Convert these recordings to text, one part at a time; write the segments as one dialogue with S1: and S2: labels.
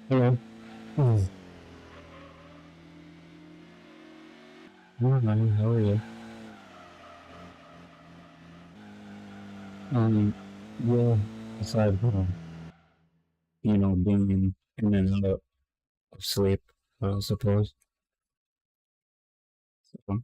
S1: Hello. Hi, how are you? Um, yeah, aside from, being in and out of sleep, I suppose. So,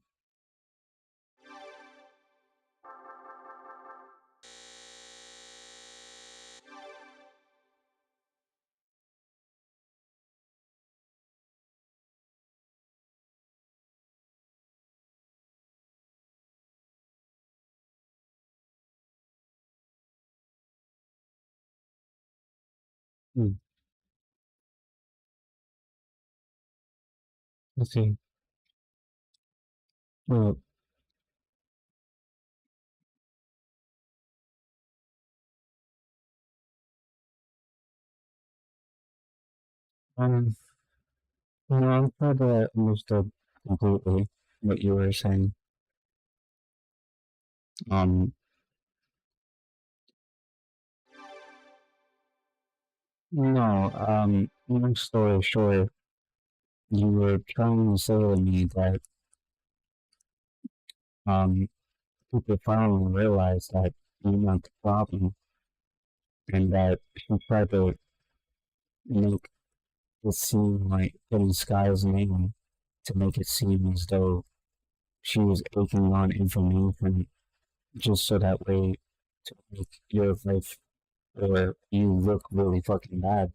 S1: hmm, let's see. Well, um, I'm glad that I understood completely what you were saying. Um, no, long story short, you were trying to say to me that, um, people finally realized that you're not the problem and that she tried to make it seem like getting Sky's name to make it seem as though she was taking on information just so that way to make your life or you look really fucking bad.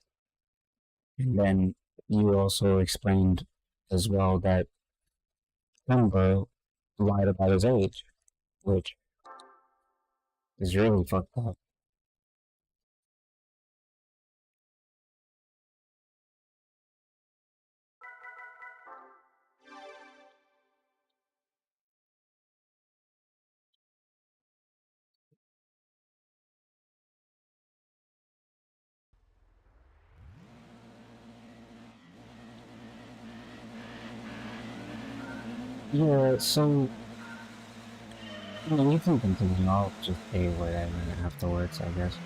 S1: And then you also explained as well that Kimber lied about his age, which is really fucked up. Yeah, so you can continue. I'll just say whatever afterwards, I guess.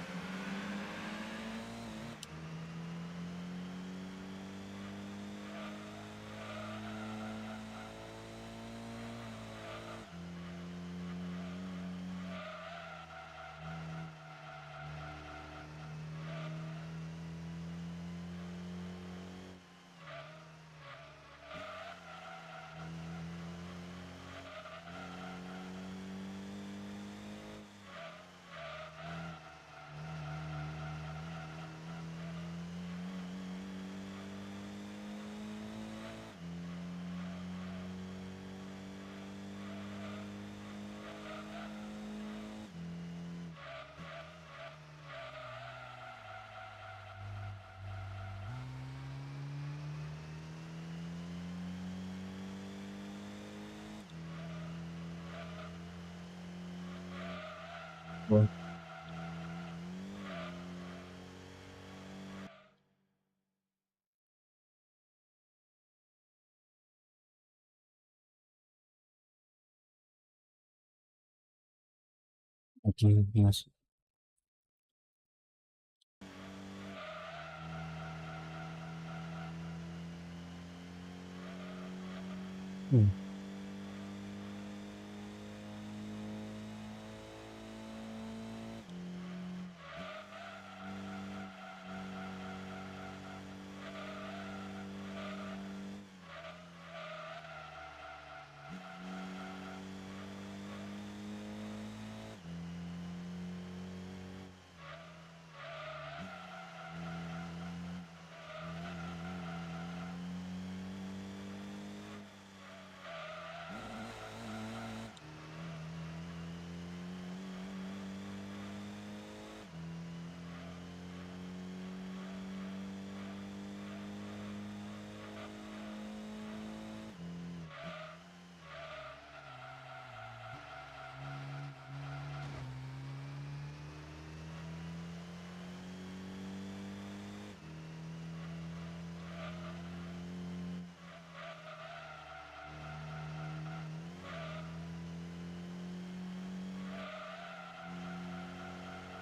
S1: Well, okay, yes. Hmm.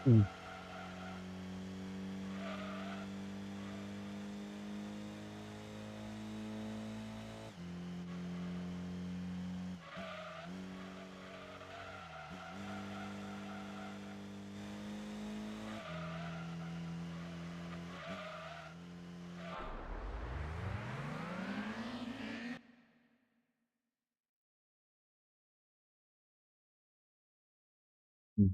S1: Hmm. Mm.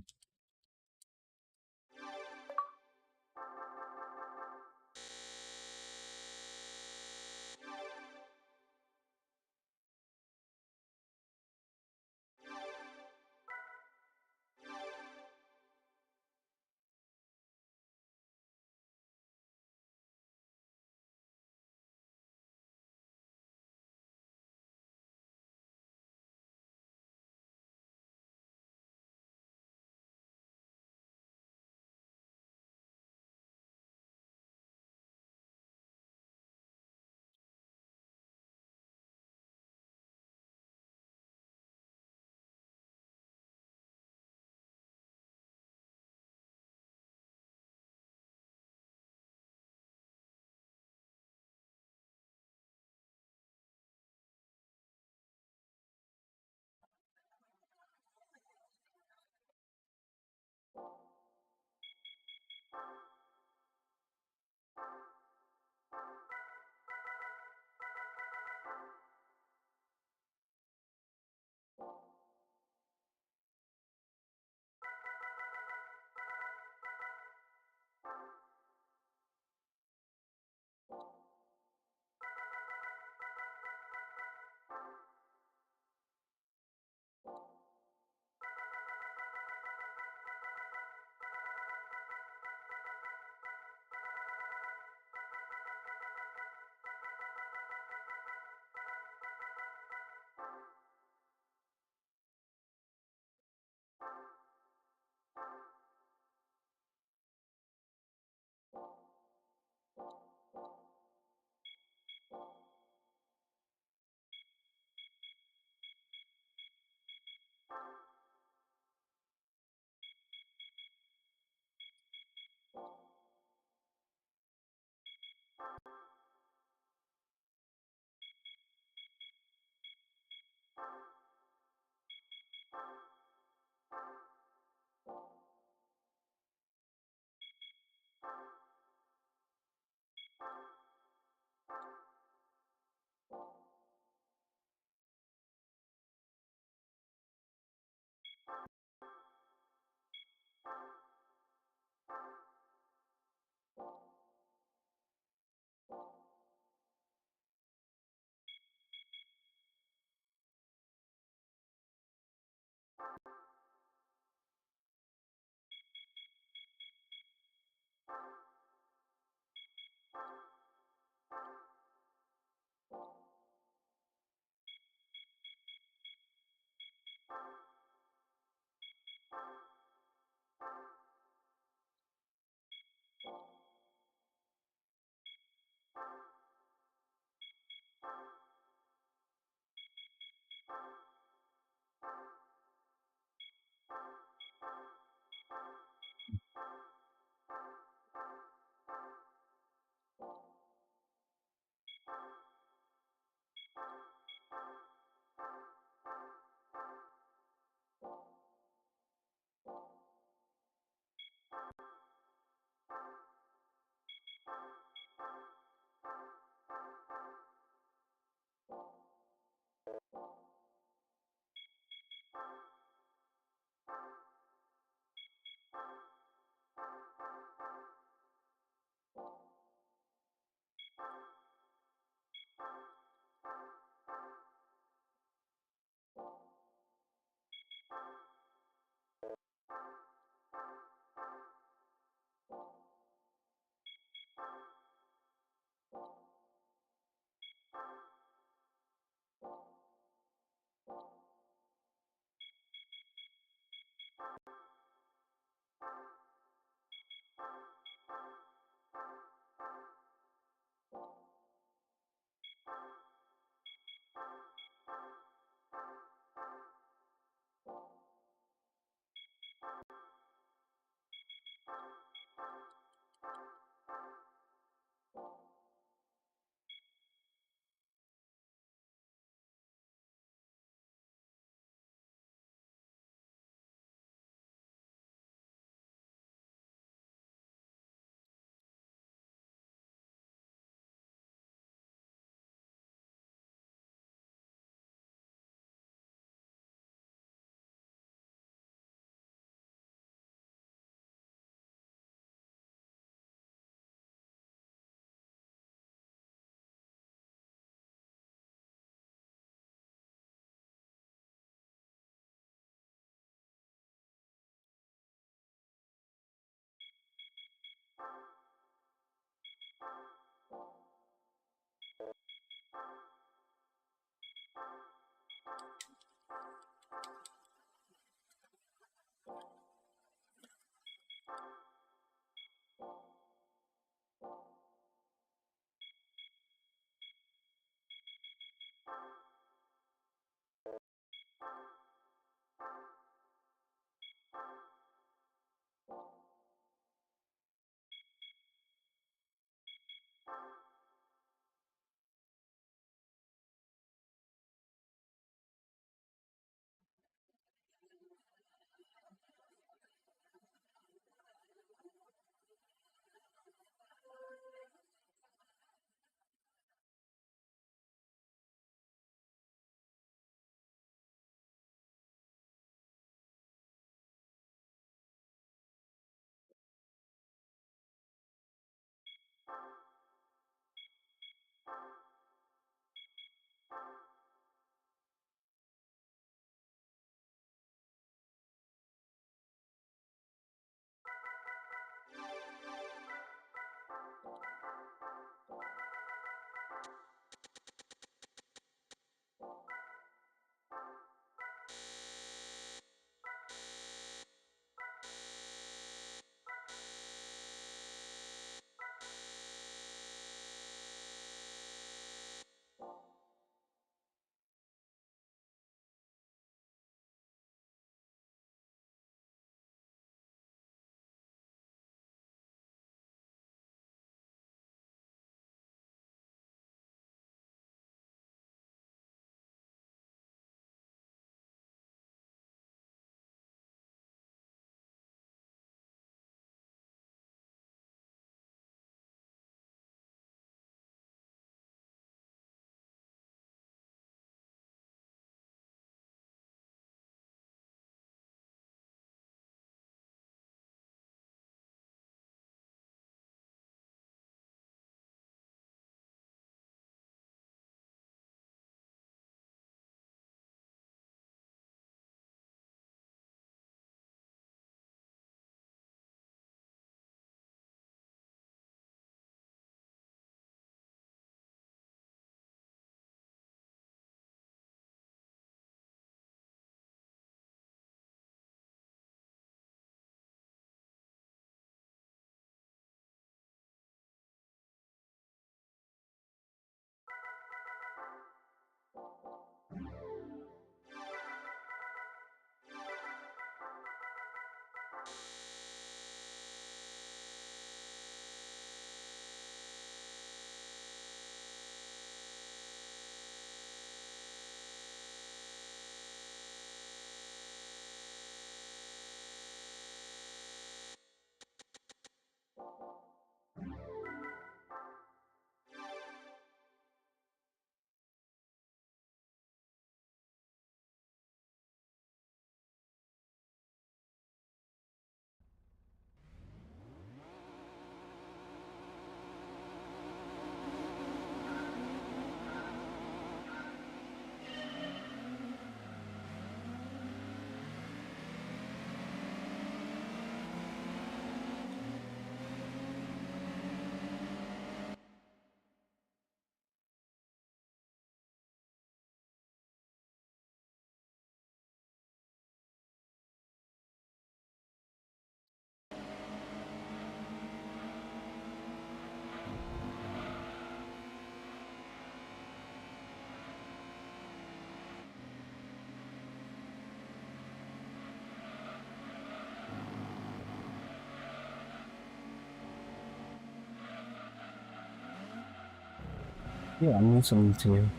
S1: Yeah, I'm listening to you.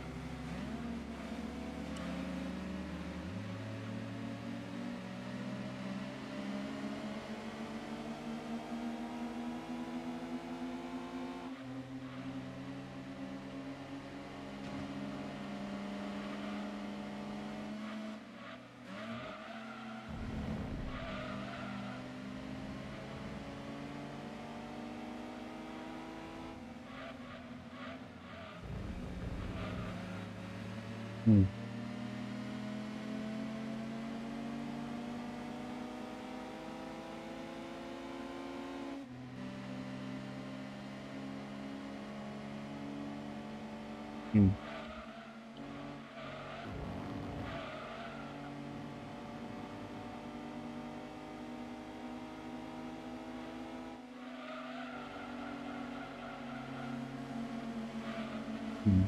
S1: Hmm. Hmm. Hmm.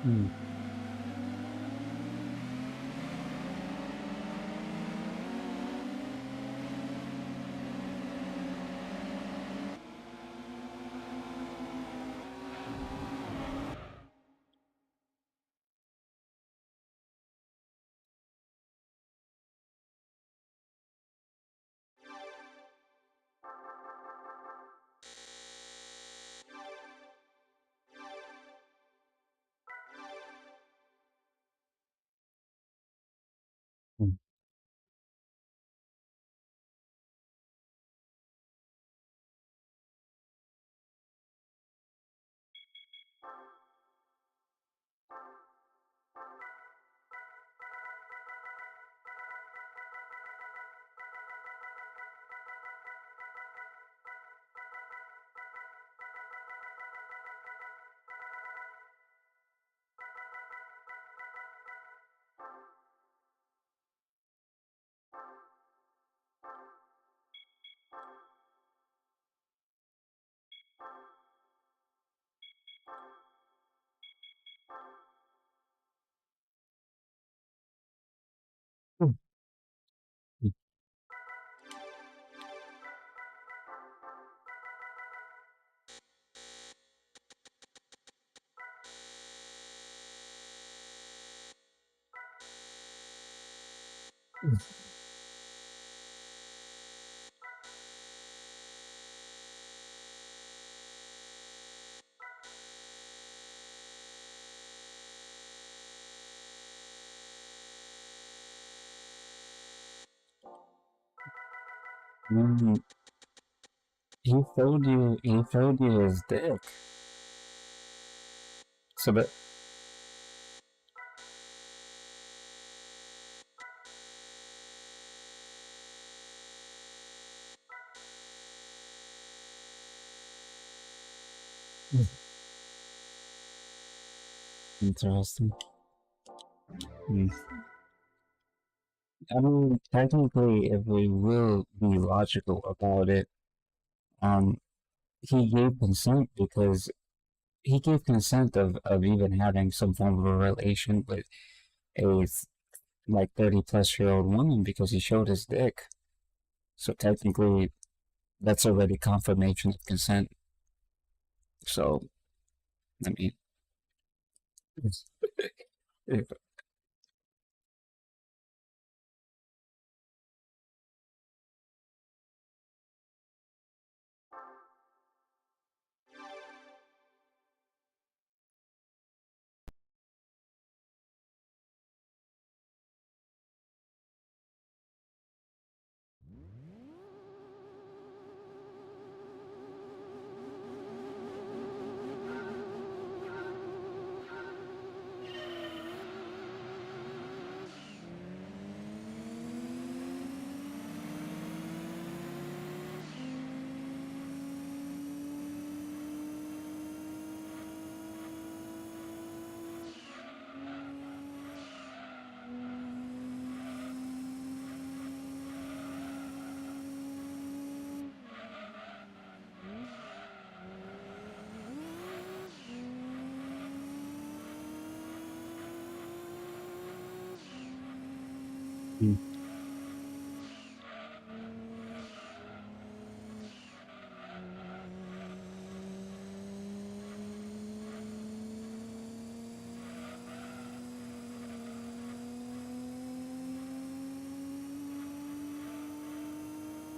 S1: Hmm. Hmm. Hmm. Hmm. He showed you his dick. So that, interesting. Hmm. I mean, technically, if we will be logical about it, um, he gave consent because he gave consent of even having some form of a relation with a like 30-plus-year-old woman because he showed his dick. So technically, that's already confirmation of consent. So, I mean, it's,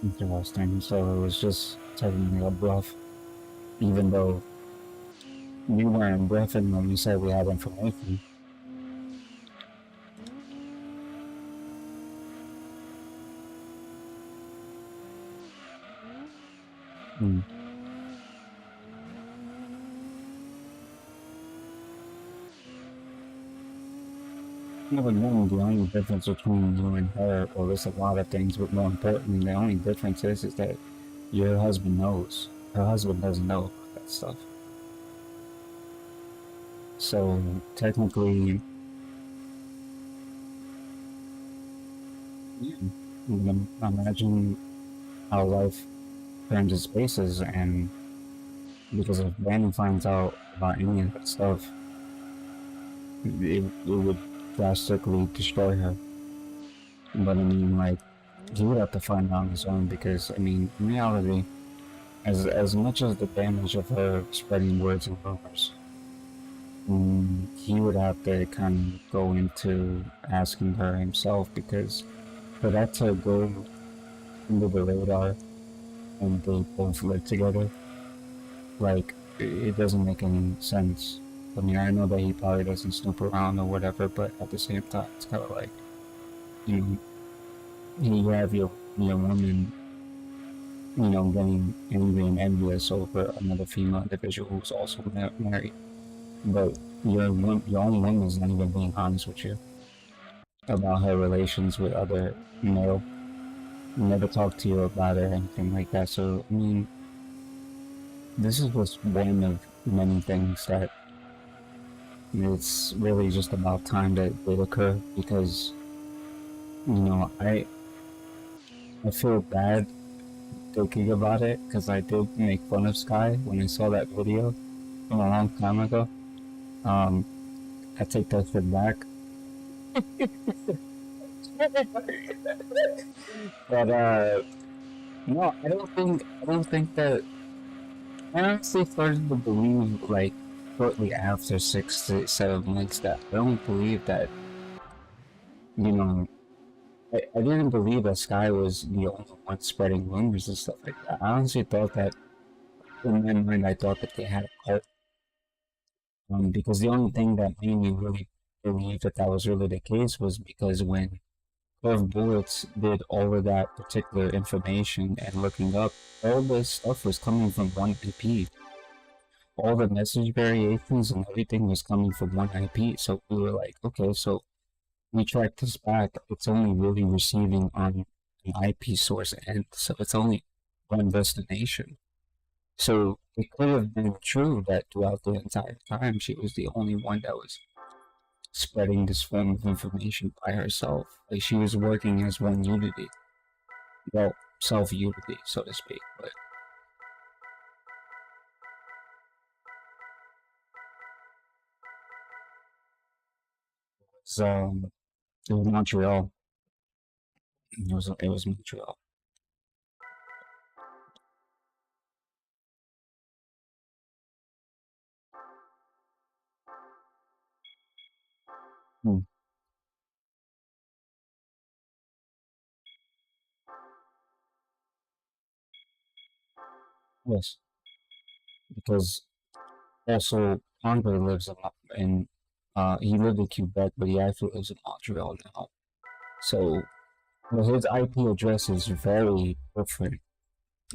S1: interesting. So it was just technically a bluff, even though we weren't bluffing when we said we had information. Hmm. Yeah, but really, the only difference between you and her, well, there's a lot of things, but more importantly, the only difference is that your husband knows. Her husband doesn't know that stuff. So technically, yeah, you can imagine how life turns its paces, and because if Danny finds out about any of that stuff, it would drastically destroy her. But I mean, like, he would have to find out on his own because, I mean, in reality, as much as the damage of her spreading words and rumors, he would have to kind of go into asking her himself because for that to go under the radar and they both live together, like, it doesn't make any sense. I mean, I know that he probably doesn't snoop around or whatever, but at the same time, it's kind of like, you know, you have your woman, you know, getting angry and envious over another female individual who's also married, but your own woman is not even being honest with you about her relations with other male. Never talk to you about it or anything like that. So I mean, this is just one of many things that it's really just about time that it occur because you know I feel bad thinking about it because I did make fun of Sky when I saw that video from a long time ago. Um, I take that shit back. But no, I don't think that I honestly started to believe like shortly after 6 to 7 months that I don't believe that you know I didn't believe that Sky was the only one spreading rumors and stuff like that. I honestly thought that in my mind I thought that they had a cult. Because the only thing that made me really believe that that was really the case was because when Curve Bullets did all of that particular information and looking up, all this stuff was coming from one IP. All the message variations and everything was coming from one IP. So we were like, okay, so we tracked this back. It's only really receiving on an IP source end, so it's only one destination. So it could have been true that throughout the entire time she was the only one that was spreading this form of information by herself. Like she was working as one unity. Well, self unity, so to speak. But it's, it was Montreal. It was Montreal. Hmm. Yes, because also Andre lives in he lived in Quebec, but he actually lives in Montreal now. So well, his IP address is very different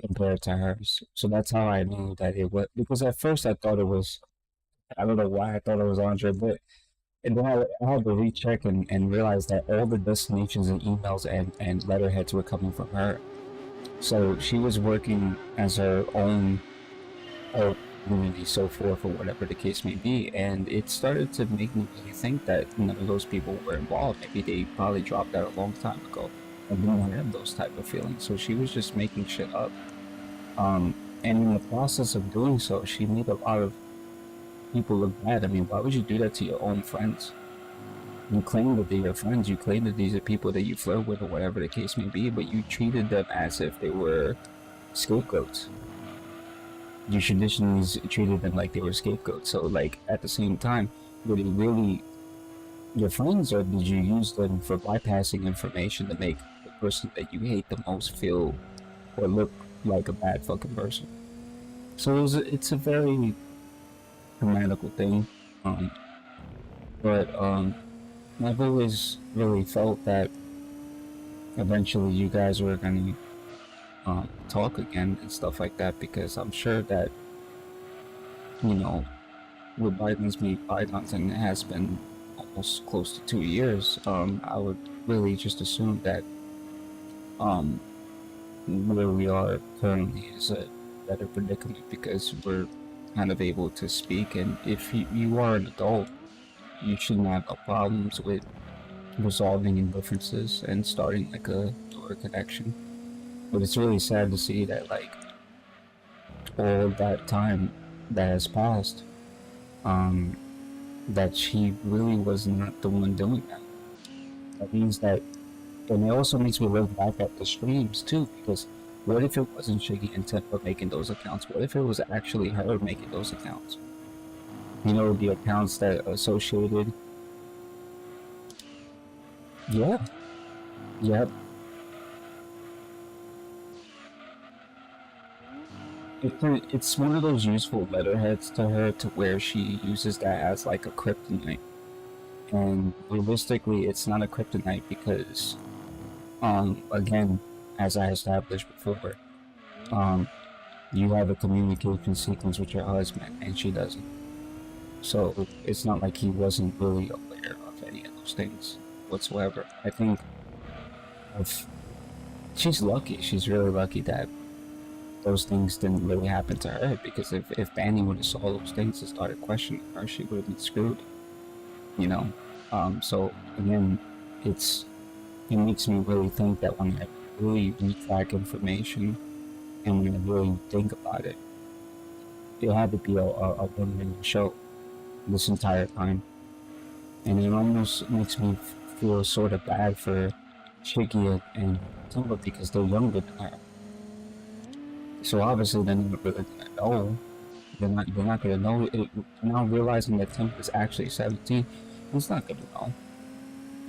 S1: compared to hers. So that's how I knew that it was because at first I thought it was I don't know why I thought it was Andre, but and then I had to recheck and realize that all the destinations and emails and letterheads were coming from her. So she was working as her own community, so forth, or whatever the case may be. And it started to make me really think that none of those people were involved. Maybe they probably dropped out a long time ago and didn't have those type of feelings. So she was just making shit up. And in the process of doing so, she made a lot of people look bad. I mean, why would you do that to your own friends? You claim that they're your friends, you claim that these are people that you flirt with or whatever the case may be, but you treated them as if they were scapegoats. You traditionally treated them like they were scapegoats. So, like, at the same time, were they really your friends, or did you use them for bypassing information to make the person that you hate the most feel or look like a bad fucking person? So it's a very grammatical thing. Um, but I've always really felt that eventually you guys were gonna talk again and stuff like that because I'm sure that you know with bygones being bygones and it has been almost close to 2 years. I would really just assume that um, where we are currently is a better predicament because we're kind of able to speak, and if you are an adult, you shouldn't have no problems with resolving differences and starting like a door connection. But it's really sad to see that like all that time that has passed, um, that she really was not the one doing that. That means that, and it also makes me look back at the streams too, because what if it wasn't Shiggy and Tempa making those accounts? What if it was actually her making those accounts? You know, the accounts that associated. Yeah. Yep. It's one of those useful letterheads to her to where she uses that as like a kryptonite. And realistically, it's not a kryptonite because, again, as I established before, you have a communication sequence with your husband and she doesn't. So it's not like he wasn't really aware of any of those things whatsoever. I think she's lucky. She's really lucky that those things didn't really happen to her, because if Danny would have saw those things and started questioning her, she would have been screwed. You know? So again, it makes me really think that when I really retrack information and when I really think about it, it had to be a one-man show this entire time. And it almost makes me feel sort of bad for Shiggy and Timber because they're younger than her. So obviously they're not really gonna know. They're not gonna know it. Now realizing that Tim is actually 17, he's not gonna know.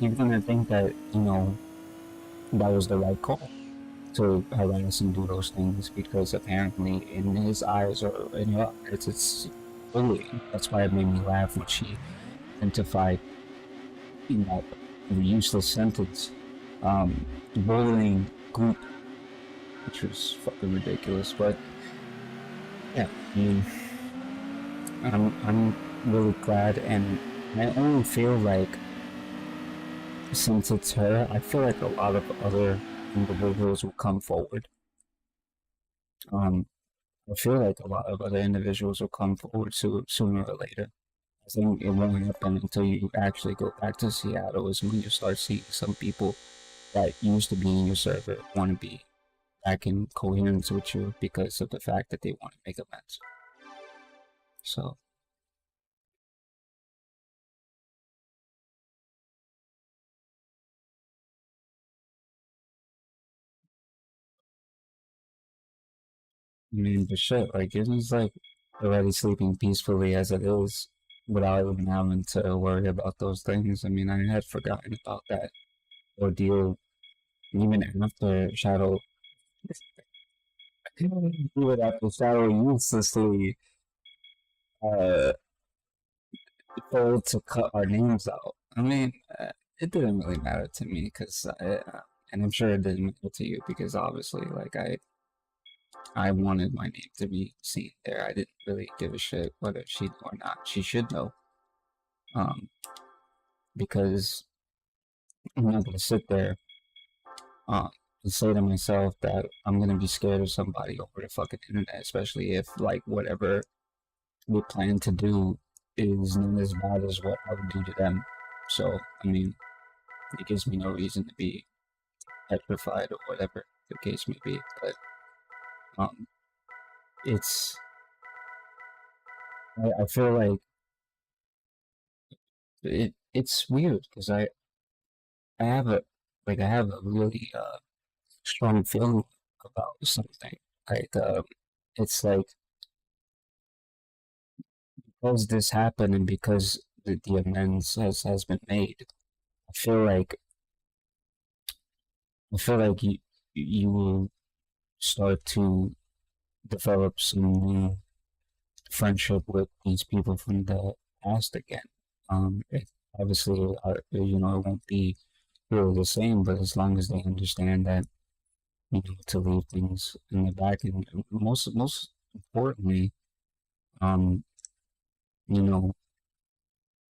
S1: He's gonna think that, you know, that was the right call to harass and do those things, because apparently in his eyes or in her eyes it's bullying. That's why it made me laugh when she identified, you know, the useless sentence, bullying group, which was fucking ridiculous. But yeah, I mean, I'm really glad, and I only feel like since it's her, I feel like a lot of other individuals will come forward. I feel like a lot of other individuals will come forward sooner or later. I think it won't happen until you actually go back to Seattle, is when you start seeing some people that used to be in your server want to be back in coherence with you because of the fact that they want to make amends. So, I mean, but shit, like, it is like already sleeping peacefully as it is without even having to worry about those things. I mean, I had forgotten about that ordeal even after Shadow, even after Shadow uselessly uh, told to cut our names out. I mean, it didn't really matter to me because, and I'm sure it didn't matter to you because obviously, like, I wanted my name to be seen there. I didn't really give a shit whether she knew or not. She should know, um, because I'm not gonna sit there, and say to myself that I'm gonna be scared of somebody over the fucking internet, especially if like whatever we plan to do is not as bad as what I would do to them. So, I mean, it gives me no reason to be petrified or whatever the case may be. But um, it's I feel like it's weird because I have a I have a really strong feeling about something. Like it's like because this happened and because the amends has been made. I feel like you will start to develop some new friendship with these people from the past again. It, obviously, you know, it won't be really the same, but as long as they understand that, you know, to leave things in the back, and most importantly, um, you know,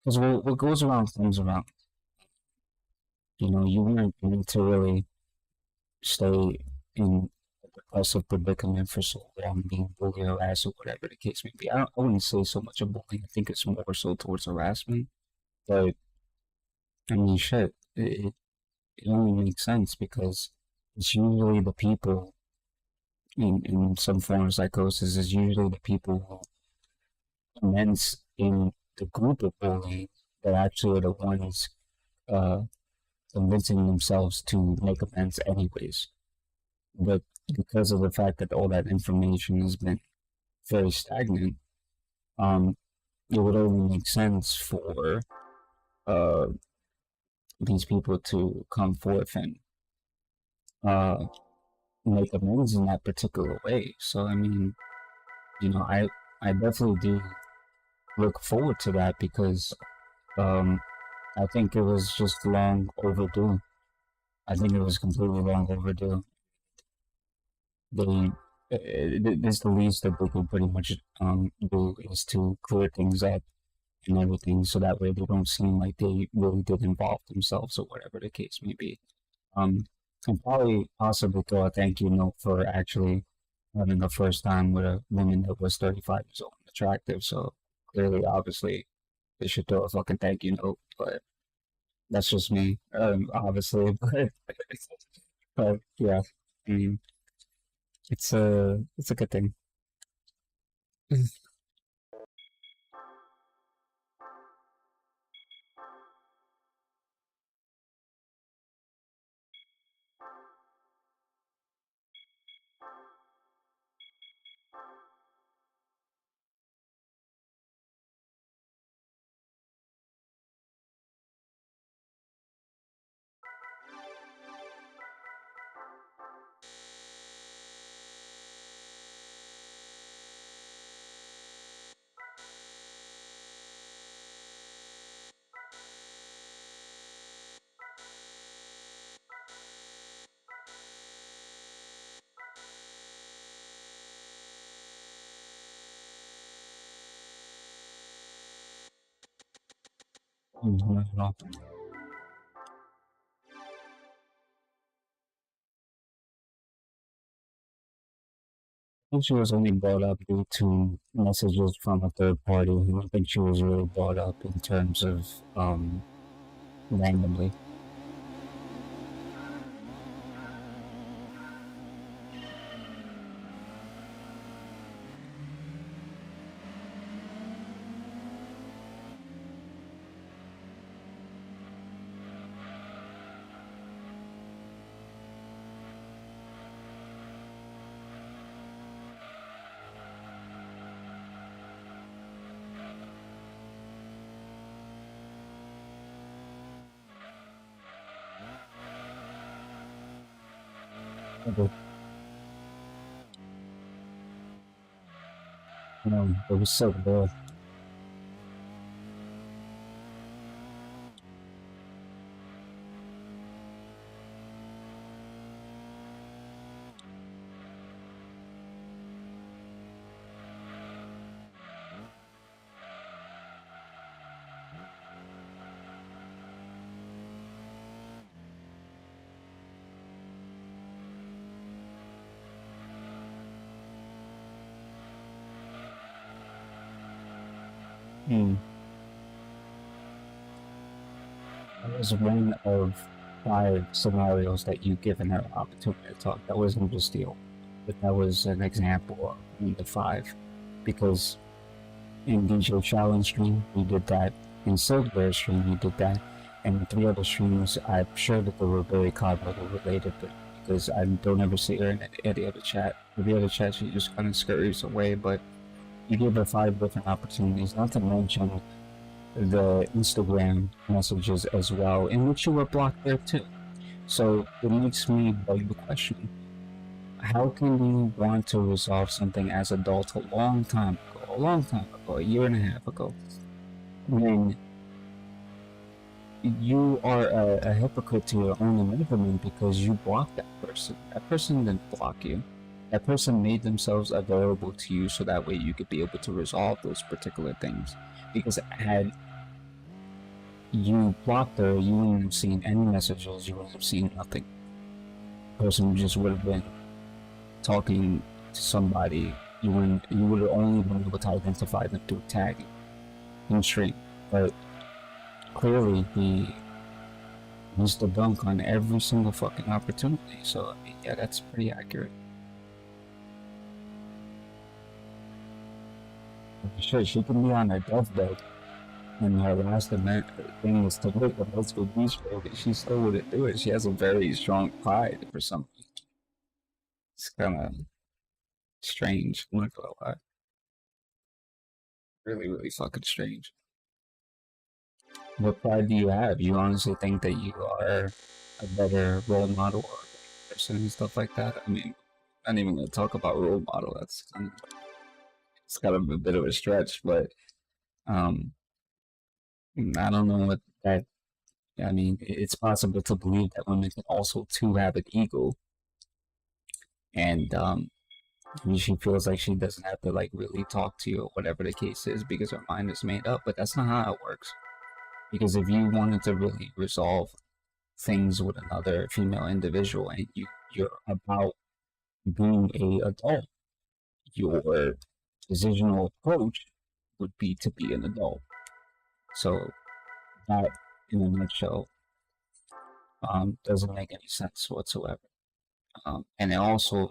S1: because what goes around comes around. You know, you weren't meant to really stay in a depressive predicament for so long, being bullied, harassed, or whatever the case may be. I wouldn't say so much of bullying. I think it's more so towards harassment. But I mean, shit, it only makes sense because it's usually the people in some form of psychosis is usually the people who commence in the group of bullying that actually are the ones uh, convincing themselves to make amends anyways. But because of the fact that all that information has been very stagnant, um, it would only make sense for uh, these people to come forth and uh, make amends in that particular way. So I mean, I definitely do look forward to that because I think it was just long overdue. I think it was completely long overdue. They this the least that they could pretty much do is to clear things up and everything, so that way they don't seem like they really did involve themselves or whatever the case may be. Um, and probably possibly throw a thank you note for actually having the first time with a woman that was 35 years old and attractive. So clearly, obviously, they should throw a fucking thank you note. But that's just me, obviously. But yeah, I mean, it's a good thing. Not at all. I think she was only brought up due to messages from a third party. I don't think she was really brought up in terms of randomly. But, it was so good. Hmm. That was one of 5 scenarios that you given her opportunity to talk. That wasn't just deal, but that was an example of one of the 5. Because in DJ Challenge stream, we did that. In Silkbear stream, we did that. And in 3 other streams, I'm sure that they were very cod level related, but because I don't ever see her in any other chat. Every other chat, she just kind of scurries away, but you gave her 5 different opportunities, not to mention the Instagram messages as well, in which you were blocked there too. So it makes me beg the question, how can you want to resolve something as adults a long time ago, a year and a half ago, when you are a hypocrite to your own enablement because you blocked that person? That person didn't block you. That person made themselves available to you so that way you could be able to resolve those particular things. Because had you blocked her, you wouldn't have seen any messages, you wouldn't have seen nothing. The person just would have been talking to somebody. You would have only been able to identify them through tagging in stream. But clearly he used to dunk on every single fucking opportunity. So I mean, yeah, that's pretty accurate. Shit, she can be on her deathbed And her last event thing was to make a multiple beach road, and she still wouldn't do it. She has a very strong pride for something. It's kind of strange. I'm not gonna lie. Really, really fucking strange. What pride do you have? You honestly think that you are a better role model or person and stuff like that? I mean, I'm not even gonna talk about role model. It's kind of a bit of a stretch, but um, I don't know what that. I mean, it's possible to believe that women can also too have an ego, and she feels like she doesn't have to like really talk to you or whatever the case is because her mind is made up. But that's not how it works. Because if you wanted to really resolve things with another female individual and you're about being a adult, your decisional approach would be to be an adult. So that, in a nutshell, doesn't make any sense whatsoever. And it also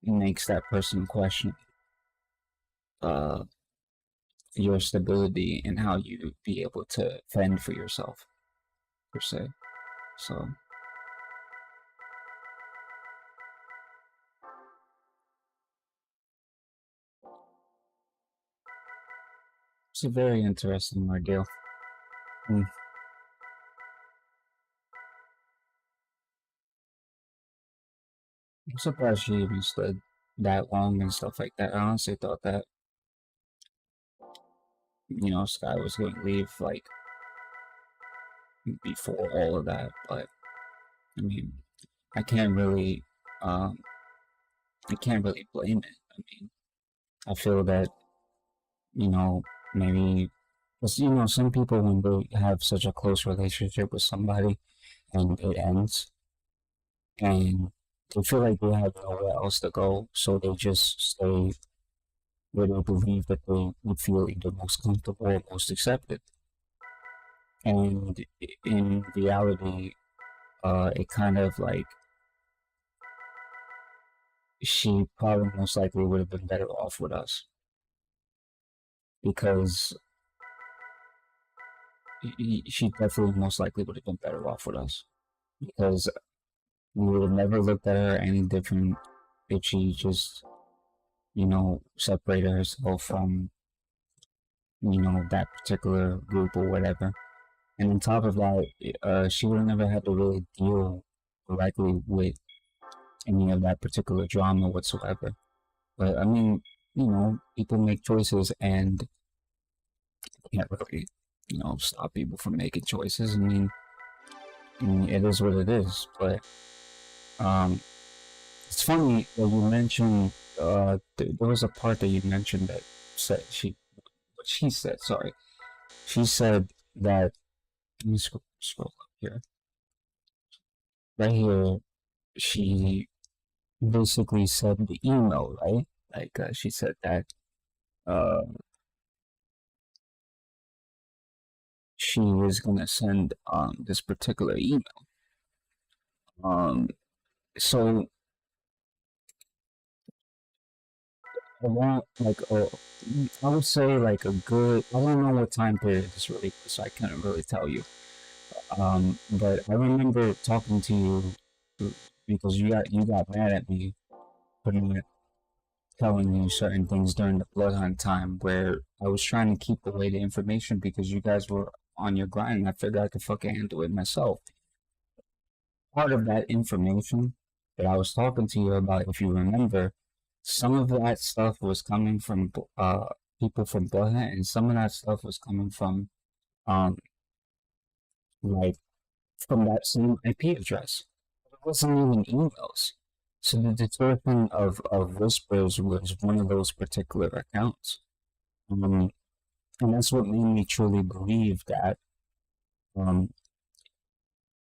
S1: makes that person question uh, your stability and how you be able to fend for yourself, per se. So it's a very interesting ordeal. Mm. I'm surprised she even stood that long and stuff like that. I honestly thought that, Sky was going to leave like before all of that, but I mean, I can't really, um, I can't really blame it. I mean, I feel that, maybe, because, some people when they have such a close relationship with somebody and it ends, and they feel like they have nowhere else to go, so they just stay where they believe that they would feel either most comfortable or most accepted. And in reality, it kind of like she probably most likely would have been better off with us because she definitely most likely would have been better off with us because we would have never looked at her any different if she just, separated herself from, that particular group or whatever. And on top of that, she would have never had to really deal directly with any of that particular drama whatsoever. But I mean, people make choices and can't really, stop people from making choices. I mean, it is what it is. But um, it's funny that you mentioned. There was a part that you mentioned that said what she said. Sorry, she said that. Let me scroll up here. Right here, she basically said the email, right? Like she said that uh, she was gonna send this particular email. So I want like I would say like a good. I don't know what time period this really was, so I can't really tell you. But I remember talking to you because you got mad at me for not telling you certain things during the blood hunt time where I was trying to keep away the information because you guys were on your grind and I figured I could fucking handle it myself. Part of that information that I was talking to you about, if you remember, some of that stuff was coming from people from Bloodhunt, and some of that stuff was coming from um like from that same IP address. It wasn't even emails. So the distortion of whispers was one of those particular accounts. Um, and that's what made me truly believe that um,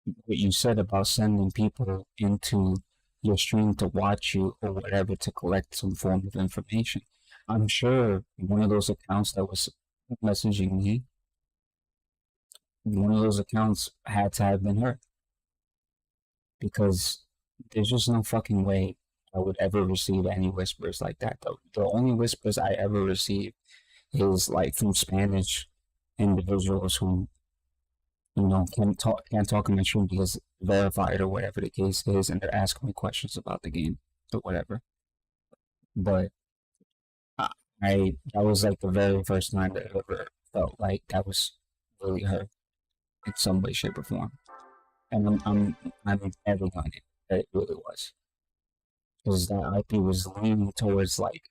S1: what you said about sending people into your stream to watch you or whatever to collect some form of information. I'm sure one of those accounts that was messaging me, one of those accounts had to have been her because there's just no fucking way I would ever receive any whispers like that. The only whispers I ever receive is like from Spanish individuals who can't talk in my stream because verified or whatever the case is, and they're asking me questions about the game or whatever. But I that was like the very first time that I ever felt like that was really her in some way, shape, or form, and I'm heavy on it. That it really was because that IP was leaning towards like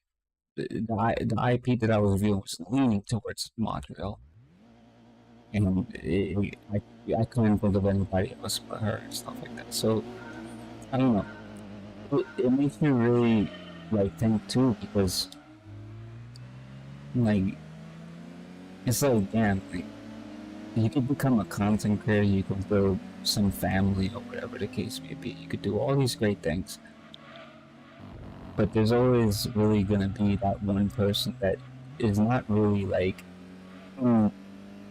S1: the IP that I was reviewing was leaning towards Montreal, and I couldn't think of anybody else but her and stuff like that. So I don't know. It makes me really like think too because like it's like damn like you could become a content creator, you could build some family or whatever the case may be. You could do all these great things, but there's always really gonna be that one person that is not really like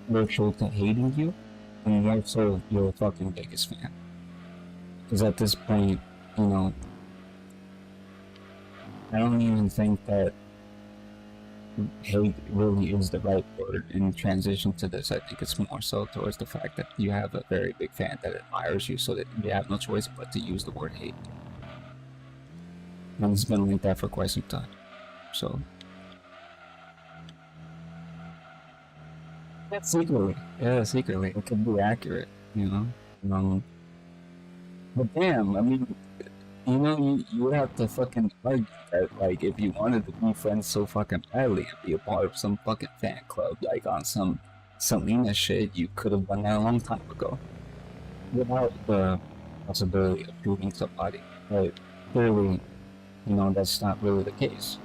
S1: virtual to hating you, and more so your fucking biggest fan. Because at this point, you know, I don't even think that hate really is the right word in transition to this. I think it's more so towards the fact that you have a very big fan that admires you, so that you have no choice but to use the word hate. And it's been like that for quite some time. So that's secretly, it could be accurate, you know. But damn, I mean, you know, you would have to fucking argue that, like, if you wanted to be friends so fucking badly and be a part of some fucking fan club, like on some Selena shit, you could have done that a long time ago. Without the possibility of shooting somebody. But clearly, you know, that's not really the case.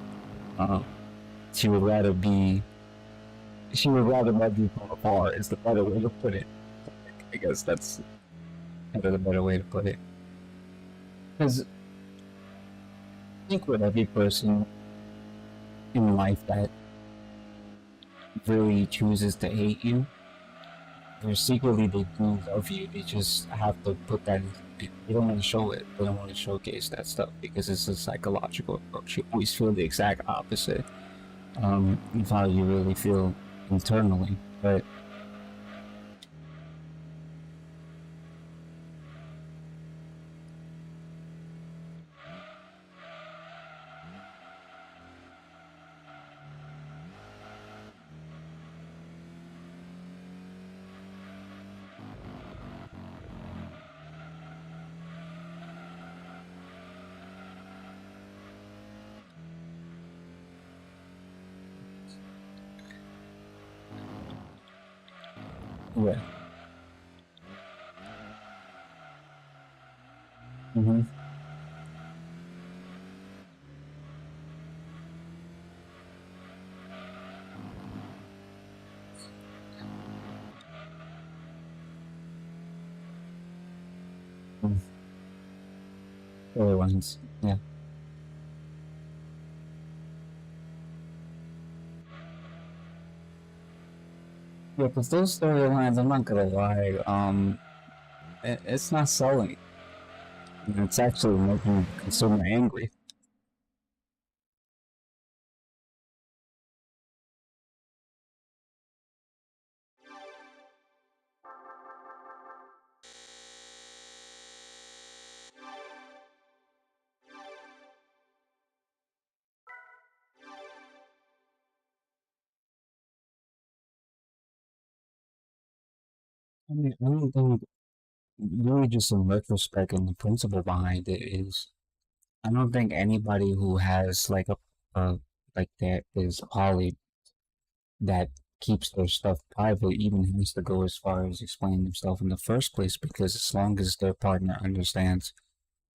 S1: She would rather love you from afar, is the better way to put it. I guess that's the better way to put it. Because I think with every person in life that really chooses to hate you, or secretly they do love you, they just have to put that in. They don't want to show it. They don't want to showcase that stuff because it's a psychological approach. You always feel the exact opposite of how you really feel internally. But yeah. Mm-hmm. Storylines, yeah. Yeah, because those storylines, I'm not gonna lie, it's not selling. It's actually making the consumer angry. I mean, I don't think, really just in retrospect and the principle behind it is, I don't think anybody who has like a like that is poly that keeps their stuff private even has to go as far as explaining themselves in the first place, because as long as their partner understands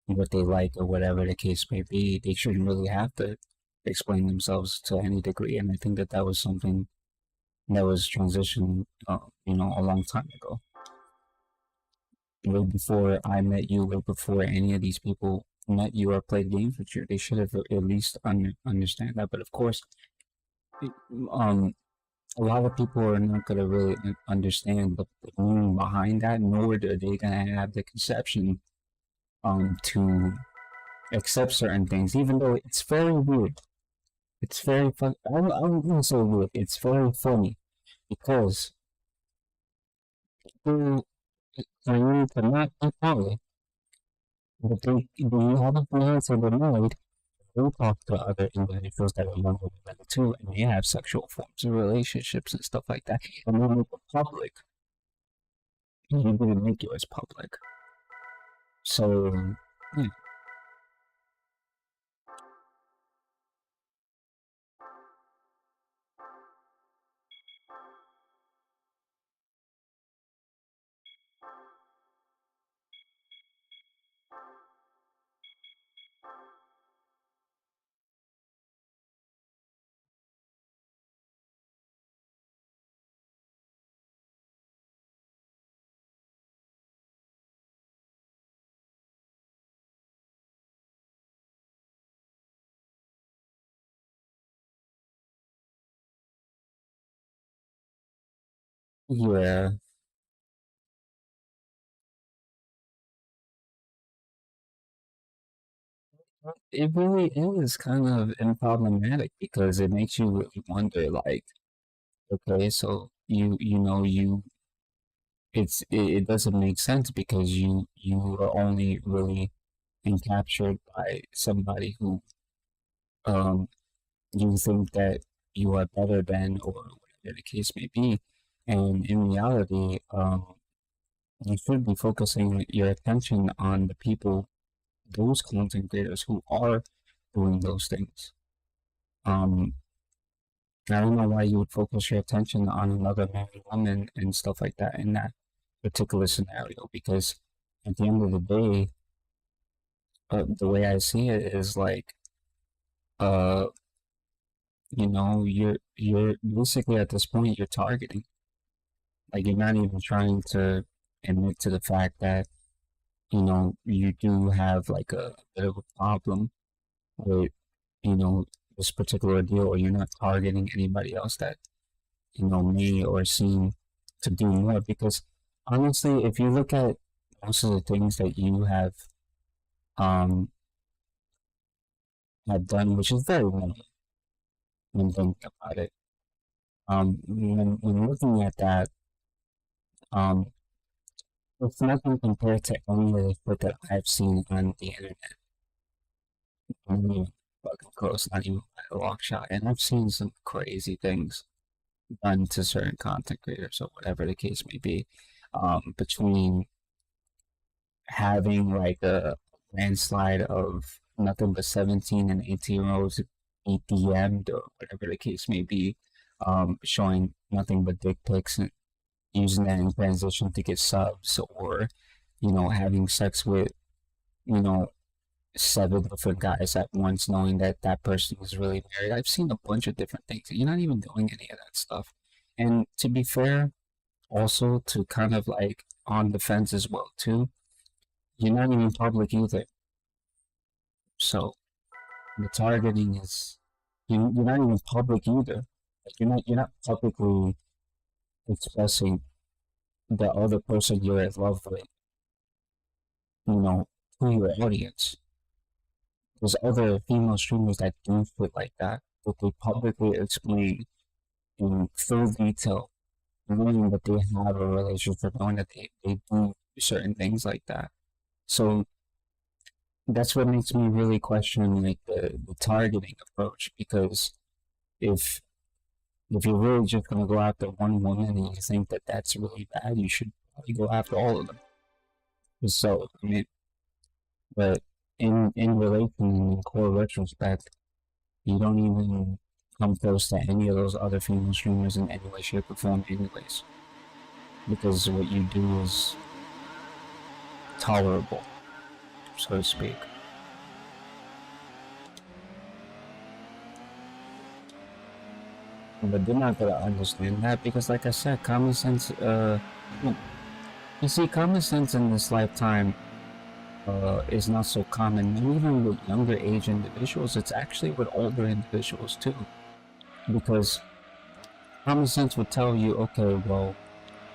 S1: what they like or whatever the case may be, they shouldn't really have to explain themselves to any degree. And I think that that was something that was transitioned, a long time ago. Way before I met you, way before any of these people met you or played games with you, they should have at least understand that. But of course, um, a lot of people are not gonna really understand the meaning behind that, nor are they gonna have the conception to accept certain things, even though it's very weird. It's very fun. I wouldn't say weird. It's very funny because People claim to not be poly, but they have a fiance or they're married. They talk to other individuals that are younger than them too, and they have sexual forms of relationships and stuff like that, and they make it public. And you didn't make yours public. So, yeah. Yeah, it really is kind of problematic because it makes you really wonder, like, okay, so it doesn't make sense because you are only really encaptured by somebody who um you think that you are better than or whatever the case may be, and in reality, you should be focusing your attention on the people, those content creators who are doing those things. Um, I don't know why you would focus your attention on another married woman and stuff like that in that particular scenario, because at the end of the day, the way I see it is like, uh, you're basically at this point you're targeting. Like you're not even trying to admit to the fact that you do have like a bit of a problem with you know this particular deal, or you're not targeting anybody else that may or seem to do more. Because honestly, if you look at most of the things that you um have done, which is very minimal when thinking about it, when looking at that, um, it's nothing compared to any of the shit that I've seen on the internet. Not even fucking close, not even by a long shot. And I've seen some crazy things done to certain content creators or whatever the case may be. Between having like a landslide of nothing but 17 and 18-year-olds be DM'd or whatever the case may be, showing nothing but dick pics and using that in transition to get subs, or having sex with you know 7 different guys at once, knowing that that person is really married. I've seen a bunch of different things. You're not even doing any of that stuff. And to be fair, also to kind of like on the fence as well too, you're not even public either. So the targeting is you're not even public either. Like you're not publicly expressing the other person you're in love with, you know, to your audience. There's other female streamers that do shit like that, but they publicly explain in full detail, knowing that they have a relationship, knowing that they do certain things like that. So that's what makes me really question like the targeting approach, because if if you're really just gonna go after one woman and you think that that's really bad, you should probably go after all of them. So I mean, but in relation and in core retrospect, you don't even come close to any of those other female streamers in any way, shape, or form, anyways, because what you do is tolerable, so to speak. But they're not gonna understand that because, like I said, common sense. You see, common sense in this lifetime is not so common. And even with younger age individuals, it's actually with older individuals too. Because common sense would tell you, okay, well,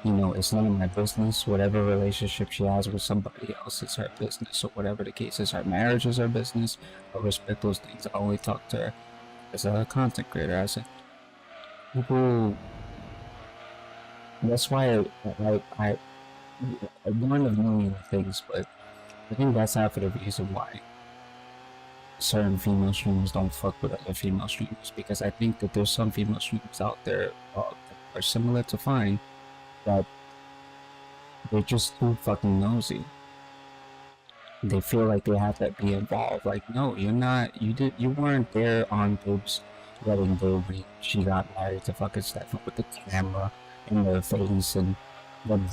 S1: it's none of my business. Whatever relationship she has with somebody else is her business, or whatever the case is. Her marriage is her business. I respect those things. I only talk to her as a content creator. I say people that's why I one of million things, but I think that's half of the reason why certain female streamers don't fuck with other female streamers, because I think that there's some female streamers out there that are similar to Fine, that they're just too fucking nosy. They feel like they have to be involved. Like, no, you're not. You weren't there on Boob's wedding day when she got married to fucking Stefan with the camera in their face and them,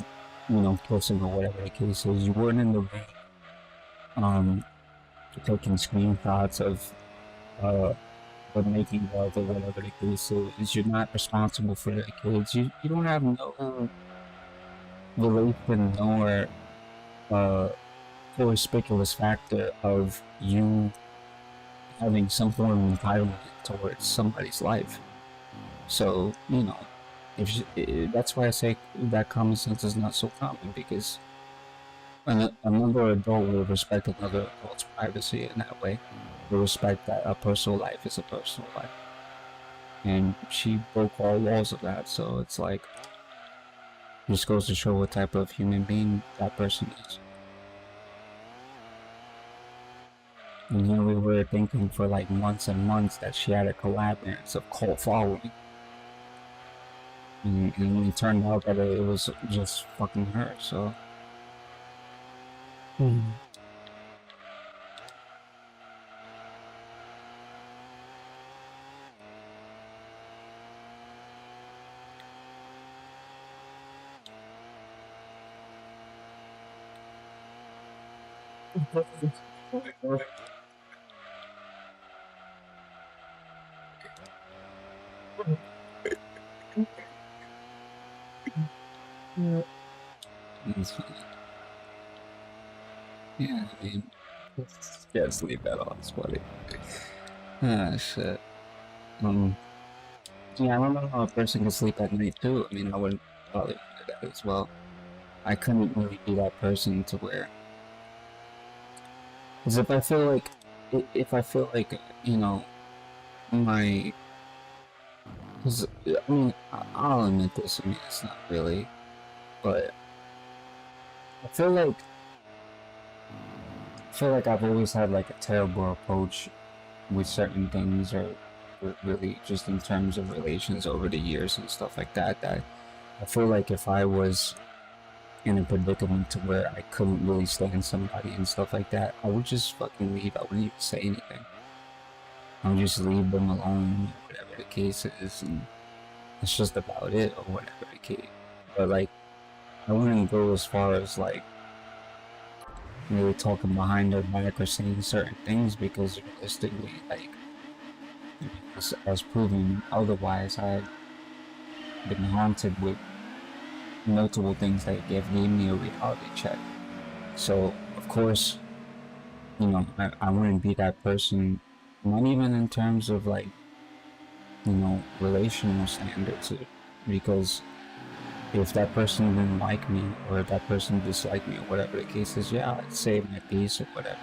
S1: kissing or whatever the case is. You weren't in the ring, taking screenshots of them making love or whatever the case is. You're not responsible for their kids. You don't have no relation nor conspicuous factor of you having some form of entitlement towards somebody's life. So, that's why I say that common sense is not so common, because another adult will respect another adult's privacy in that way. Will respect that a personal life is a personal life. And she broke all laws of that, so it's like, just goes to show what type of human being that person is. And here we were thinking for like months and months that she had a collaborative of cult following. And it turned out that it was just fucking her, so. It's funny. Yeah, I mean, can't sleep at all. It's funny. Ah, shit. Yeah, I don't know how a person can sleep at night too. I mean, I wouldn't probably do that as well. I couldn't really be that person to where, because if I feel like, my, because I mean, I'll admit this. I mean, it's not really, but I feel like I've always had like a terrible approach with certain things, or really just in terms of relations over the years and stuff like that, that I feel like if I was in a predicament to where I couldn't really stand somebody and stuff like that, I would just fucking leave. I wouldn't even say anything. I would just leave them alone, whatever the case is, and that's just about it, or whatever the case. But like, I wouldn't go as far as like really talking behind their back or saying certain things, because realistically, like, as proven otherwise, I've been haunted with multiple things that gave me a reality check. So of course, I wouldn't be that person, not even in terms of like, relational standards, because if that person didn't like me, or if that person disliked me, or whatever the case is, yeah, I'd say my piece or whatever.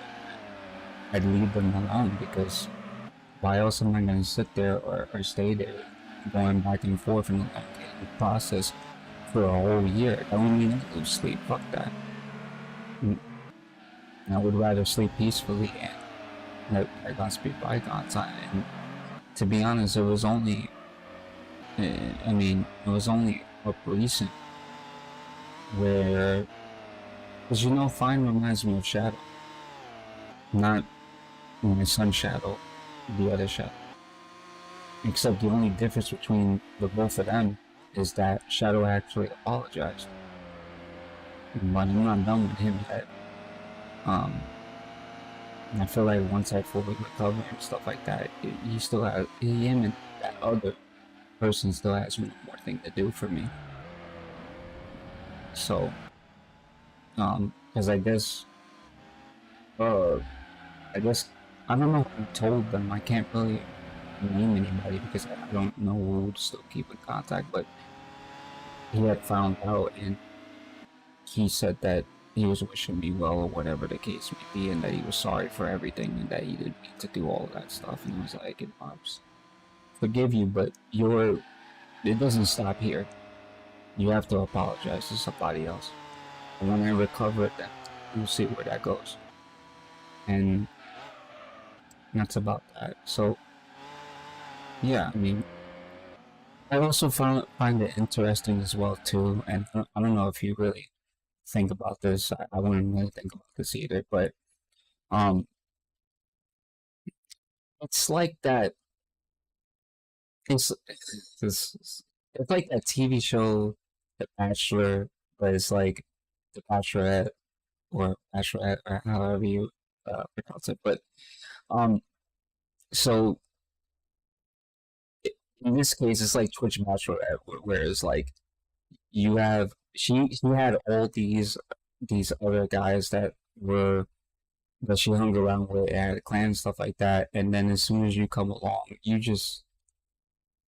S1: I'd leave them alone, because why else am I going to sit there or stay there going back and forth in the process for a whole year? That won't mean I lose sleep. Fuck that. I would rather sleep peacefully and let bygones be bygones. And to be honest, it was only up recent where, because Fine reminds me of Shadow. Not my son Shadow, the other Shadow. Except the only difference between the both of them is that Shadow actually apologized. But I'm not done with him yet. I feel like once I fully recover and stuff like that, he still has, him and that other person still has one more thing to do for me. So, because I guess, I don't know who told them. I can't really name anybody because I don't know who would still keep in contact, but he had found out, and he said that he was wishing me well, or whatever the case may be, and that he was sorry for everything, and that he didn't mean to do all of that stuff. And I was like, I forgive you, but it doesn't stop here. you have to apologize to somebody else. And when I recover it, then we'll see where that goes. And that's about that. So, yeah, I mean, I also find it interesting as well too. And I don't know if you really think about this. I wouldn't really think about this either, but um, it's like that. It's like that TV show, The Bachelor, but it's like The Bachelorette or Bachelorette or however you pronounce it. But um, so in this case, it's like Twitch Bachelorette, whereas like you have she had all these other guys that she hung around with and had a clan and stuff like that, and then as soon as you come along, you just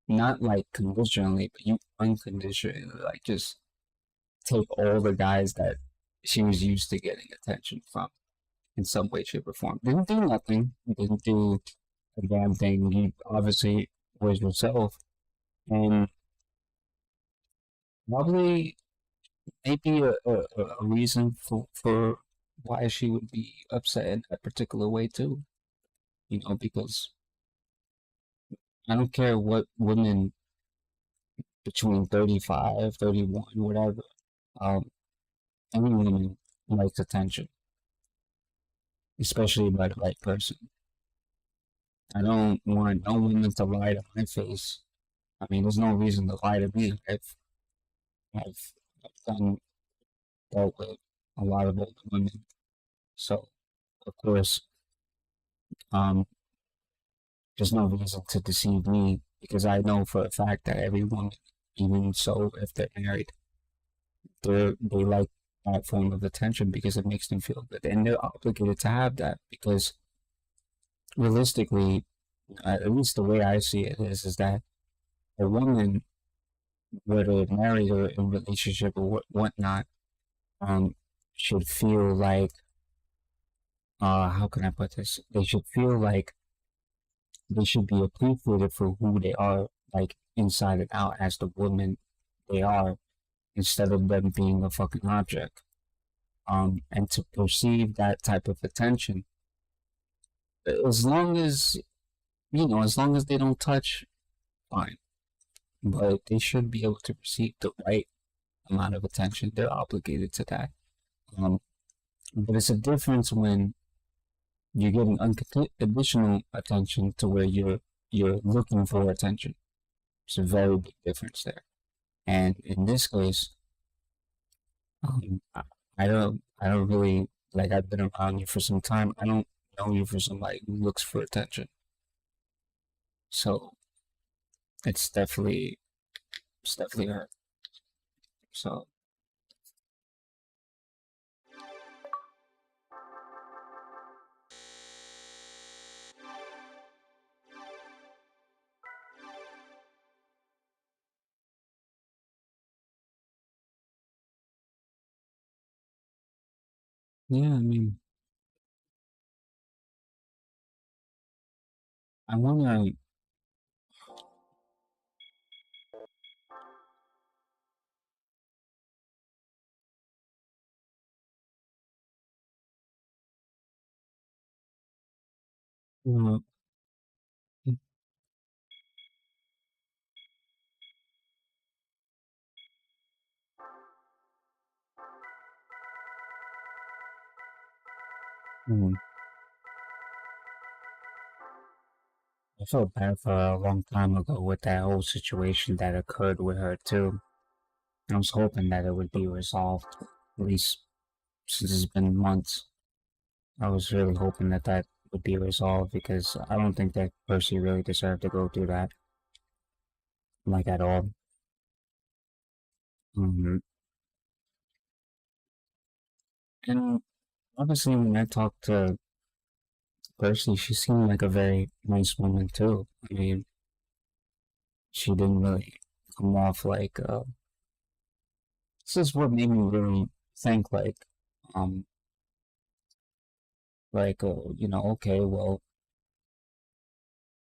S1: not like conditionally, but you unconditionally like just take all the guys that she was used to getting attention from in some way, shape, or form. Didn't do nothing. Didn't do a damn thing. You obviously was yourself, and probably maybe a reason for why she would be upset in that particular way too. You know, because I don't care what women between 35, 31, whatever, um, any woman likes attention, especially by the right person. I don't want no woman to lie to my face. I mean, there's no reason to lie to me. I've, I've dealt with a lot of older women, so of course, um, there's no reason to deceive me because I know for a fact that every woman, even so, if they're married, they like that form of attention because it makes them feel good, and they're obligated to have that because realistically, at least the way I see it is that a woman, whether married or in relationship or whatnot, um, should feel like how can I put this? They should feel like they should be appreciated for who they are, like inside and out, as the woman they are, instead of them being a fucking object. And to perceive that type of attention, as long as as long as they don't touch, fine. But they should be able to receive the right amount of attention. They're obligated to that. Um, but it's a difference when you're getting additional attention to where you're looking for attention. It's a very big difference there. And in this case, I don't really like. I've been around you for some time. I don't know you for somebody who looks for attention. So it's definitely her. So yeah, I mean, I wanna. Uh, mm, I felt bad for her a long time ago with that whole situation that occurred with her too. I was hoping that it would be resolved, at least since it's been months. I was really hoping that that would be resolved because I don't think that Percy really deserved to go through that, like at all. Um, and obviously, when I talked to Percy, she seemed like a very nice woman too. I mean, she didn't really come off like. This is what made me really think um, okay, well,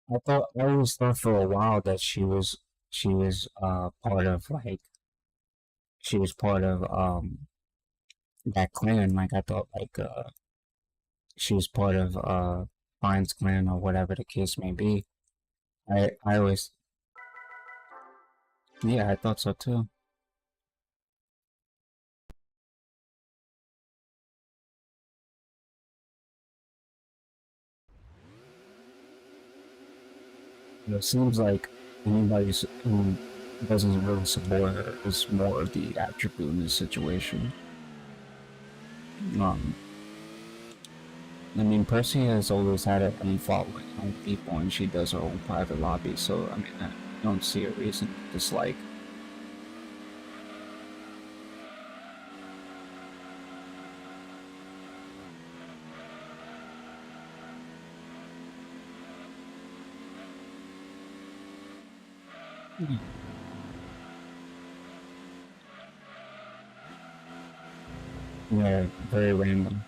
S1: I always thought for a while that she was part of like she was part of that clan. Like I thought, like she was part of Fine's clan or whatever the case may be. I always, yeah, I thought so too. It seems like anybody who doesn't really support her is more of the attribute in this situation. Um, I mean, Percy has always had her own following, own people, and she does her own private lobby, so I mean, I don't see a reason to dislike. Yeah, very random.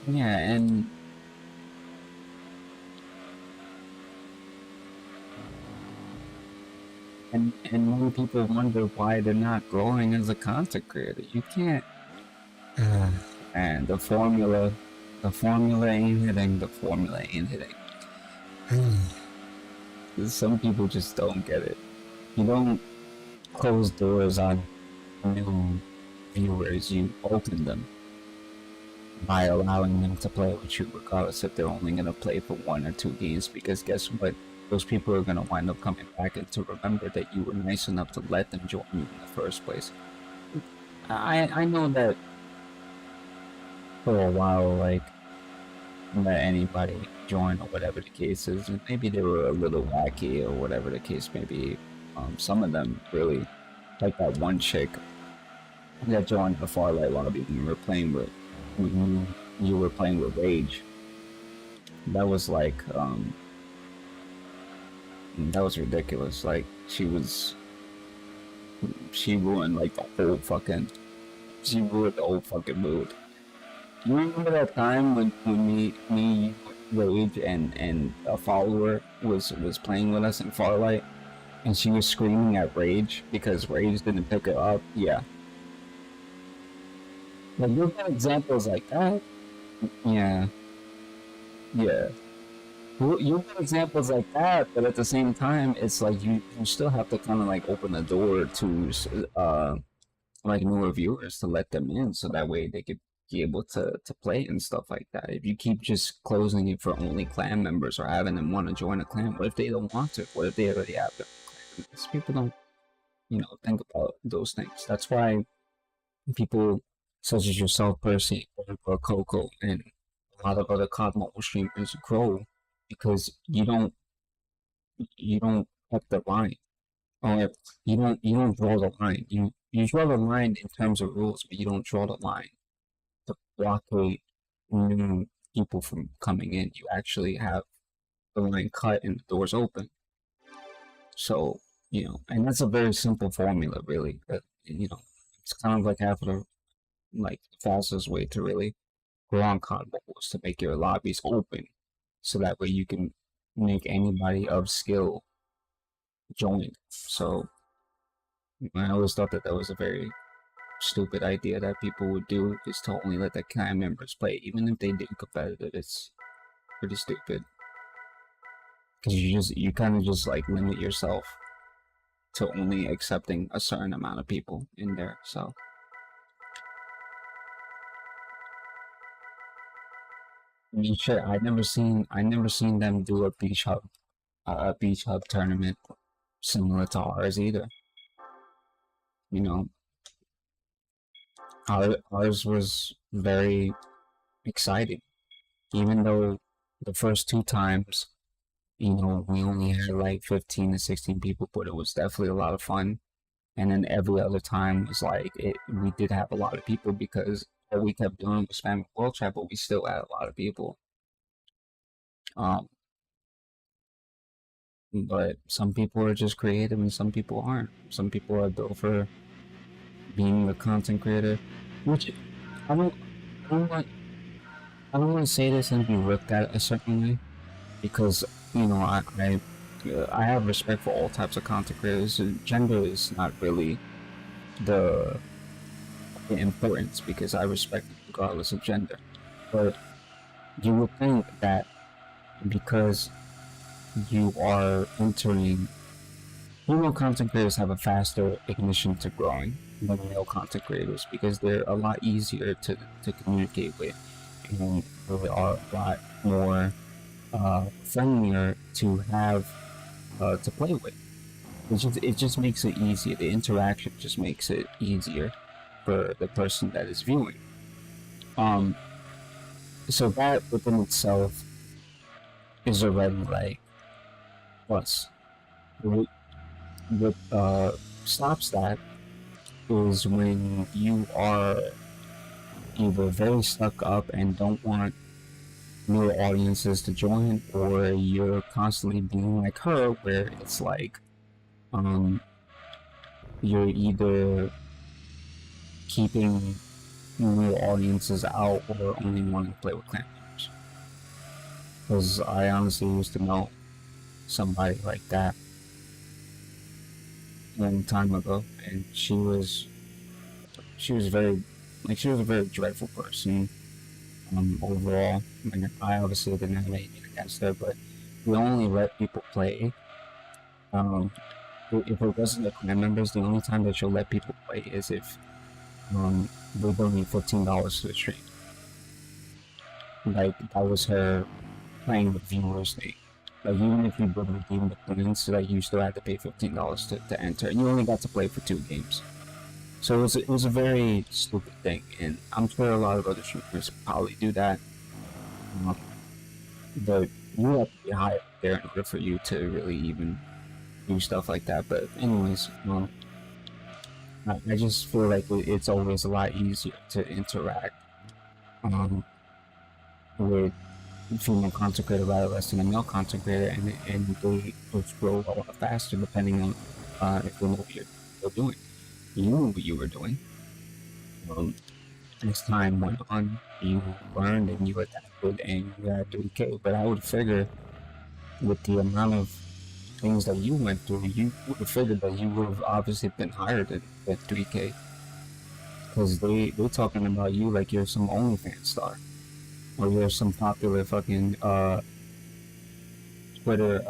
S1: Yeah, and many people wonder why they're not growing as a content creator. You can't. And the formula ain't hitting. The formula ain't hitting. Some people just don't get it. You don't close doors on new viewers. You open them by allowing them to play with you, regardless if they're only gonna play for 1 or 2 games. Because guess what? Those people are gonna wind up coming back and to remember that you were nice enough to let them join you in the first place. I know that for a while, like, let anybody join or whatever the case is, and maybe they were a little wacky or whatever the case may be. Some of them really, like that one chick that joined the Farlight lobby when we were playing with, when you were playing with Rage. That was like, that was ridiculous. Like, she ruined like the whole fucking, she ruined the whole fucking mood. You remember that time when me, Rage, and a follower was playing with us in Farlight, and she was screaming at Rage because Rage didn't pick her up? Yeah. Like, you'll get examples like that. Yeah. Yeah. You'll get examples like that, but at the same time, it's like you still have to kind of like open the door to like newer viewers to let them in, so that way they could be able to play and stuff like that. If you keep just closing it for only clan members or having them want to join a clan, what if they don't want to? What if they already have them? People don't, think about those things. That's why people such as yourself, Percy, or Coco, and a lot of other COD mobile streamers grow because you don't cut the line, or you don't draw the line. You draw the line in terms of rules, but you don't draw the line to blockade new people from coming in. You actually have the line cut and the doors open. So, and that's a very simple formula, really. But, it's kind of like half of the fastest way to really grow on COD mobile is to make your lobbies open, so that way you can make anybody of skill join. So I always thought that was a very stupid idea that people would do, is to only let the clan members play, even if they do competitive. It's pretty stupid because you kind of just like limit yourself to only accepting a certain amount of people in there. So I mean, shit, I never seen them do a beach hub tournament similar to ours either. You know, ours was very exciting, even though the first 2 times, we only had like 15 to 16 people, but it was definitely a lot of fun. And then every other time was like we did have a lot of people because all we kept doing was spamming world chat, but we still had a lot of people. Um, but some people are just creative and some people aren't. Some people are built for being a content creator, which I don't, I don't want, I don't want to say this and be looked at a certain way because I I have respect for all types of content creators. Gender is not really the importance, because I respect it regardless of gender. But you would think that because you are entering, female content creators have a faster ignition to growing than male content creators, because they're a lot easier to communicate with, and they are a lot more friendlier to have to play with. It just makes it easier. The interaction just makes it easier for the person that is viewing. So that within itself is already like plus. What stops that is when you are either very stuck up and don't want new audiences to join, or you're constantly being like her, where it's like you're either keeping new audiences out or only wanting to play with clan members. Because I honestly used to know somebody like that a long time ago, and she was very, like, she was a very dreadful person overall. I mean, I obviously didn't have anything against her, but we only let people play. If it wasn't the clan members, the only time that she'll let people play is if they donate $15 to the stream. Like, that was her playing with viewers thing. Like, even if you would redeem the coins, like, you still had to pay $15 to enter, and you only got to play for 2 games. So it was a very stupid thing, and I'm sure a lot of other streamers probably do that. But you have to be high up there in order for you to really even do stuff like that. But anyways, I just feel like it's always a lot easier to interact with female content creator rather less than a male content creator, and they just grow a lot faster depending on if they know what you're doing. You knew what you were doing. As time went on, you learned and you adapted and you got 3K. But I would figure, with the amount of things that you went through, you would have figured that you would have obviously been higher than 3K. Because they're talking about you like you're some OnlyFans star, or you're some popular fucking Twitter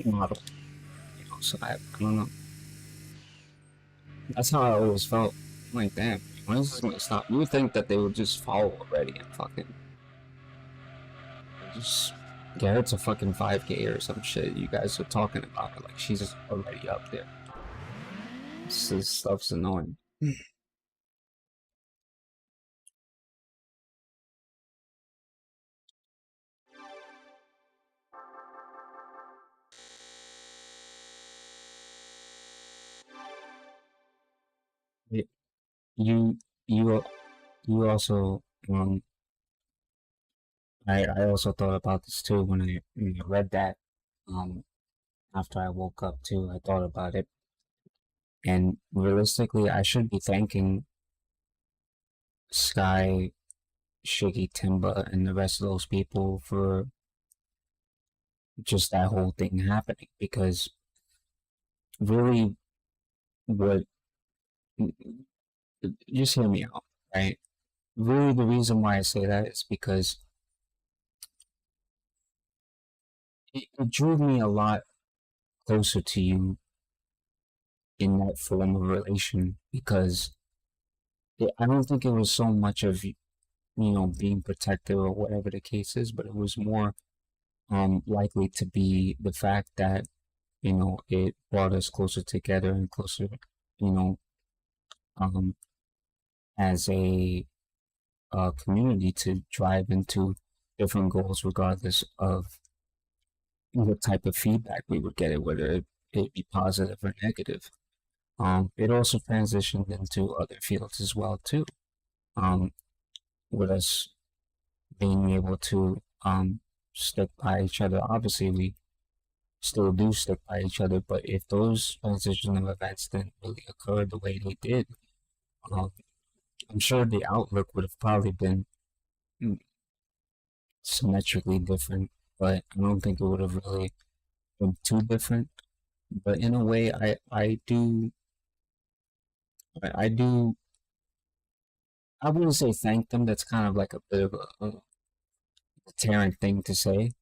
S1: model. You know, so I don't know. That's how I always felt. I'm like, damn, when is this gonna stop? You would think that they would just follow already and fucking just get her to fucking 5K or some shit. You guys are talking about her like she's already up there. This stuff's annoying. You you also I also thought about this too when I read that after I woke up too. I thought about it, and realistically I should be thanking Sky, Shiggy, Timba, and the rest of those people for just that whole thing happening, because really what, just hear me out, right? Really the reason why I say that is because it drew me a lot closer to you in that form of relation, because I don't think it was so much of, you know, being protective or whatever the case is, but it was more likely to be the fact that, you know, it brought us closer together and closer, you know, as a community to drive into different goals regardless of what type of feedback we would get, it whether it be positive or negative. It also transitioned into other fields as well too. With us being able to stick by each other. Obviously, we still do stick by each other, but if those transitional events didn't really occur the way they did, I'm sure the outlook would have probably been symmetrically different, but I don't think it would have really too different, but in a way, I do. I wouldn't say thank them. That's kind of like a bit of a deterrent thing to say,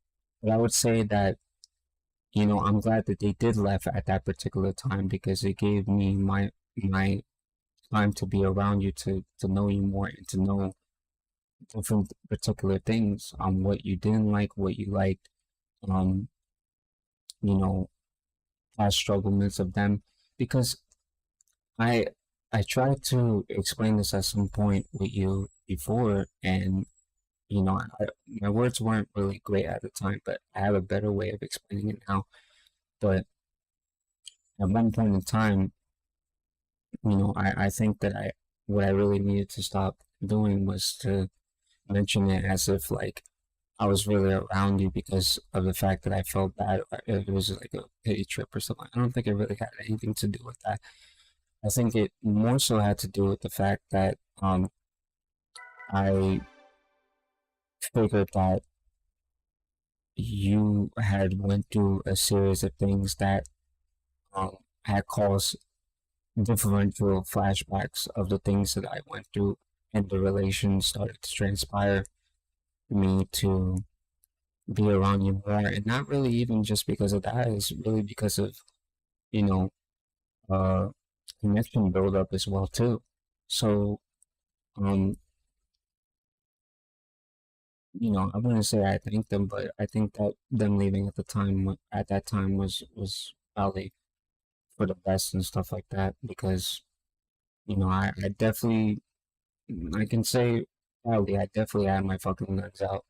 S1: but I would say that I'm glad that they did left at that particular time because it gave me my time to be around you to know you more and to know different particular things on what you didn't like, what you liked, um, you know, past struggles of them. Because I I tried to explain this at some point with you before, and my words weren't really great at the time, but I have a better way of explaining it now. But at one point in time, I think that what I really needed to stop doing was to mention it as if like I was really around you because of the fact that I felt bad. It was like a pity trip or something. I don't think it really had anything to do with that. I think it more so had to do with the fact that I figured that you had went through a series of things that had caused differential flashbacks of the things that I went through, and the relation started to transpire me to be around you more, and not really even just because of that. It's really because of you know uh connection build up as well too. So um I wouldn't say I thank them, but I think that them leaving at that time was probably for the best and stuff like that because I definitely I can say proudly I definitely had my fucking nuts out.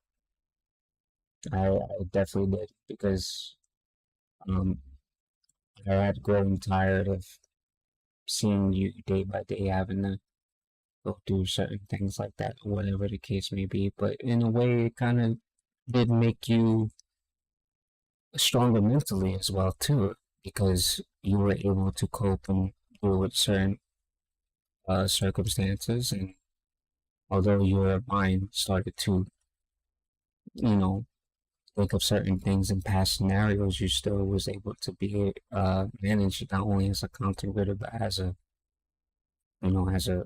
S1: I definitely did because um I had grown tired of seeing you day by day having to go through certain things like that, whatever the case may be. But in a way, it kind of did make you stronger mentally as well too, because you were able to cope and deal with certain circumstances, and although your mind started to, you know, think of certain things in past scenarios, you still was able to be managed not only as a content creator but as a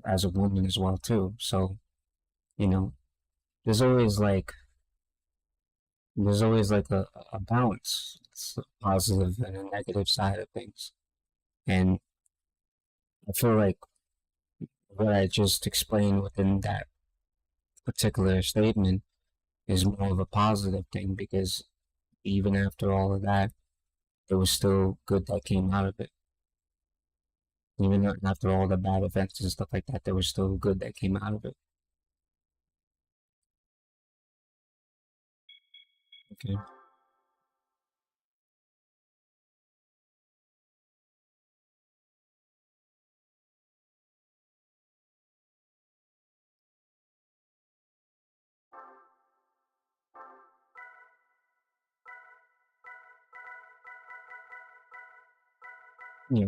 S1: as a woman as well too. So you know, there's always like a balance. It's a positive and a negative side of things. And I feel like what I just explained within that particular statement is more of a positive thing because even after all of that, there was still good that came out of it. Even after all the bad events and stuff like that, there was still good that came out of it. Okay. Yeah.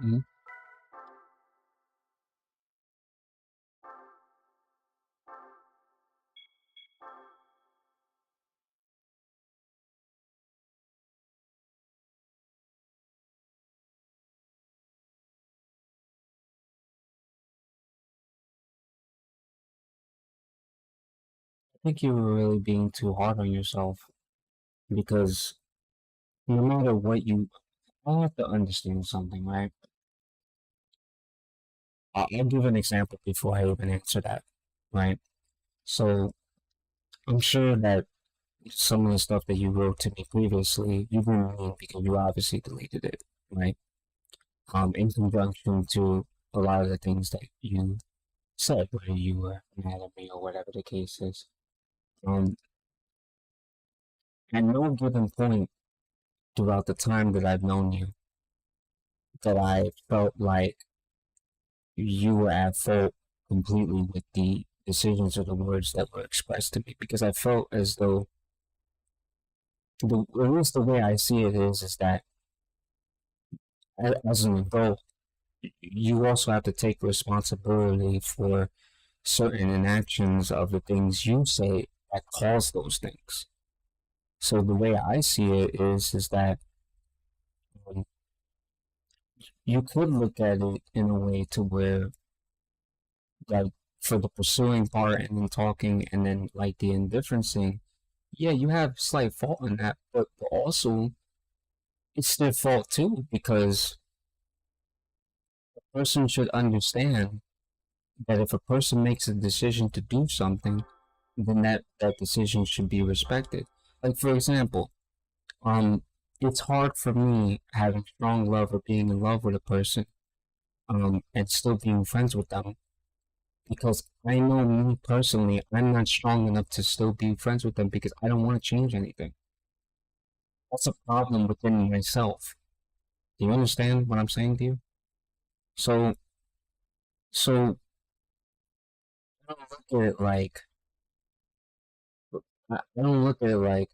S1: Mm-hmm. I think you were really being too hard on yourself because no matter what I have to understand something, right? I'll give an example before I even answer that, right? So I'm sure that some of the stuff that you wrote to me previously, you didn't mean because you obviously deleted it, right? In conjunction to a lot of the things that you said, whether you were mad at me or whatever the case is. Um, at no given point throughout the time that I've known you, that I felt like you were at fault completely with the decisions or the words that were expressed to me, because I felt as though at least the way I see it is that as an adult, you also have to take responsibility for certain inactions of the things you say that cause those things. So the way I see it is that um, you could look at it in a way to where, like, for the pursuing part and then talking and then like the indifferencing, yeah, you have slight fault in that, but also it's their fault too, because the person should understand that if a person makes a decision to do something, then that decision should be respected. Like, for example, um, it's hard for me having strong love or being in love with a person, and still being friends with them, because I know me personally, I'm not strong enough to still be friends with them because I don't want to change anything. That's a problem within myself. Do you understand what I'm saying to you? So, so I don't look at it like I don't look at it like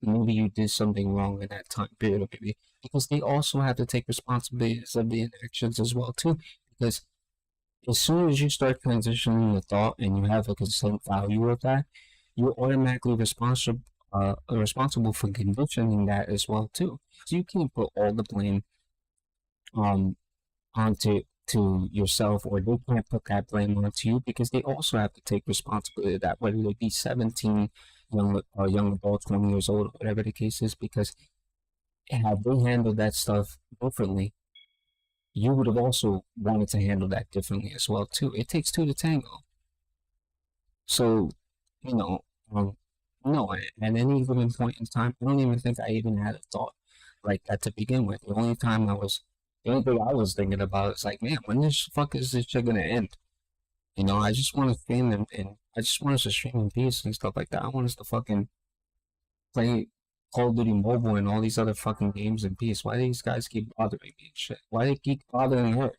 S1: maybe you did something wrong in that time period, or maybe because they also have to take responsibilities of the actions as well too. Because as soon as you start transitioning the thought and you have a consent value of that, you're automatically responsible for conditioning that as well too. So you can't put all the blame um onto to yourself, or they can't put that blame onto you because they also have to take responsibility of that, whether they be 17, young adults, 20 years old, whatever the case is, because had they handled that stuff differently, you would have also wanted to handle that differently as well too. It takes two to tango. So, you know, um, no, at any given point in time, I don't even think I even had a thought like that to begin with. The only thing I was thinking about is like, man, when this fuck is this shit gonna end? You know, I just want to stream and I just want us to stream in peace and stuff like that. I want us to fucking play Call of Duty Mobile and all these other fucking games in peace. Why do these guys keep bothering me and shit? Why they keep bothering her?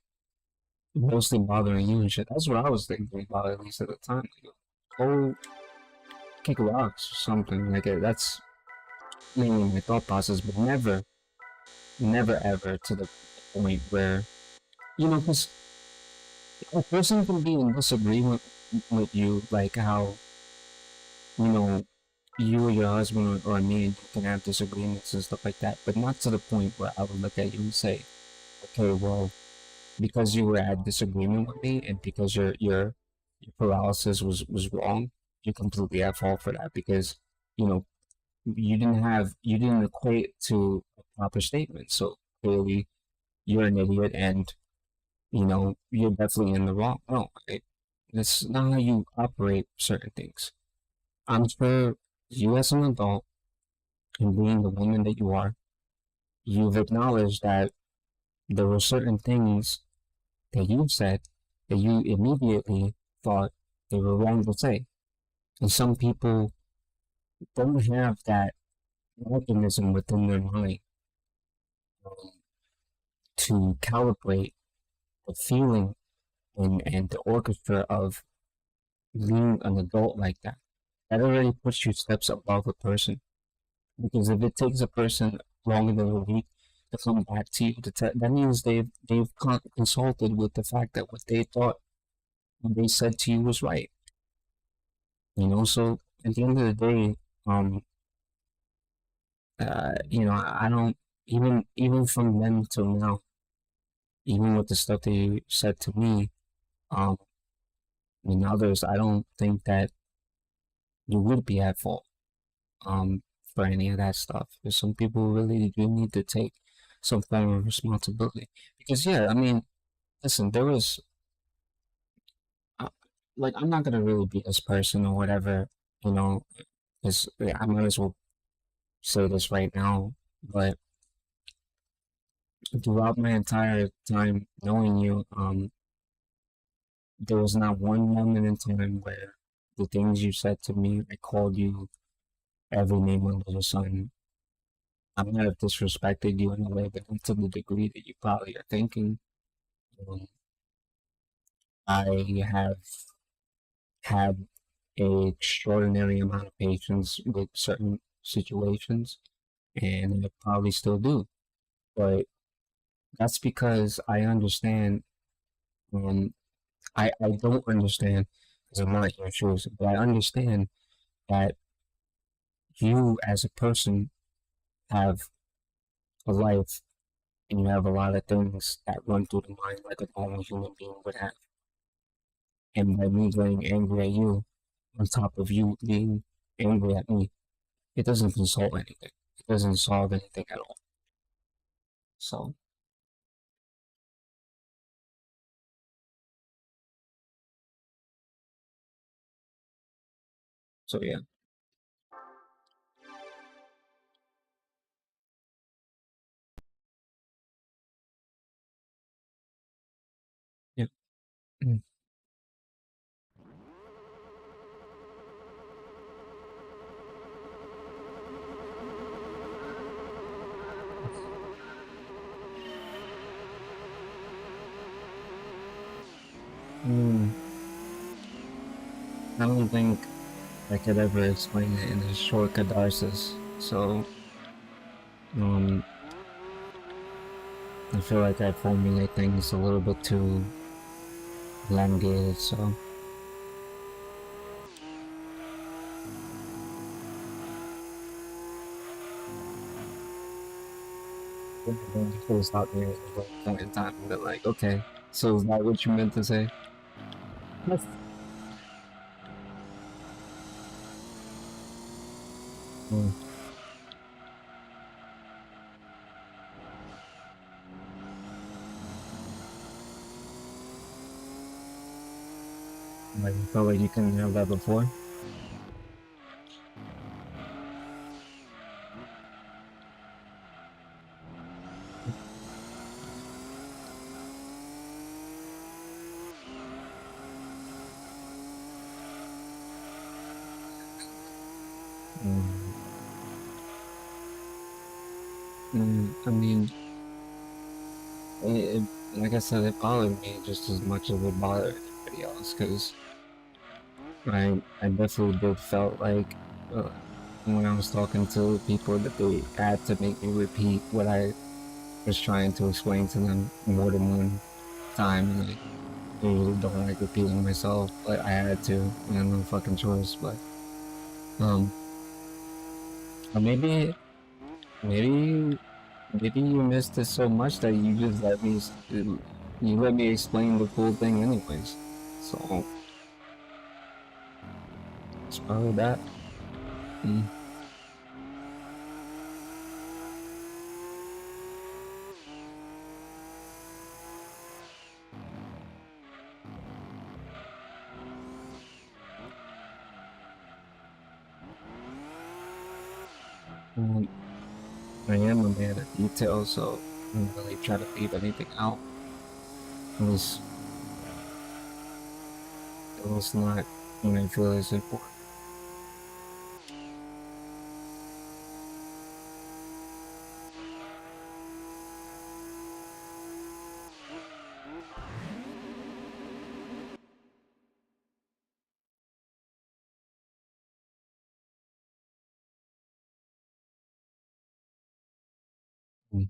S1: Mostly bothering you and shit. That's what I was thinking about, at least at the time. Like, go kick rocks or something. Like, that's mainly my thought process, but never ever to the point where, because a person can be in disagreement with you, like how, you know, you or your husband or me and you can have disagreements and stuff like that, but not to the point where I would look at you and say, okay, well, because you were at disagreement with me and because your paralysis was wrong, you're completely at fault for that because, you know, you didn't equate to a proper statement. So clearly you're an idiot and, you're definitely in the wrong. No, that's not how you operate certain things. I'm sure you as an adult and being the woman that you are, you've acknowledged that there were certain things that you said that you immediately thought they were wrong to say. And some people don't have that mechanism within their mind um, to calibrate the feeling and the orchestra of being an adult like that. That already puts you steps above a person. Because if it takes a person longer than a week to come back to you, that means they've consulted with the fact that what they thought what they said to you was right. So at the end of the day, I don't even from then till now, even with the stuff that you said to me, um, and others, I don't think that you would be at fault, for any of that stuff. Because some people really do need to take some form of responsibility. Because yeah, I mean, listen, there was, uh, like, I'm not gonna really be this person or whatever, you know, because I might as well say this right now, but throughout my entire time knowing you, there was not one moment in time where the things you said to me, I called you every name under the sun. I might have disrespected you in a way, but not to the degree that you probably are thinking. Um, I have had a extraordinary amount of patience with certain situations, and I probably still do. But that's because I understand. Um, I don't understand because I'm not in your shoes, but I understand that you as a person have a life and you have a lot of things that run through the mind like a normal human being would have. And by me getting angry at you, on top of you being angry at me, it doesn't console anything. It doesn't solve anything at all. So, so yeah, yeah. Mm. Mm, I don't think I could ever explain it in a short catharsis. So, um, I feel like I formulate things a little bit too elongated. So, when you could stop me at one point in time and be like, okay, so is that what you meant to say? Yes. Mm. Like you felt like you couldn't have that before. Mm. I mean, like I said, it bothered me just as much as it bothered anybody else because I definitely did felt like uh, when I was talking to people that they had to make me repeat what I was trying to explain to them more than one time, and I usually don't like repeating myself, but I had to. I had no fucking choice. But um, or maybe maybe you missed it so much that you just you let me explain the full thing anyways. So it's probably that. Mm. Um, I am a man of detail, so I don't really try to leave anything out. At least not when I feel it's important. Mm.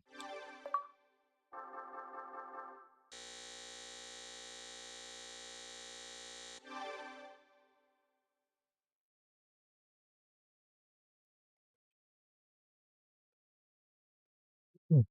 S1: Mm.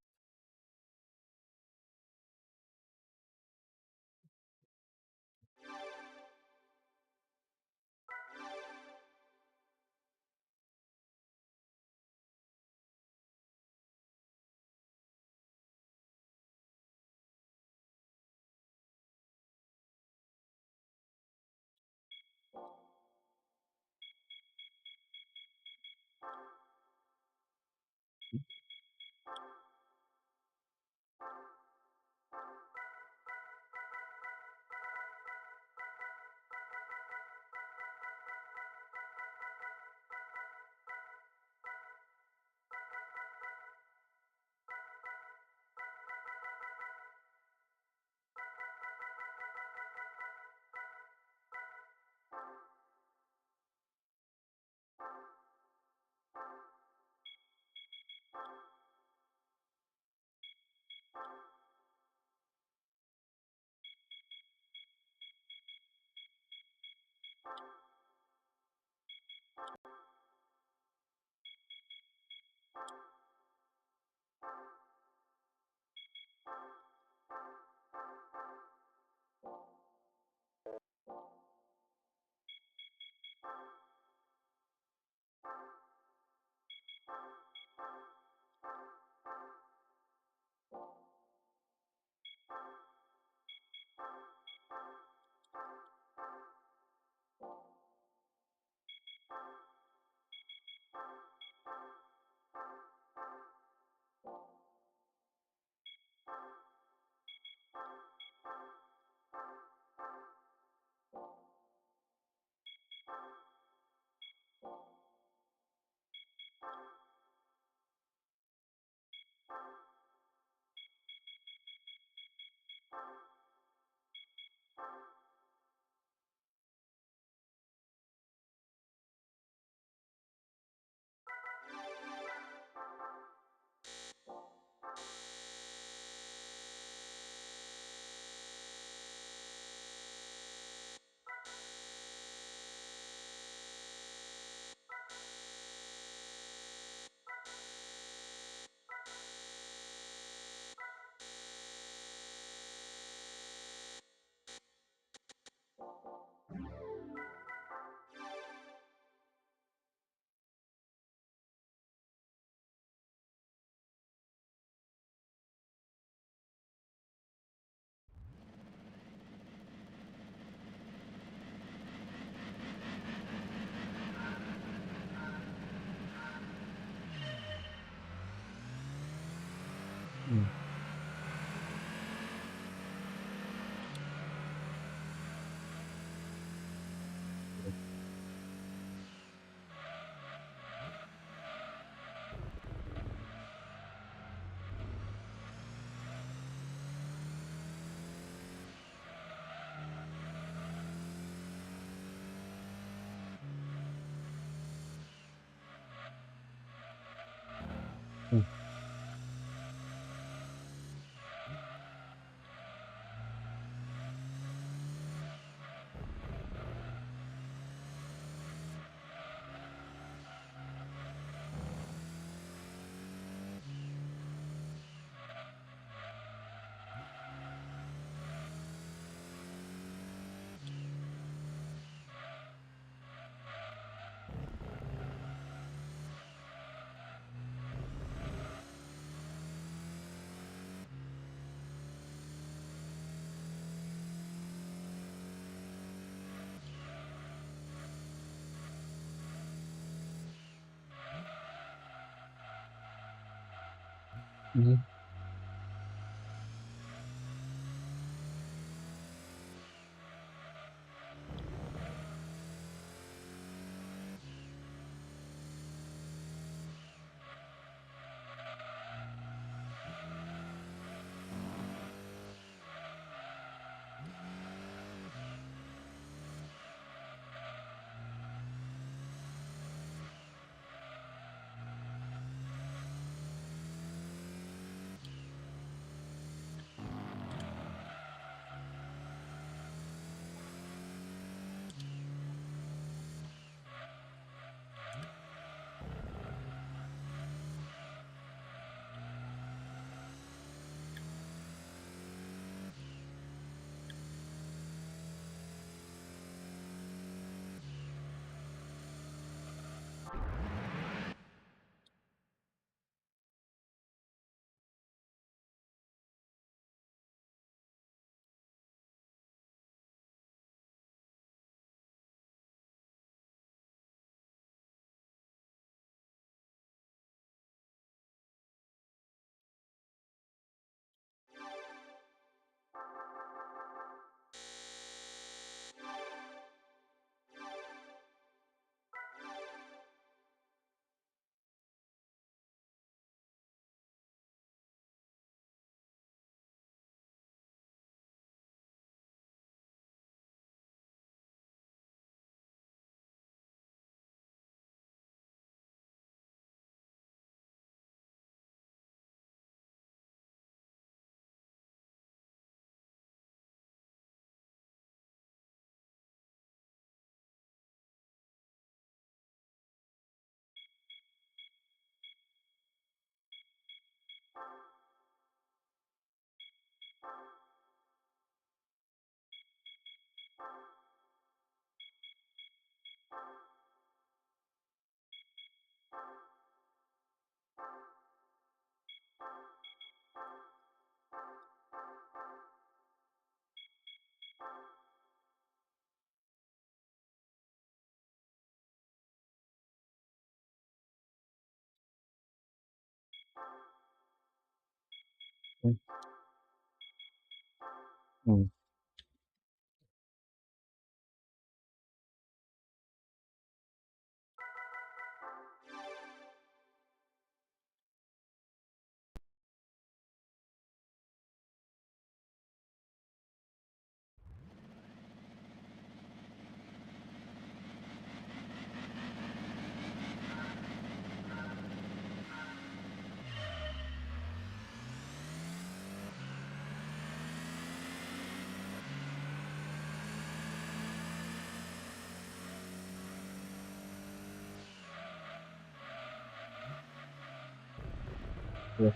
S1: Mm. Mm. Mhm. Mm. Mm. Yeah.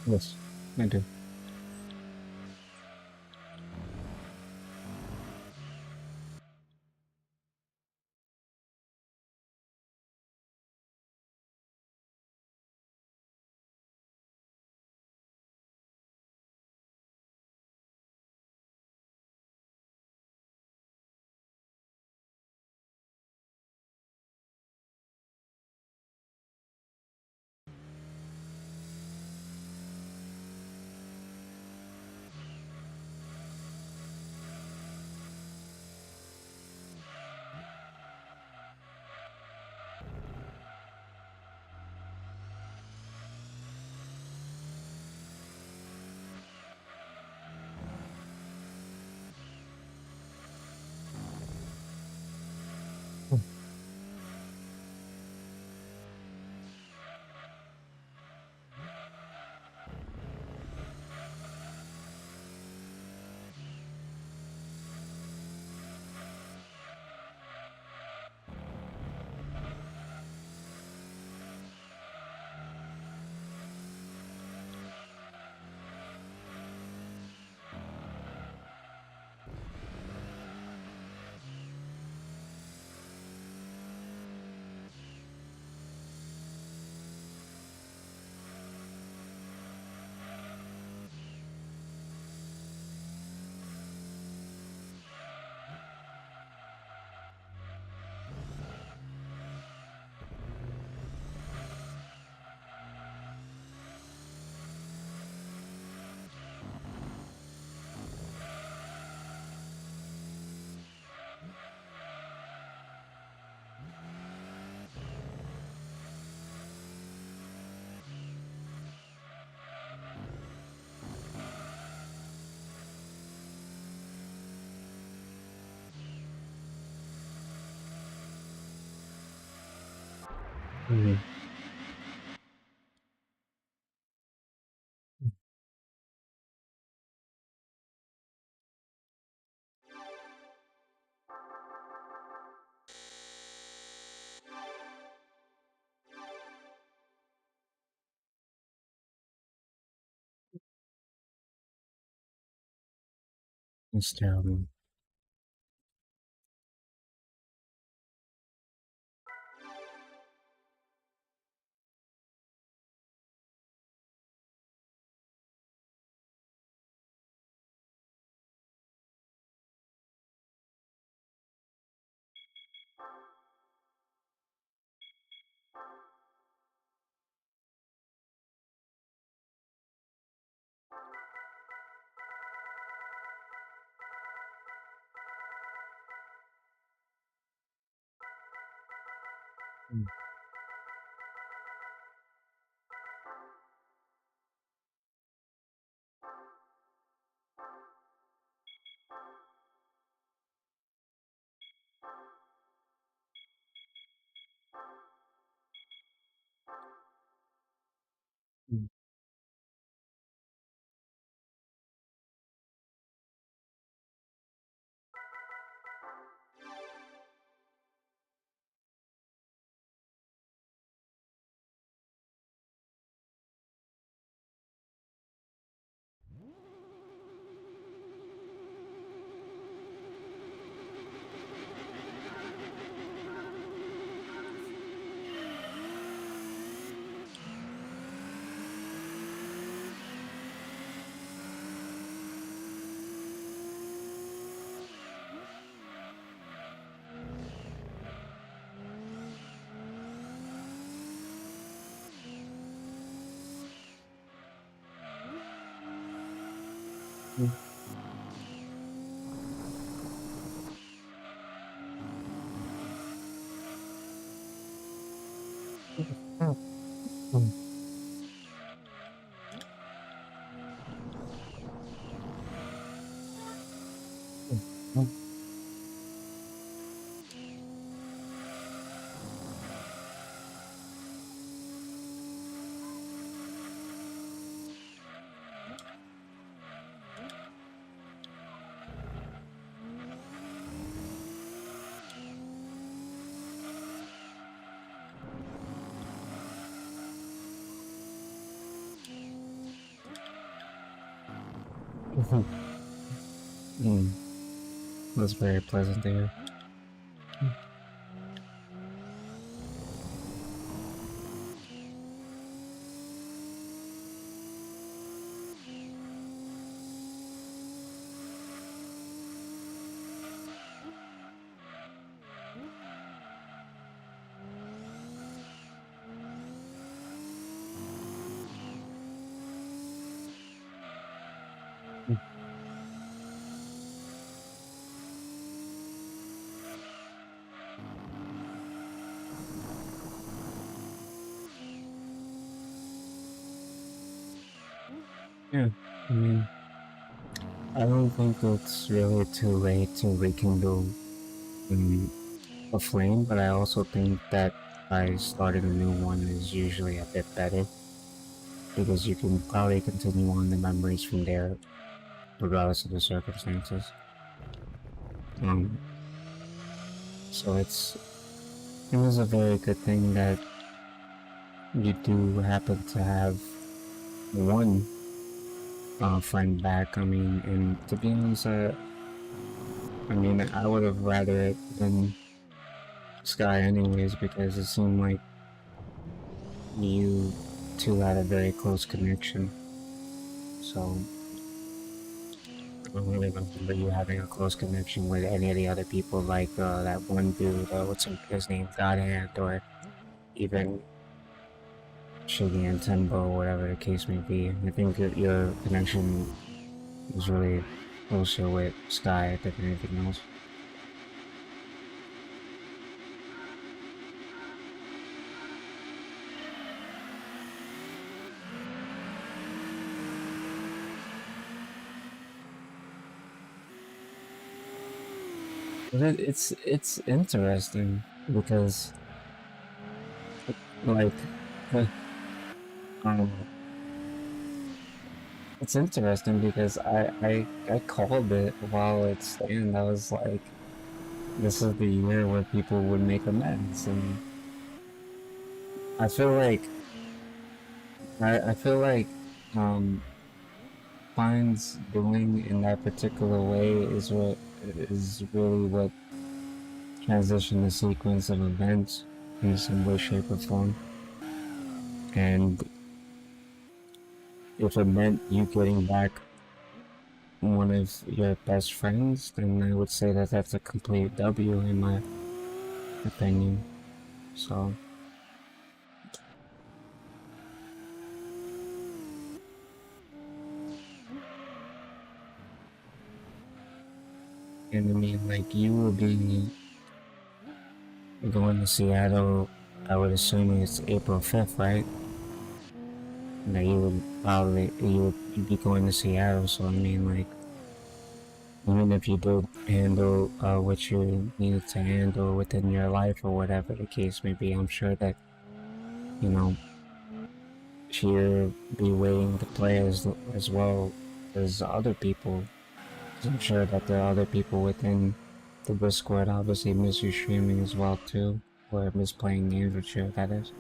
S1: Yes, I do. Mm-hmm. It's terrible. Mm-hmm. Mm, that's very pleasant to hear. Yeah, I mean, I don't think it's really too late to rekindle um, a flame, but I also think that by starting a new one is usually a bit better because you can probably continue on the memories from there regardless of the circumstances. Um, so it is a very good thing that you do happen to have one friend back. I mean, and to be honest, I mean, I would have rather it than Sky anyways because it seemed like you two had a very close connection. So I don't really remember you having a close connection with any of the other people, like that one dude, what's his name, Godhand, or even Shiggy and Tembo, whatever the case may be. I think that your connection was really closer with Sky than anything else. But it's interesting because like um it's interesting because I called it while it stand. I was like, this is the year where people would make amends, and I feel like I feel like um Fine's doing in that particular way is really what transitioned the sequence of events in some way, shape, or form. And if it meant you getting back one of your best friends, then I would say that that's a complete W in my opinion. So, and I mean, like, you will be going to Seattle, I would assume it's April 5th, right? That you would probably, you'd be going to Seattle, so I mean, like, even if you did handle what you needed to handle within your life or whatever the case may be, I'm sure that, you know, she'll be waiting to play as well as other people. 'Cause I'm sure that there are other people within the Discord obviously miss you streaming as well too, or miss playing games with you, that is.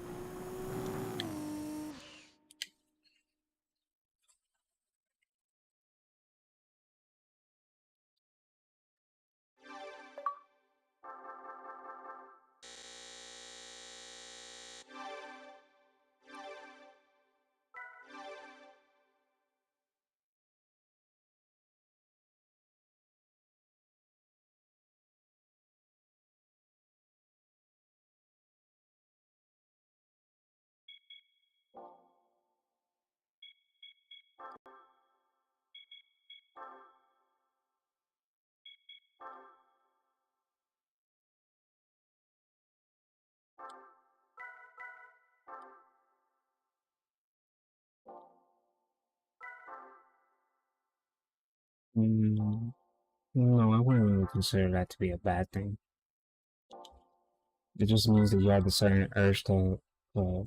S1: Mm, no, I wouldn't really consider that to be a bad thing. It just means that you had a certain urge to, uh,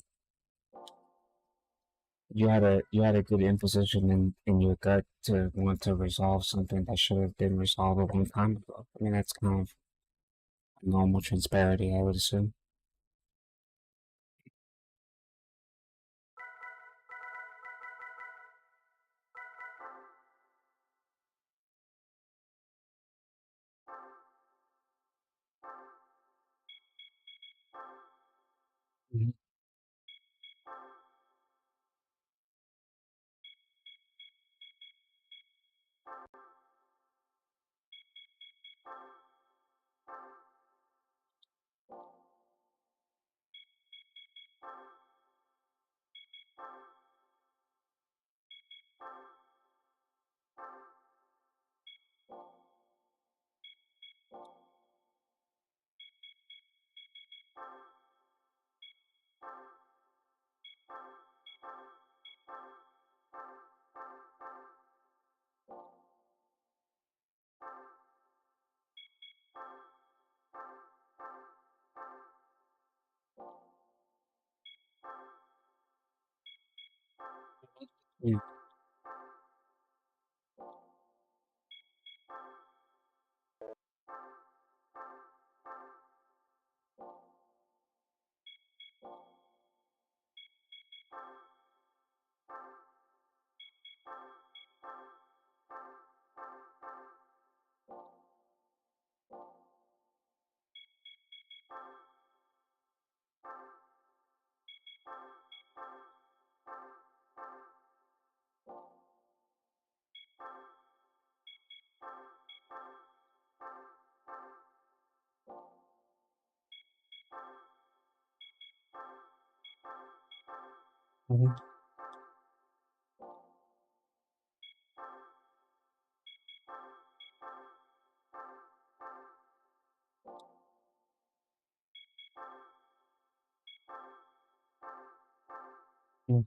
S1: you had a good imposition in your gut to want to resolve something that should have been resolved a long time ago. I mean, that's kind of normal transparency, I would assume. Mhm. Mm. Mhm. Mm.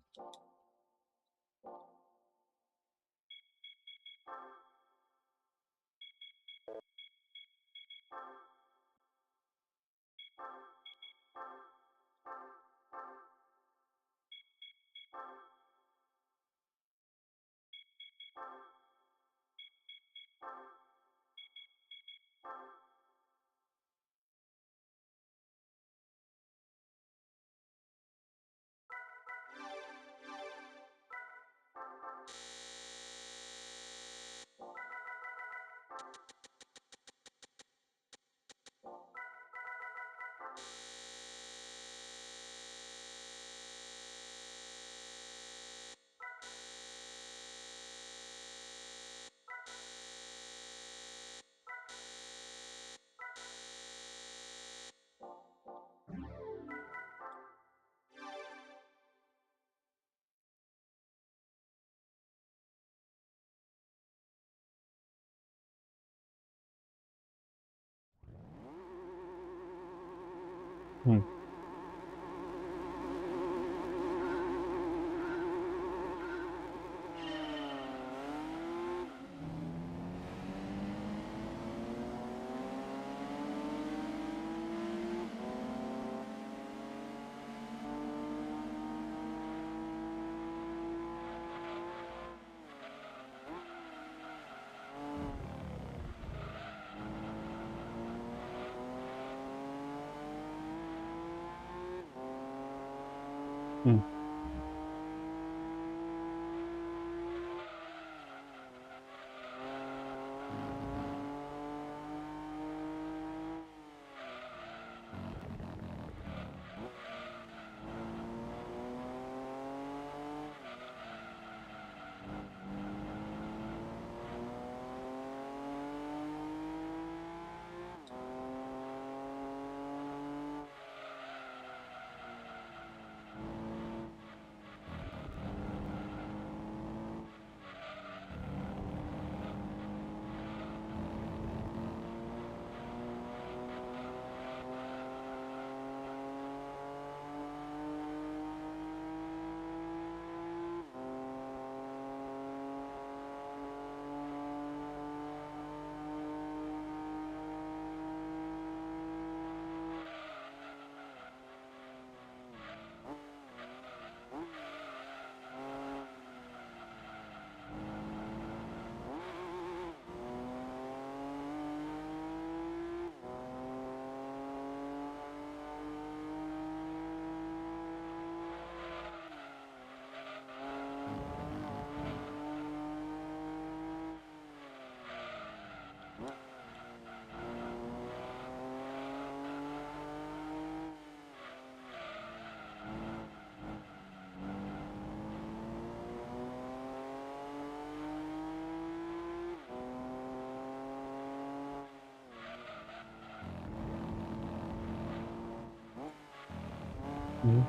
S1: Mm. Mm. Mm.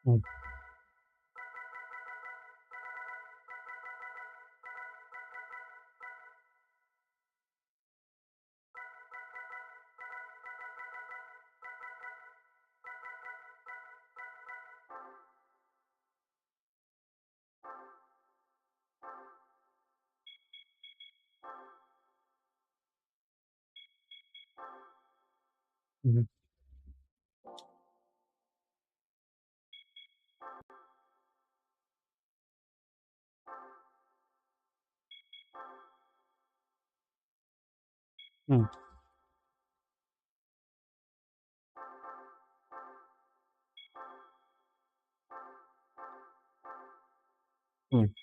S1: Mm. Mm. Mm. Mm.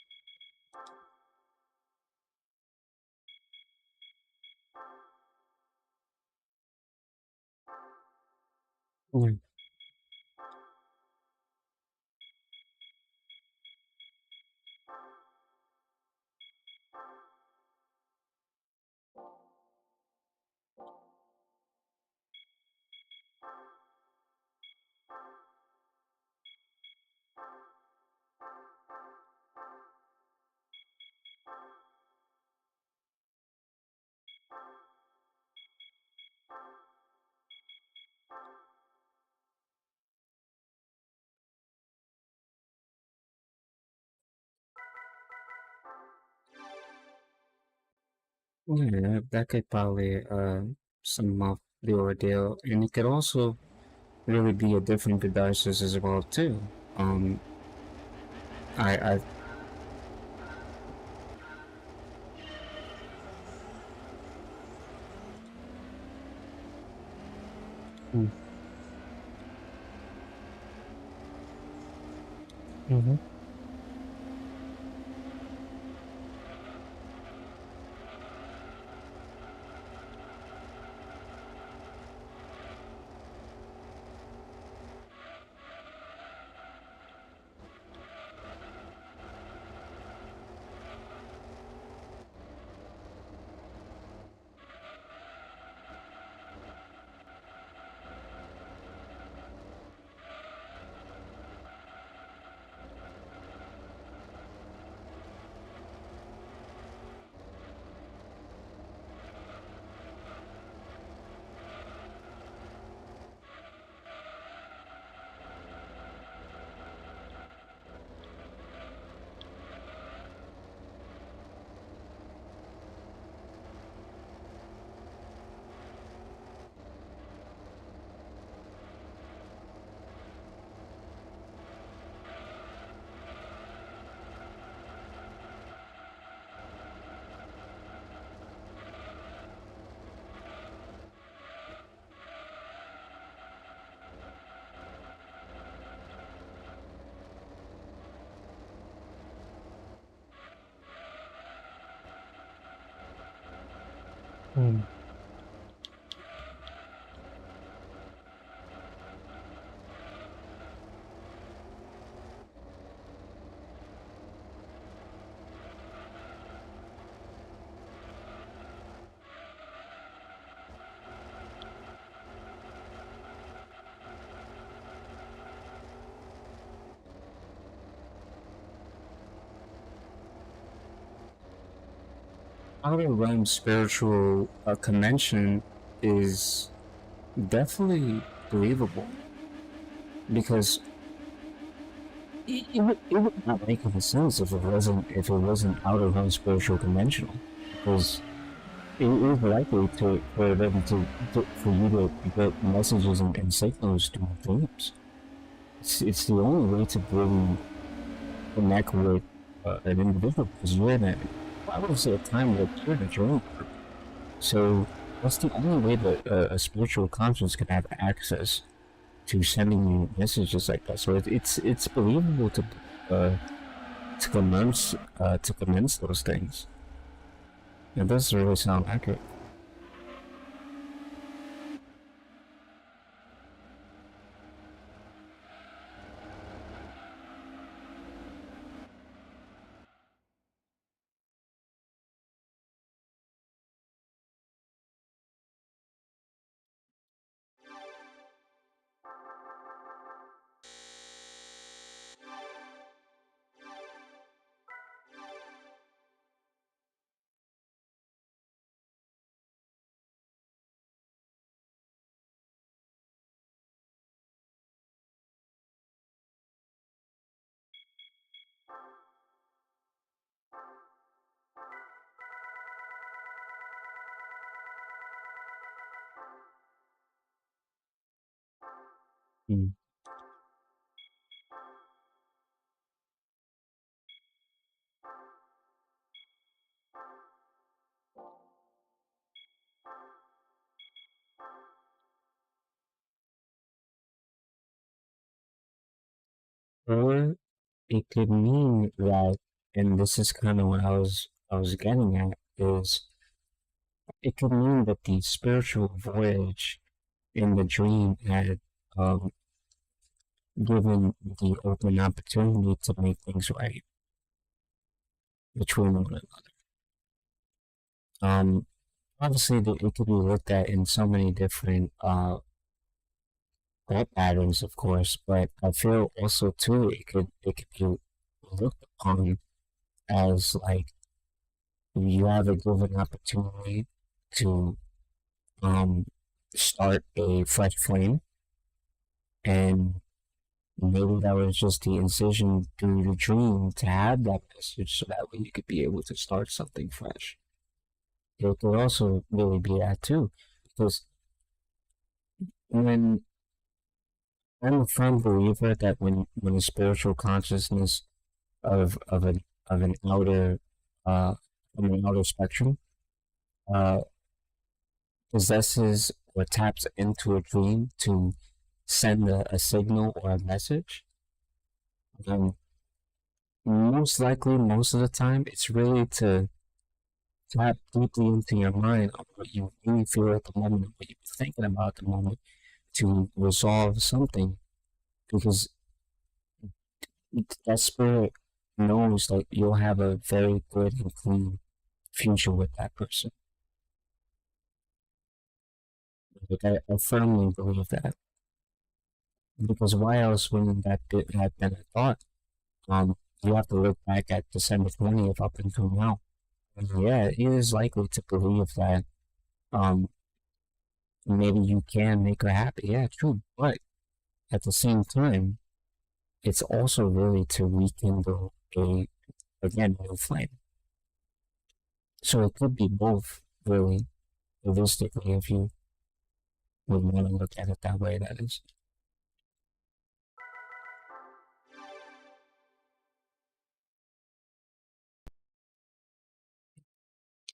S1: Mm. Yeah, that could probably sum up the ordeal, and it could also really be a different catharsis as well too. I mm. Mhm. Mm. outer realm spiritual convention is definitely believable, because it would not make any sense if it wasn't outer realm spiritual conventional, because it is likely for them for you to get messages and signals through dreams. It's the only way to really connect with an individual, because you're in a, I would say, a time where you're in a dream. So that's the only way that a spiritual conscience can have access to sending you messages like that. So it's believable to commence those things. It does really sound accurate. Mm. Or it could mean that, and this is kind of what I was getting at, is it could mean that the spiritual voyage in the dream had um, given the open opportunity to make things right between one another. Um, Obviously, it could be looked at in so many different thought patterns, of course, but I feel also too it could be looked upon as like you have a given opportunity to um start a fresh flame, and maybe that was just the incision through the dream to have that message so that way you could be able to start something fresh. It could also really be that too, because when I'm a firm believer that when a spiritual consciousness of an of an outer uh from an outer spectrum uh possesses or taps into a dream to send a signal or a message, um, most likely, most of the time, it's really to tap deeply into your mind on what you really feel at the moment, what you're thinking about at the moment, to resolve something, because that spirit knows that you'll have a very good and clean future with that person. Like I firmly believe that, because why else wouldn't that have been a thought? You have to look back at December 20th up until now. And yeah, it is likely to believe that um maybe you can make her happy. Yeah, true. But at the same time, it's also really to rekindle a again new flame. So it could be both, really, realistically, if you would want to look at it that way, that is.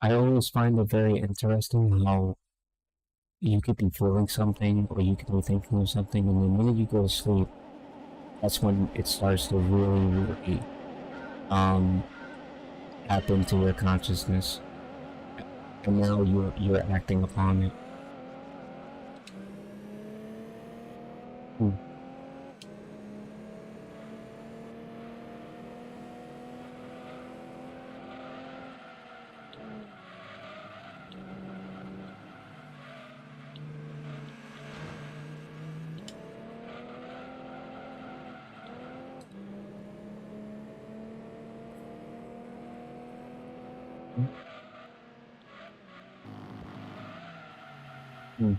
S1: I always find it very interesting how you could be feeling something or you could be thinking of something, and the minute you go to sleep, that's when it starts to really, really um tap into your consciousness, and now you're acting upon it. Hmm. Mm.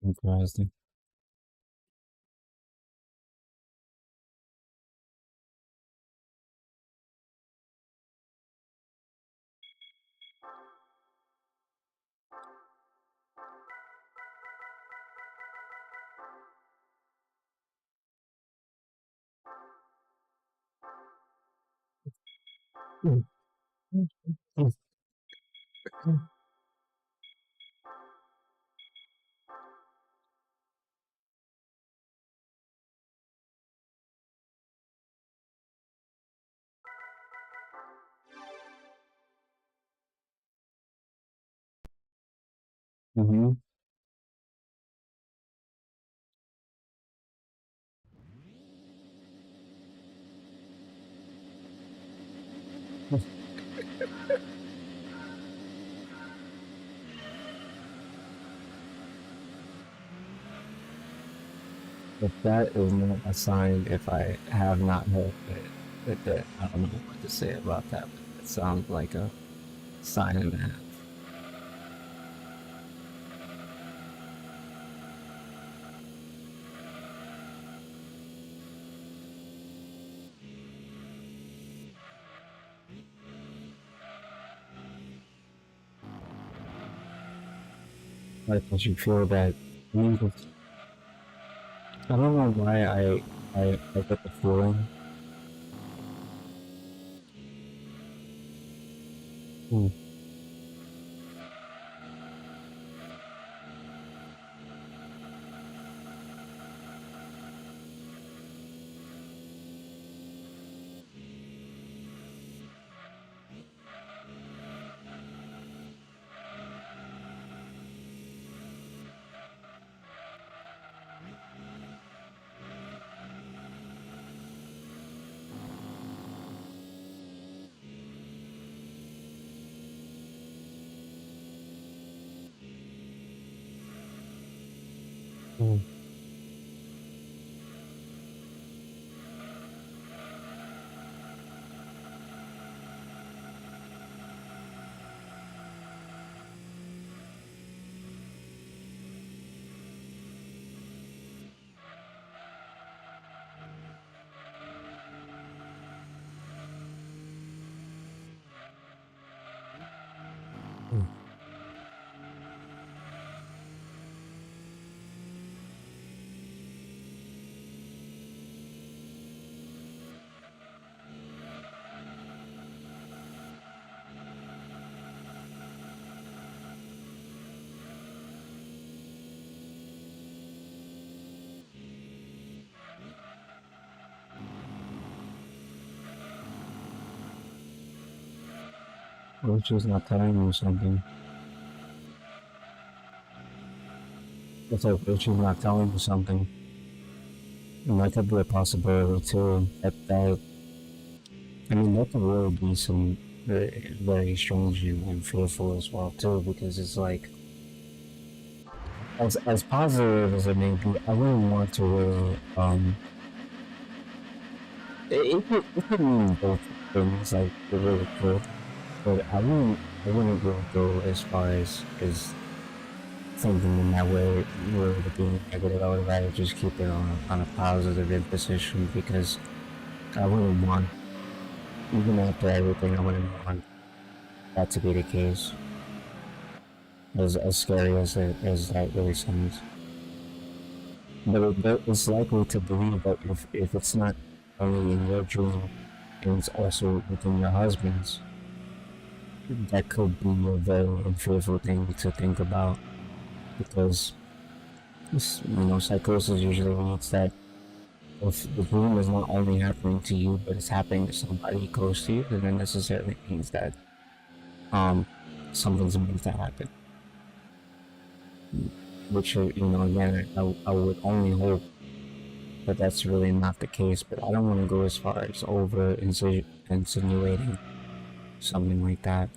S1: Interesting. Mm. Mm-hmm. If that is not a sign, if I have not heard it, I don't know what to say about that. But it sounds like a sign and a half. Like, as you feel that, I mean, I don't know why I get the feeling. Mm. Mm. Mm. Rachel's not telling you something. It's like Rachel's not telling you something. And that could be a possibility too. That I mean, that could really be some very strange and fearful as well too, because it's like as positive as it may be, I wouldn't want to really it could mean both things, like it really could, but I wouldn't really go as far as thinking in that way, really to being negative. I would rather just keep it on a positive imposition, because I wouldn't want, even after everything, I wouldn't want that to be the case. As scary as that really sounds. But it's likely to believe that if it's not only in your dream, and it's also within your husband's, that could be a very fearful thing to think about, because psychosis usually means that if the dream is not only happening to you, but it's happening to somebody close to you, then it necessarily means that um something's meant to happen. Which, again, I would only hope that that's really not the case, but I don't want to go as far as over insinuating something like that.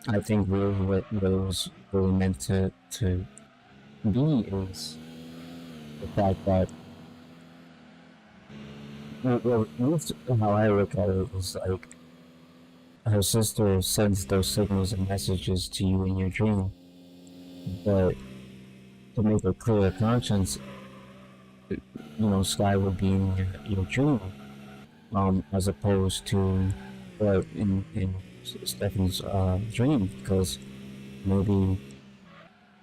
S1: I think really what it was really meant to be is the fact that, well, that's how I look at it, is like her sister sends those signals and messages to you in your dream, but to make a clear conscience, Sky would be in your dream, as opposed to, in Stephanie's dream, because maybe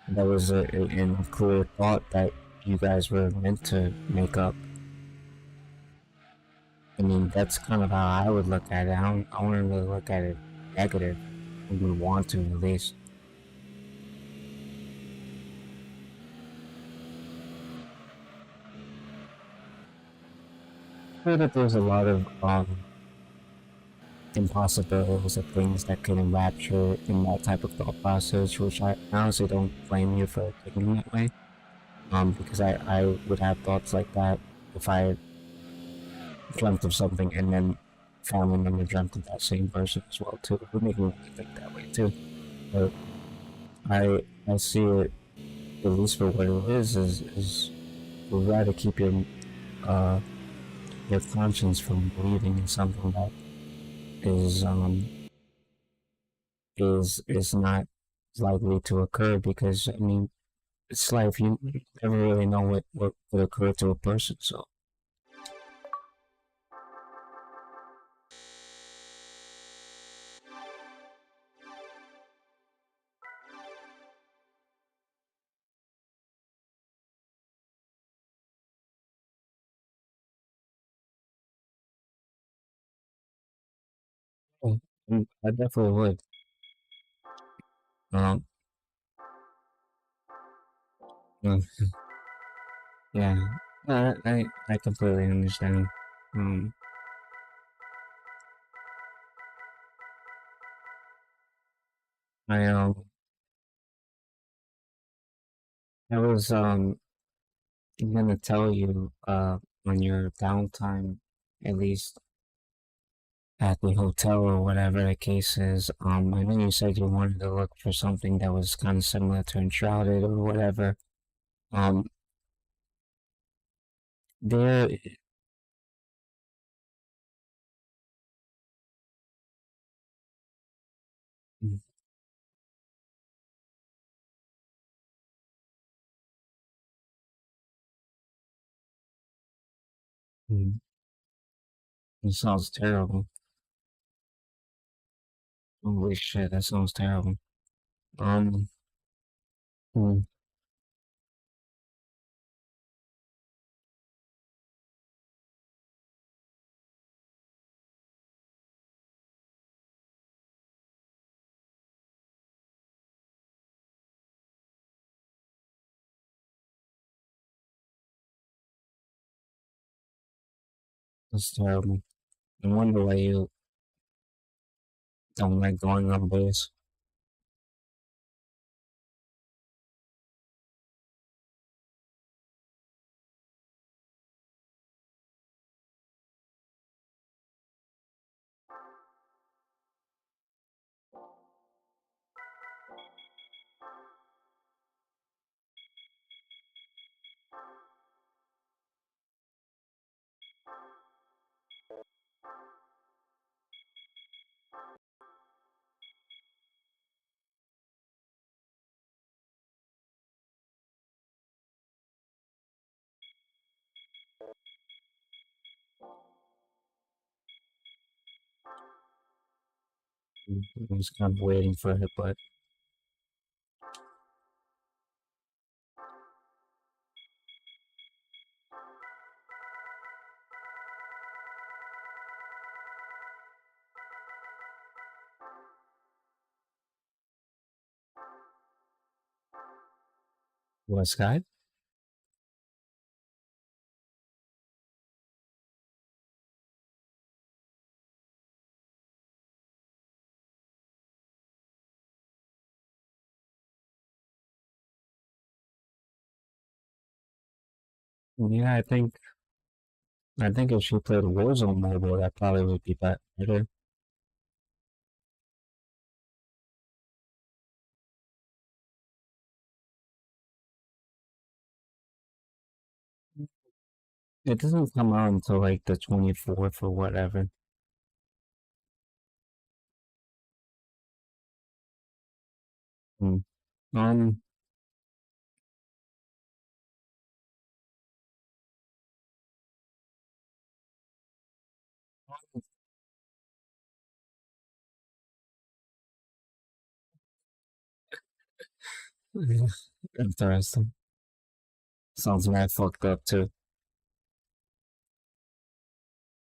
S1: there was a clear thought that you guys were meant to make up. I mean, that's kind of how I would look at it. I wouldn't really look at it negative. I would want to, at least. I feel that there's a lot of impossibilities of things that could enrapture in that type of thought process, which I honestly don't blame you for thinking that way. Because I would have thoughts like that if I dreamt of something and then family member dreamt of that same person as well too. It would make me think that way too. But I see it, at least for what it is you'd rather keep your conscience from believing in something that is not likely to occur, because I mean, it's life. You never really know what could occur to a person. So I definitely would. Um, uh, yeah, I completely understand. Um, I I was gonna tell you on your downtime, at least at the hotel or whatever the case is. I know you said you wanted to look for something that was kind of similar to Enshrouded or whatever. Um, there, mm, it sounds terrible. Holy shit, that sounds terrible. Um, mm, that's terrible. I wonder why you don't like going on base. I was kind of waiting for it, but was Skype? Yeah, I think if she played Warzone mobile, that probably would be better. It doesn't come out until like the 24th or whatever. Mm. Um, Interesting. Sounds mad fucked up too.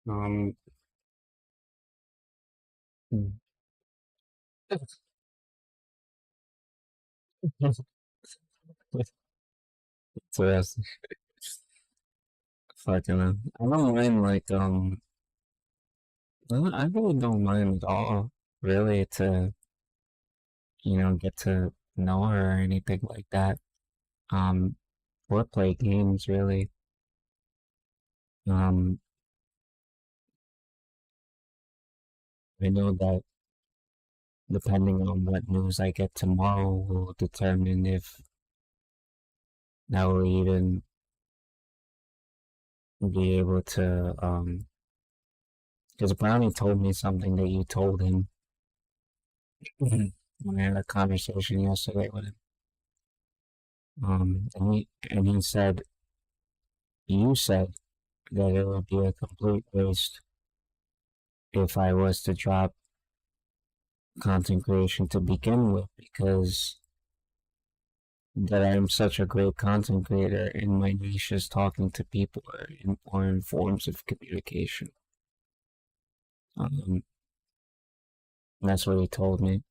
S1: Um, mm. Interesting. Fucking, I don't mind like I really don't mind at all, really, to get to know her or anything like that. Um, or play games really. Um, I know that depending on what news I get tomorrow will determine if I will even be able to because Brownie told me something that you told him when I had a conversation yesterday with him. And he said you said that it would be a complete waste if I was to drop content creation to begin with because that I'm such a great content creator and my niche is talking to people or in forms of communication. Um, that's what he told me.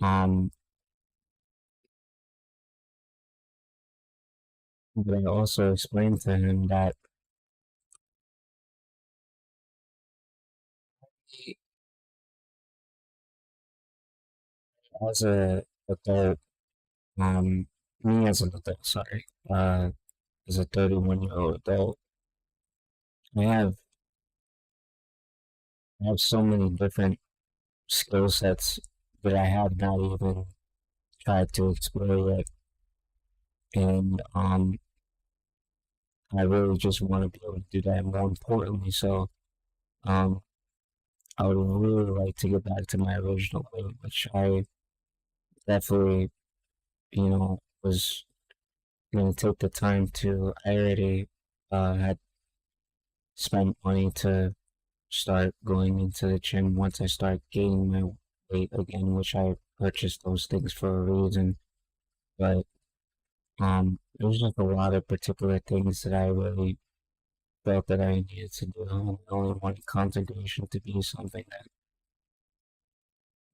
S1: Um, but I also explained to him that he, as a adult, um, me as an adult, sorry, as a 31-year-old adult, I have I have so many different skill sets that I have not even tried to explore yet, and I really just want to be able to do that. More importantly, so um, I would really like to get back to my original way, which I definitely, was going to take the time to. I already had spent money to start going into the gym once I start gaining my weight again, which I purchased those things for a reason. But there was just a lot of particular things that I really felt that I needed to do. And I only wanted content creation to be something that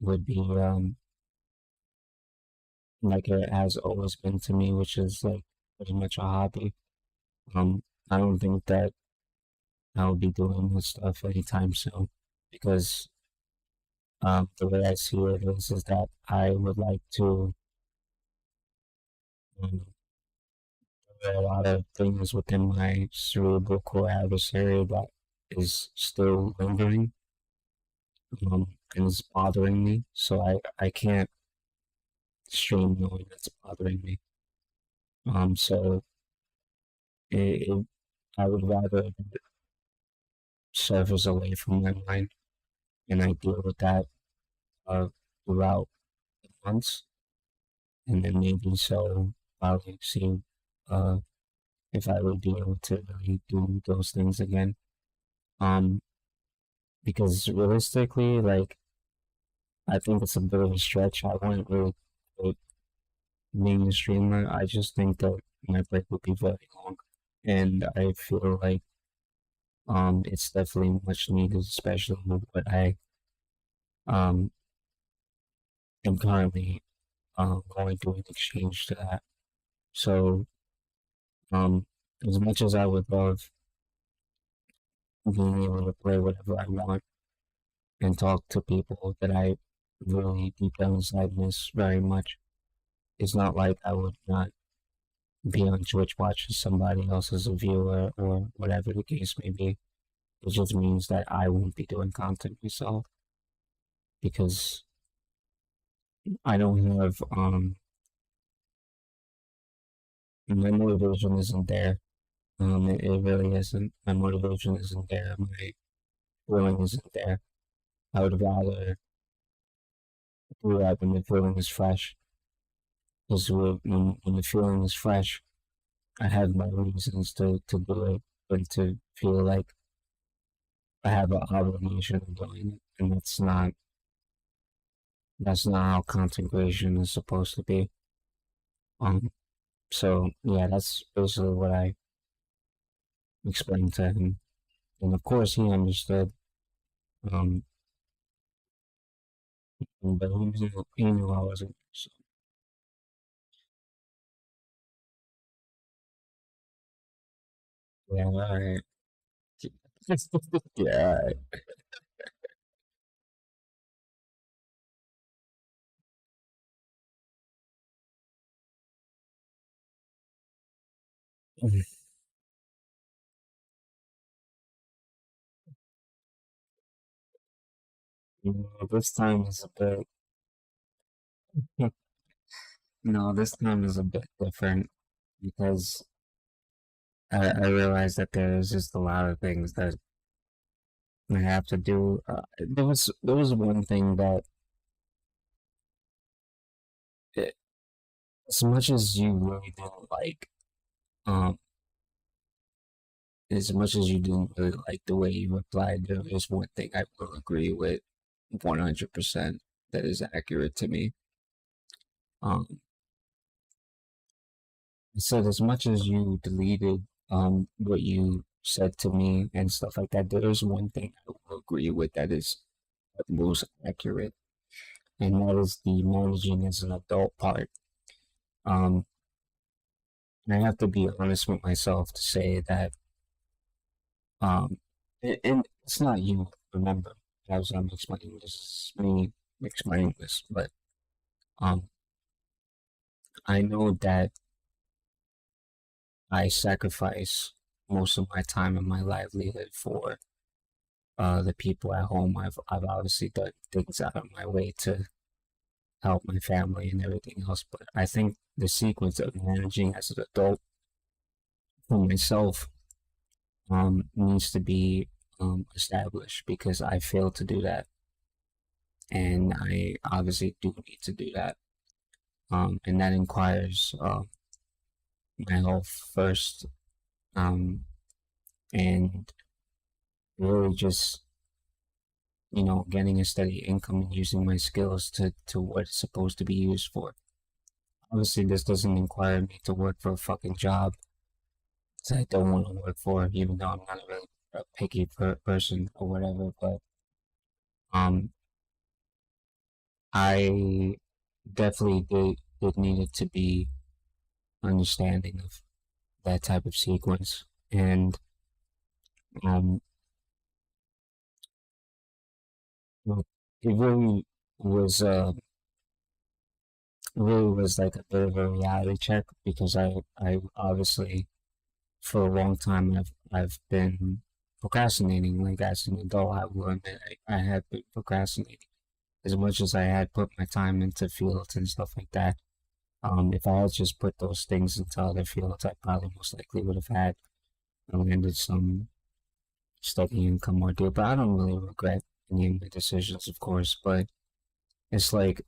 S1: would be like it has always been to me, which is like pretty much a hobby. I don't think that I'll be doing this stuff anytime soon because the way I see it is that I would like to um, there are a lot of things within my cerebral core adversary that is still lingering and is bothering me. So I can't stream knowing it's bothering me. So it, I would rather surface away from my mind and I deal with that uh, throughout the months, and then maybe so I'll see uh, if I would be able to really do those things again. Um, because realistically, like I think it's a bit of a stretch. I wouldn't really quit being a streamer. I just think that my break would be very long, and I feel like it's definitely much needed, especially with what I um am currently going through in exchange to that. So um, as much as I would love being able to play whatever I want and talk to people that I really deep down inside miss very much, it's not like I would not be on Twitch watching somebody else as a viewer or whatever the case may be. It just means that I won't be doing content myself because I don't have my motivation isn't there. It really isn't. My motivation isn't there. My feeling isn't there. I would rather do that when the feeling is fresh. Because when the feeling is fresh, I have my reasons to do it, but to feel like I have an obligation of doing it, and that's not how content creation is supposed to be. Um, so yeah, that's basically what I explained to him, and of course he understood. Um, but he knew I wasn't. So yeah, all right. Yeah, all right. This time is a bit. No, this time is a bit different because I realized that there's just a lot of things that I have to do. There was one thing that it, as much as you really didn't like, um, as much as you didn't really like the way you replied, there is one thing I will agree with 100% that is accurate to me. Um, I said as much as you deleted what you said to me and stuff like that, there is one thing I will agree with that is most accurate, and that is the managing as an adult part. Um, and I have to be honest with myself to say that, and it's not you, remember, as I'm explaining this, is me explaining this, but um, I know that I sacrifice most of my time and my livelihood for the people at home. I've obviously done things out of my way to help my family and everything else, but I think the sequence of managing as an adult for myself needs to be established because I failed to do that, and I obviously do need to do that. And that requires my health first, um, and really just getting a steady income and using my skills to what it's supposed to be used for. Obviously, this doesn't require me to work for a fucking job that I don't want to work for, even though I'm not a really picky person or whatever. But um, I definitely did needed to be understanding of that type of sequence, and um, it was uh, really was like a bit of a reality check because I obviously for a long time I've been procrastinating. Like as an adult, I will admit I had been procrastinating as much as I had put my time into fields and stuff like that. If I had just put those things into other fields, I probably most likely would have had landed some steady income or deal. But I don't really regret any of my decisions, of course. But it's like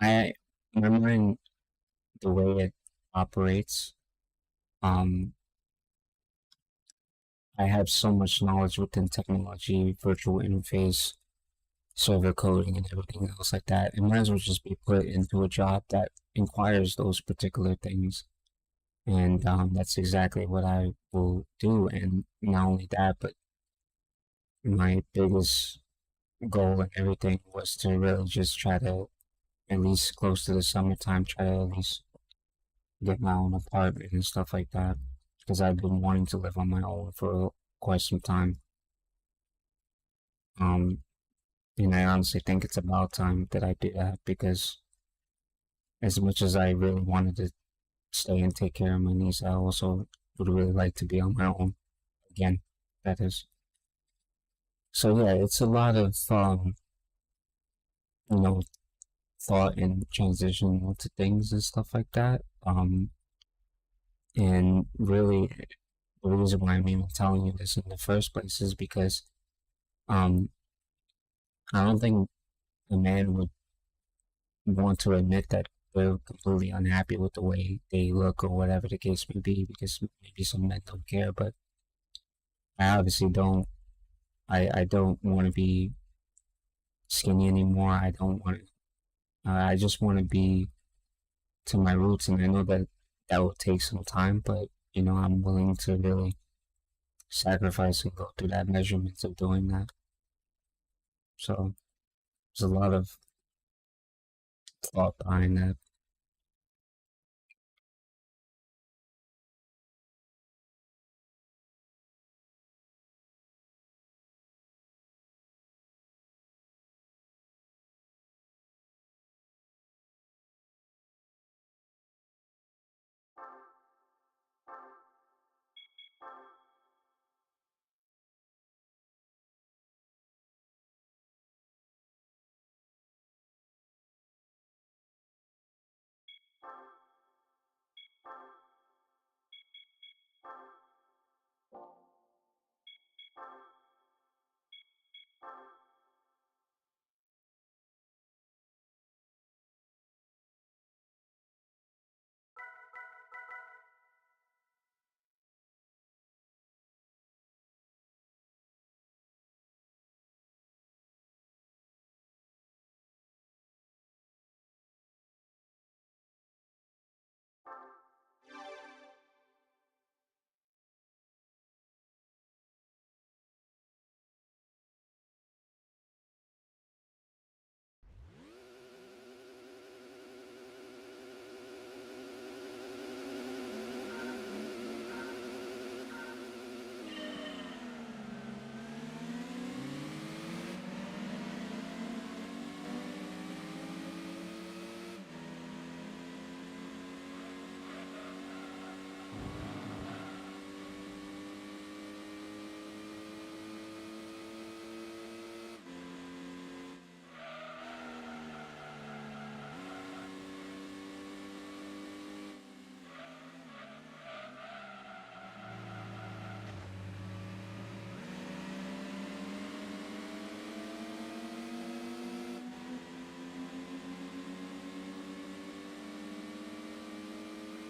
S1: I my mind, the way it operates. Um, I have so much knowledge within technology, virtual interface, server coding, and everything else like that. It might as well just be put into a job that inquires those particular things. And that's exactly what I will do. And not only that, but my biggest goal and everything was to really just try to, at least close to the summertime, try to at least get my own apartment and stuff like that. Because I've been wanting to live on my own for quite some time. Um, and I honestly think it's about time that I do that because as much as I really wanted to stay and take care of my niece. I also would really like to be on my own again. That is. So yeah, it's a lot of you know, thought and transition into things and stuff like that. And really, the reason why I'm even telling you this in the first place is because um, I don't think a man would want to admit that they're completely unhappy with the way they look or whatever the case may be, because maybe some men don't care, but I obviously don't. I don't want to be skinny anymore. I don't want. I just want to be to my roots, and I know that that will take some time, but I'm willing to really sacrifice and go through that measurements of doing that. So there's a lot of thought behind that.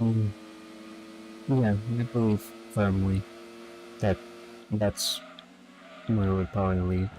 S1: Mm, yeah, I believe firmly that that's where it would probably lead.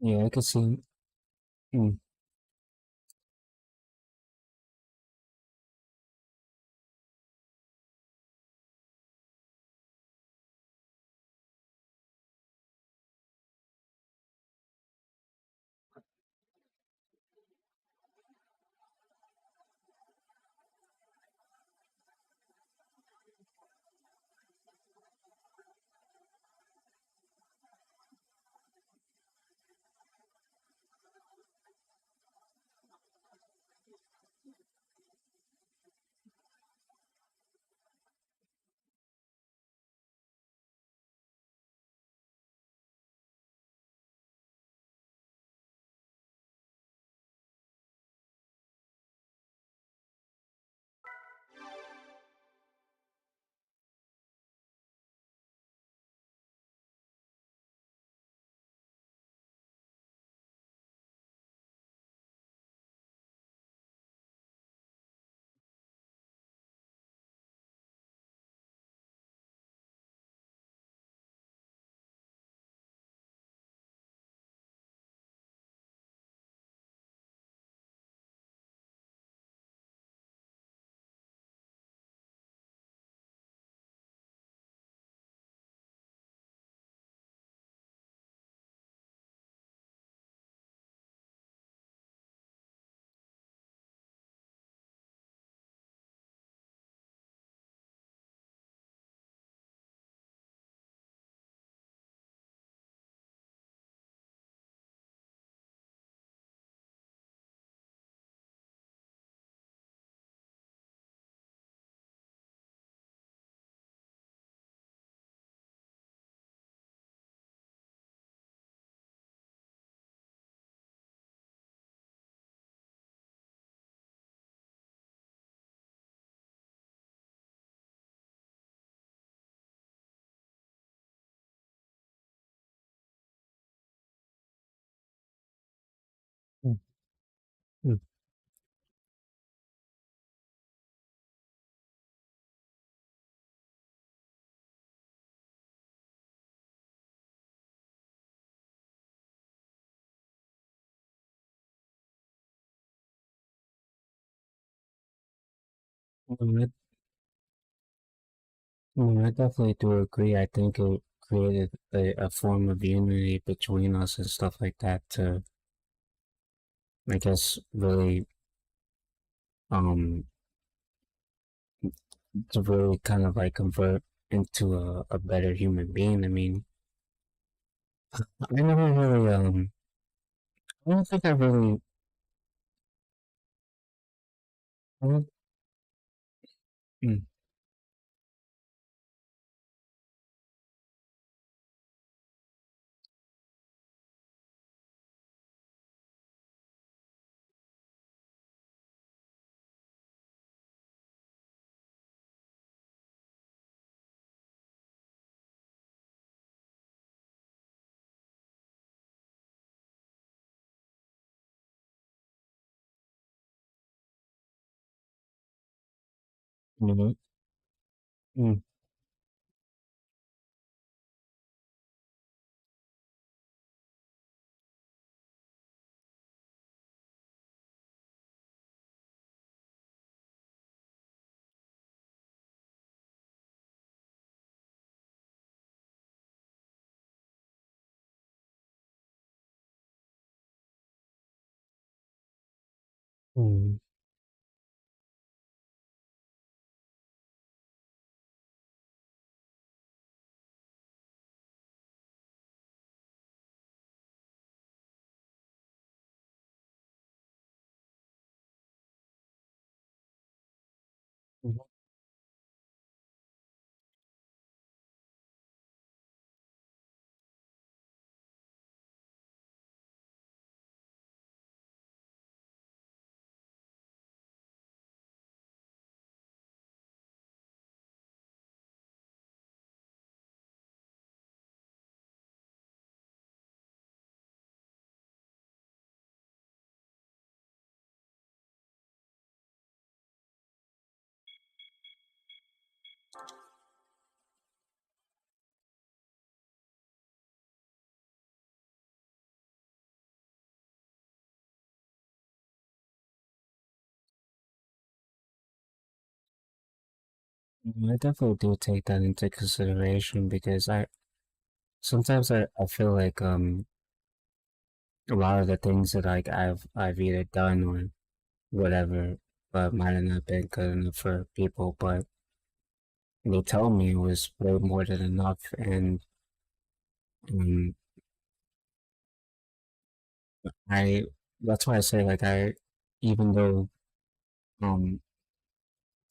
S1: Yeah, I could see. Mm, mm, mm. No, I definitely do agree. I think it created a form of unity between us and stuff like that to, I guess, really, um, to really kind of like convert into a better human being. I mean, I never really, I don't think I really, I don't, mm, you know, mm, mm, mm, I definitely do take that into consideration because I sometimes I feel like a lot of the things that like I've either done or whatever, but might have not been good enough for people, but they tell me it was way more than enough, and um, I that's why I say like even though um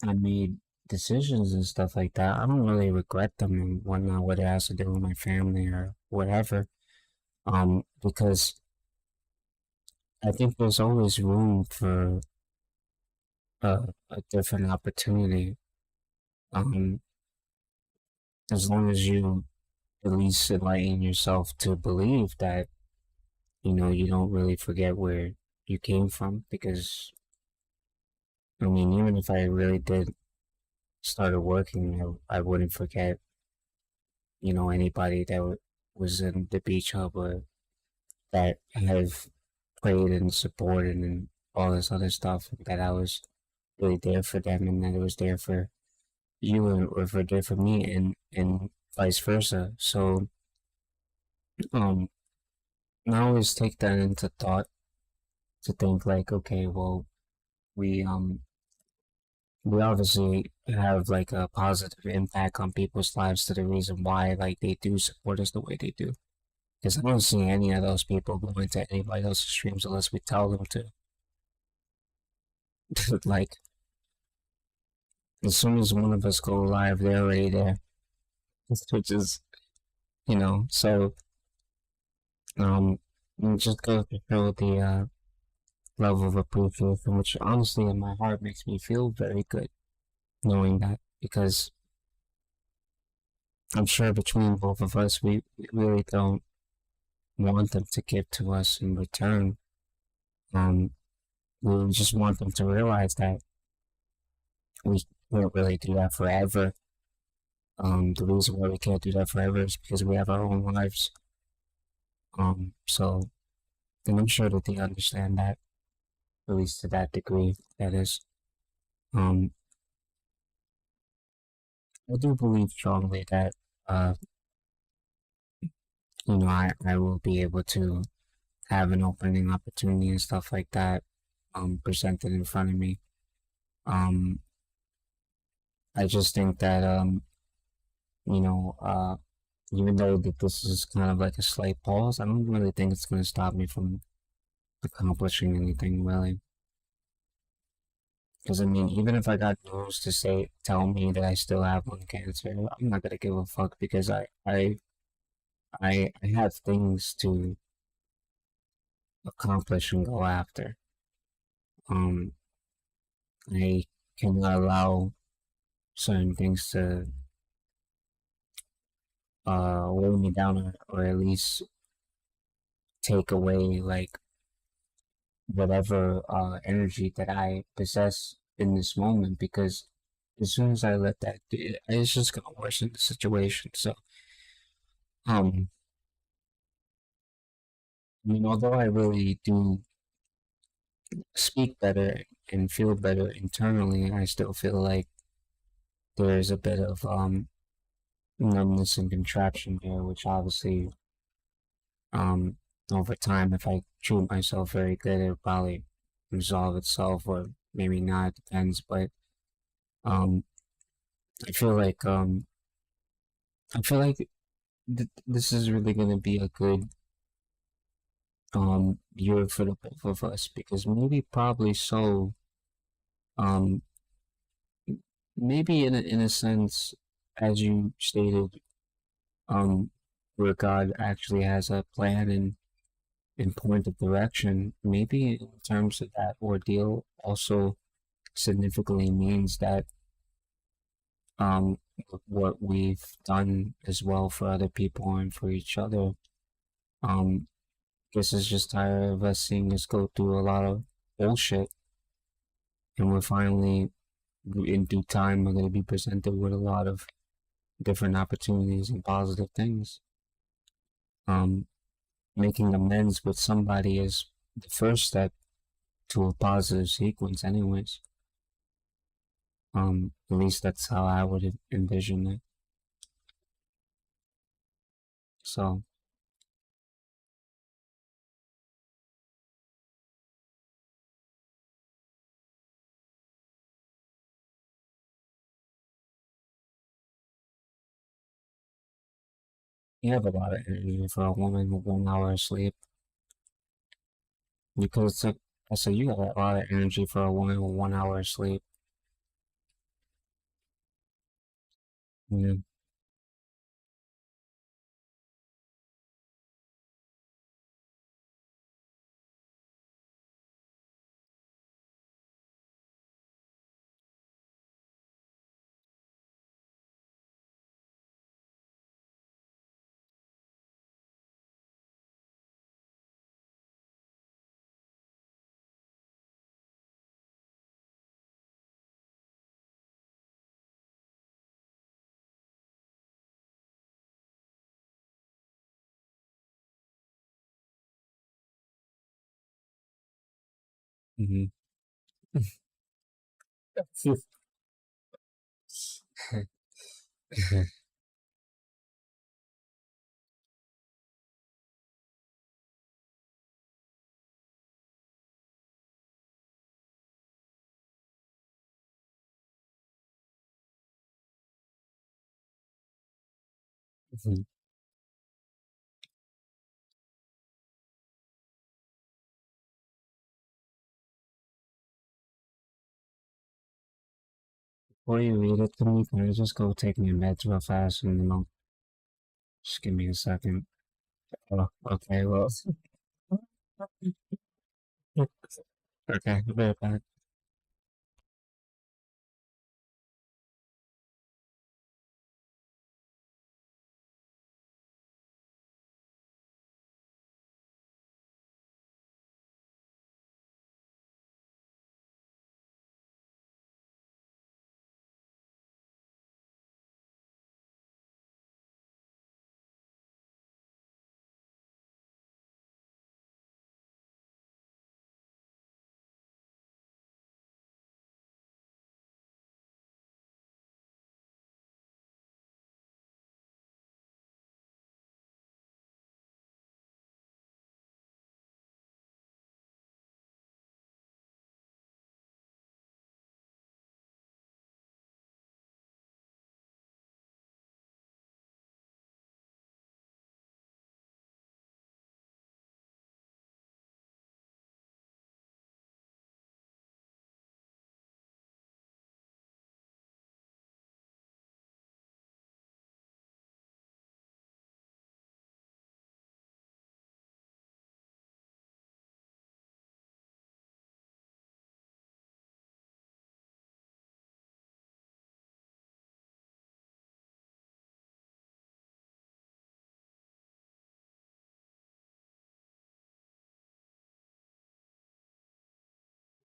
S1: I made decisions and stuff like that, I don't really regret them and whatnot, whether it has to do with my family or whatever. Because I think there's always room for a different opportunity. Um, as long as you at least enlighten yourself to believe that, you don't really forget where you came from. Because, I mean, even if I really did started working, I wouldn't forget, anybody that was in the beach hub or that I've played and supported and all this other stuff, that I was really there for them and that it was there for you or for there for me and vice versa. So um I always take that into thought to think like, okay, well, we um we obviously have like a positive impact on people's lives to the reason why like they do support us the way they do. Because I don't see any of those people going to anybody else's streams unless we tell them to. Like as soon as one of us go live, they're already there. Which is, so um it just goes to show the level of appreciation, which honestly in my heart makes me feel very good knowing that, because I'm sure between both of us, we really don't want them to give to us in return. Um, we just want them to realize that we can't really do that forever. The reason why we can't do that forever is because we have our own lives. So, and I'm sure that they understand that, at least to that degree, that is. Um, I do believe strongly that, uh, I will be able to have an opening opportunity and stuff like that, presented in front of me. Um, I just think that, you know, uh, even though that this is kind of like a slight pause, I don't really think it's going to stop me from accomplishing anything really. Because I mean, even if I got news to tell me that I still have lung cancer, I'm not gonna give a fuck because I have things to accomplish and go after. Um, I cannot allow certain things to weigh me down, or at least take away like whatever energy that I possess in this moment, because as soon as I let that it's just gonna worsen the situation. So um I mean, although I really do speak better and feel better internally, I still feel like there's a bit of numbness and contraction there, which obviously um over time, if I treat myself very good, it'll probably resolve itself, or maybe not, it depends. But um I feel like I feel like this is really gonna be a good year for the both of us, because maybe probably so um maybe in a sense, as you stated, um, where God actually has a plan and point of direction, maybe in terms of that ordeal also significantly means that um, what we've done as well for other people and for each other, guess is just tired of us seeing us go through a lot of bullshit, and we're finally, in due time, we're going to be presented with a lot of different opportunities and positive things. Um, Making amends with somebody is the first step to a positive sequence, anyways. At least that's how I would envision it. So you have a lot of energy for a woman with 1 hour of sleep. Because I said you have a lot of energy for a woman with 1 hour of sleep. Yeah. Mm-hmm. Before you read it to me, can I just go take my meds real fast and then I'll just give me a second. Oh, okay, well, okay, I'll be right back.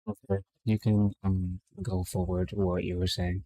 S1: Okay, you can go forward to what you were saying.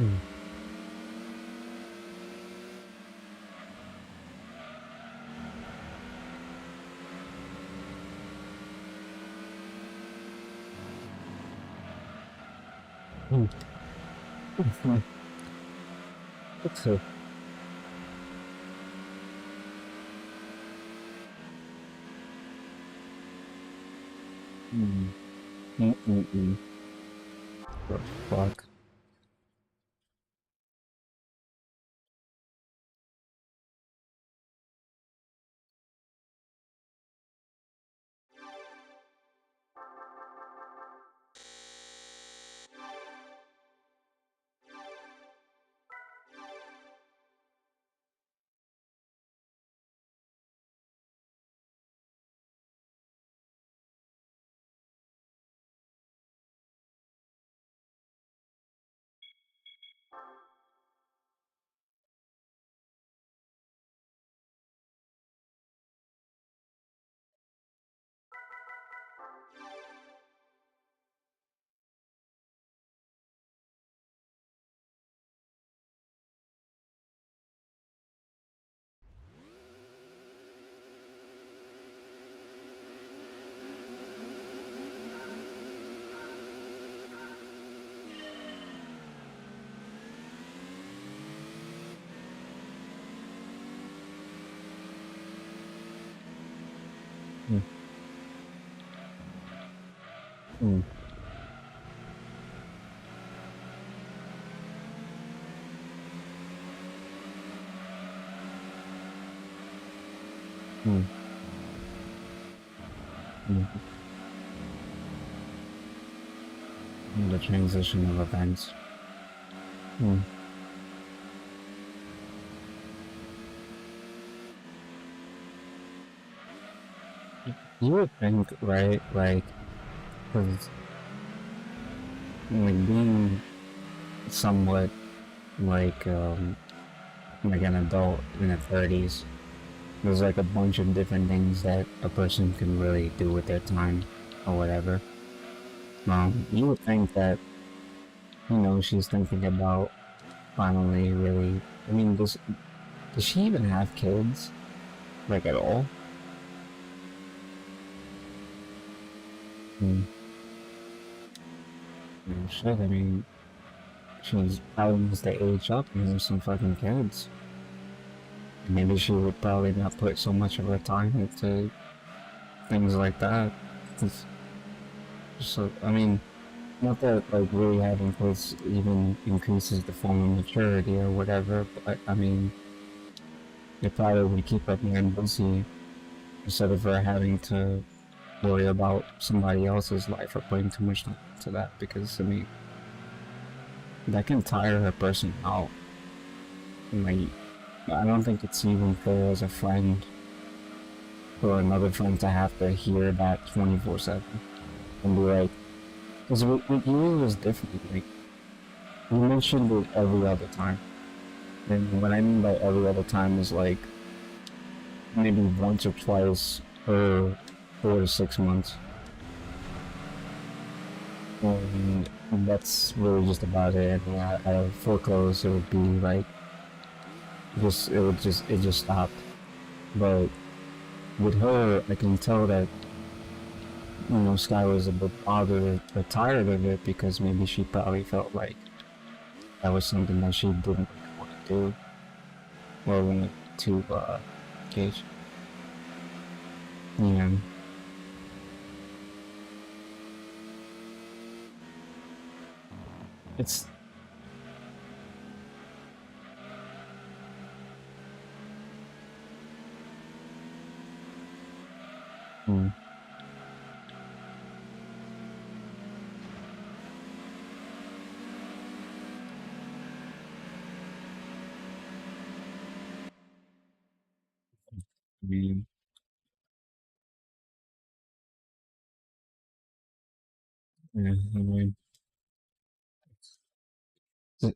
S1: Mm. Mm. Mm. It's a mm. Mm. The fuck. Mm. Mm. Mm. Mm. The transition of events. Mm. You would think, right? Like, because like being somewhat like like an adult in the 30s, there's like a bunch of different things that a person can really do with their time or whatever. You would think that, she's thinking about finally really. I mean, does she even have kids? Like at all? Mm. Shit, I mean, she's probably needs to age up and have some fucking kids. Maybe she would probably not put so much of her time into things like that. So, I mean, not that like really having kids even increases the form of maturity or whatever, but I mean, it probably would keep her mind busy instead of her having to worry about somebody else's life or putting too much time into that because, I mean, that can tire a person out. And, like, I don't think it's even fair as a friend for another friend to have to hear that 24/7 and be like, because with you it was different. Like, you mentioned it every other time. And what I mean by every other time is like maybe once or twice per 4 to 6 months. And that's really just about it. And out of foreclose, it would be like it just stopped. But with her, I can tell that Sky was a bit bothered or tired of it because maybe she probably felt like that was something that she didn't want to do or want to engage. Yeah, it's mm, I mean, yeah, I mean, th-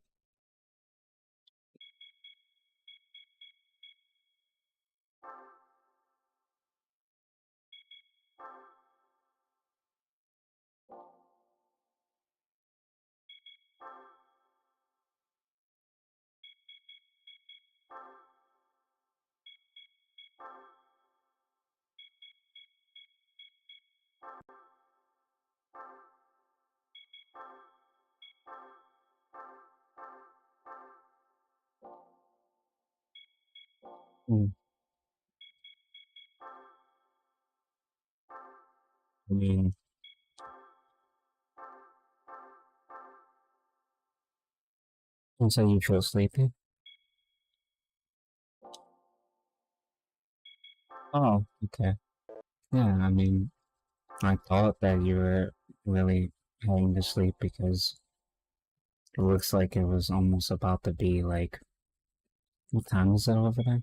S1: Mm. I mean, and so you feel sleepy? Oh, okay. Yeah, I mean, I thought that you were really heading to sleep because it looks like it was almost about to be like, what time is it over there?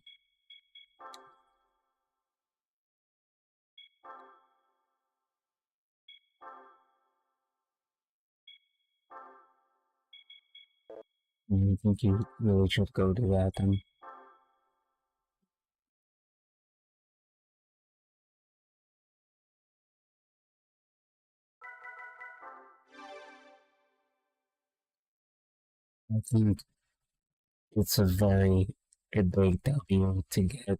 S1: I think you really should go do that then. I think it's a big deal to get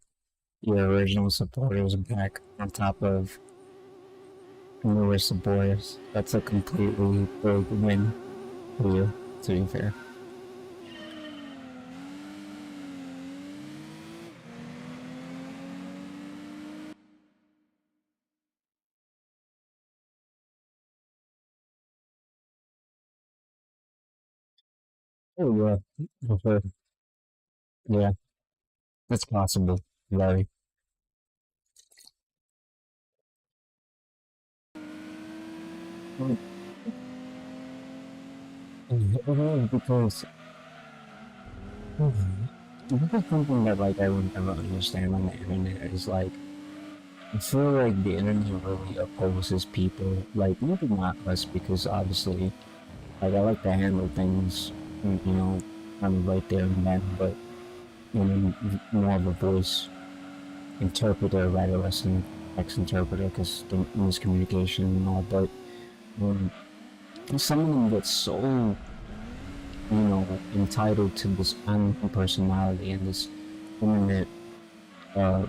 S1: your original supporters back on top of newer supporters. That's a completely big win for you, to be fair. Oh yeah, for yeah, that's possible. Very. Well, because this is something that like I would never understand on the internet is like I feel like the internet really opposes people, like maybe not us because obviously like I like to handle things, you know, kind of right there and then, but you know, more of a voice interpreter rather less than text interpreter because the miscommunication and all. But um, some of them get so entitled to this online personality and this internet uh,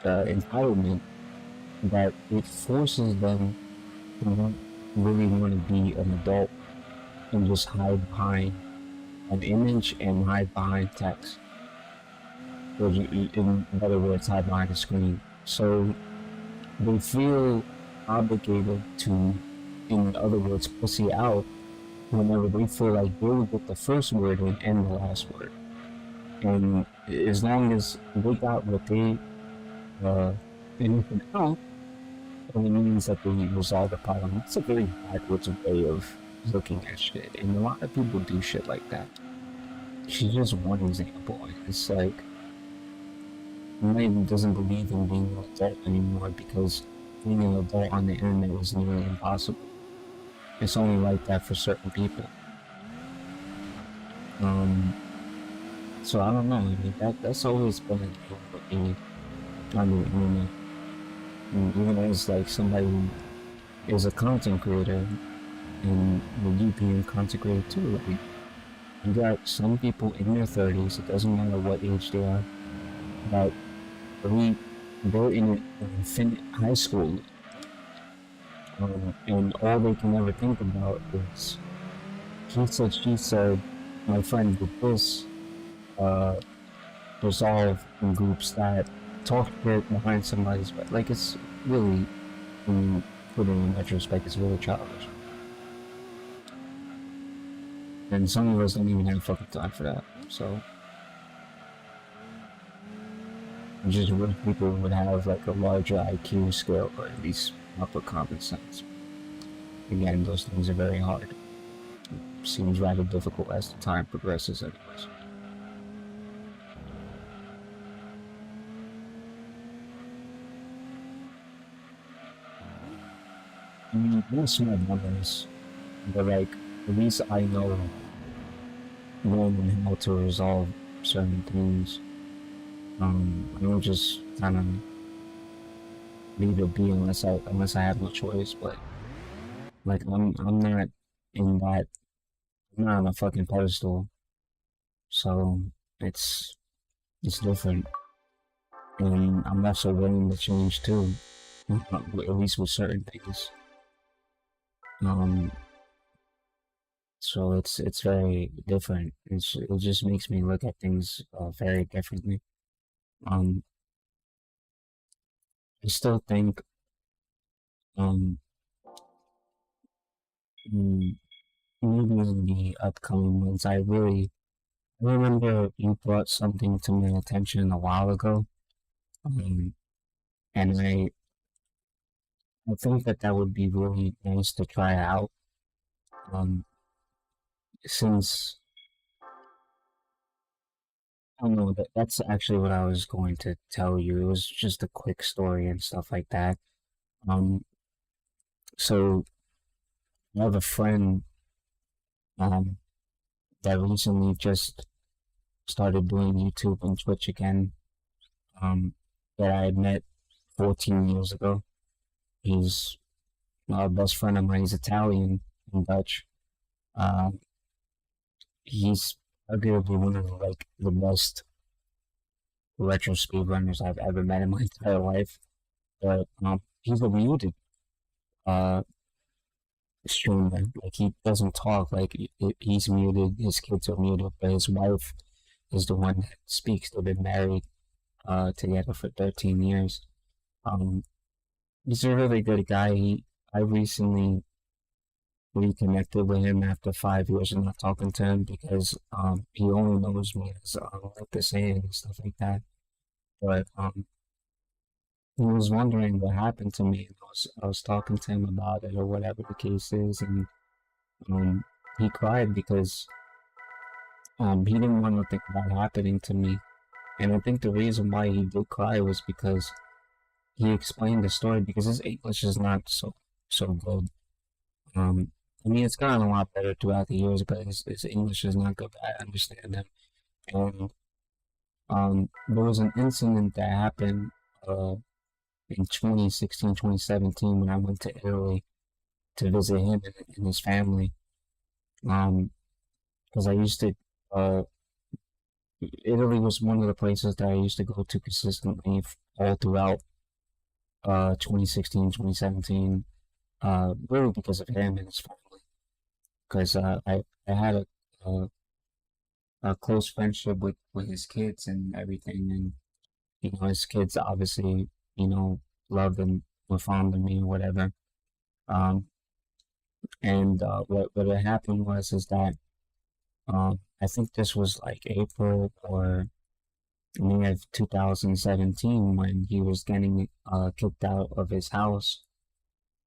S1: entitlement that it forces them to not really want to be an adult and just hide behind an image and hide behind text. Or in other words, hide behind a screen. So they feel obligated to, in other words, pussy out whenever they feel like they will get the first word in and the last word. And as long as they got what they uh, anything out, and it means that they resolve the problem. It's a very backwards way of looking at shit, and a lot of people do shit like that. She's just one example. It's like Nobody doesn't believe in being an adult anymore because being an adult on the internet is nearly impossible. It's only like that for certain people. Um, so I don't know. I mean, that's always been a deal with me on the internet. And even as like somebody who is a content creator, and with you being a content creator too, like you got some people in their 30s. It doesn't matter what age they are. That we they're in an infinite high school, and all they can ever think about is he said, she said, my friend did this, uh, resolve in groups that talk shit behind somebody's back. Like, it's really, when you put it in retrospect, it's really childish. And some of us don't even have fucking time for that. So, I just wish people would have, like, a larger IQ scale, or at least proper common sense. Again, those things are very hard. It seems rather difficult as the time progresses, anyways. I mean, most small numbers, but like, at least I know when and how to resolve certain things. I don't just kind of leave it be unless I have no choice. But like, I'm not in that. I'm not on a fucking pedestal, so it's it's different, and I'm also willing to change too. At least with certain things. Um, so it's very different. It just makes me look at things very differently. I still think um mm, maybe in the upcoming months, I remember you brought something to my attention a while ago, um, and I think that would be really nice to try out. Um, since I don't know that's actually what I was going to tell you. It was just a quick story and stuff like that. Um, so I have a friend um that recently just started doing YouTube and Twitch again. Um, that I had met 14 years ago. He's a best friend of mine. He's Italian and Dutch. Um, he's arguably one of the best retro speedrunners I've ever met in my entire life. But he's a muted uh streamer. Like he doesn't talk. Like he's muted. His kids are muted, but his wife is the one that speaks. They've been married together for 13 years. Um, he's a really good guy. I recently reconnected with him after 5 years of not talking to him because he only knows me as like the saying and stuff like that. But he was wondering what happened to me. And I was talking to him about it or whatever the case is, and um, he cried because he didn't want nothing bad happening to me. And I think the reason why he did cry was because he explained the story because his English is not so good. I mean, it's gotten a lot better throughout the years, but his English is not good. I understand him. And there was an incident that happened in 2016, 2017 when I went to Italy to visit him and his family. Because I used to, uh, Italy was one of the places that I used to go to consistently all throughout 2016, 2017, really because of him and his family. Because I had a close friendship with his kids and everything, and you know his kids obviously you know loved and were fond of me or whatever. Um, and what had happened was is that I think this was like April or May of 2017 when he was getting kicked out of his house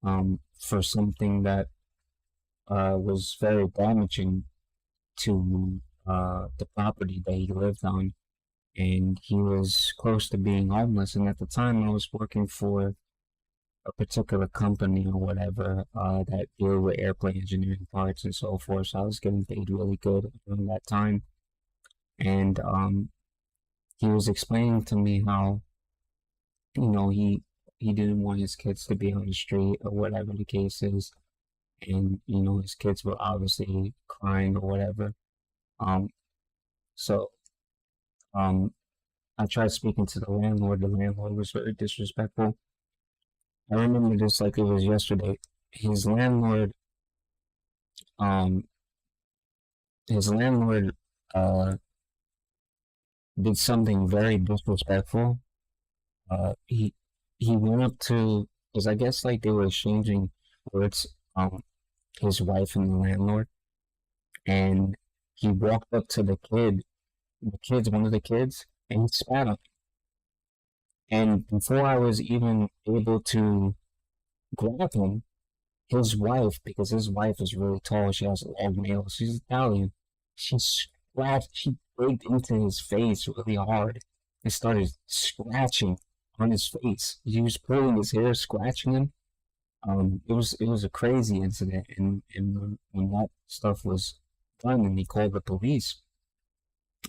S1: for something that was very damaging to the property that he lived on, and he was close to being homeless. And at the time, I was working for a particular company or whatever that deal with airplane engineering parts and so forth. So I was getting paid really good during that time, and he was explaining to me how you know he didn't want his kids to be on the street or whatever the case is, and you know his kids were obviously crying or whatever. Um, so um, I tried speaking to the landlord. The landlord was very disrespectful. I remember this like it was yesterday. His landlord, um, his landlord, uh, did something very disrespectful. He went up to, because I guess like they were exchanging words, his wife and the landlord, and he walked up to one of the kids, and he spat on him. And before I was even able to grab him, his wife, because his wife is really tall, she has long nails, she's Italian, she breathed into his face really hard and started scratching on his face. He was pulling his hair, scratching him. It was a crazy incident, and when that stuff was done, and he called the police,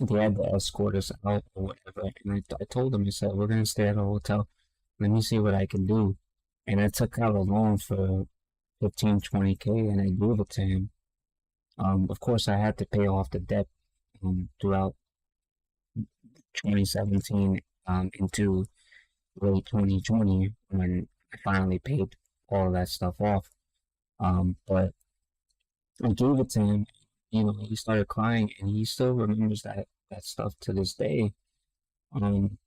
S1: they had to escort us out or whatever. And I told him, I said, we're gonna stay at a hotel. Let me see what I can do. And I took out a loan for 15, 20K, and I gave it to him. Of course, I had to pay off the debt throughout 2017 into late 2020 when I finally paid all of that stuff off. But I gave it to him. You know, he started crying, and he still remembers that stuff to this day. Um,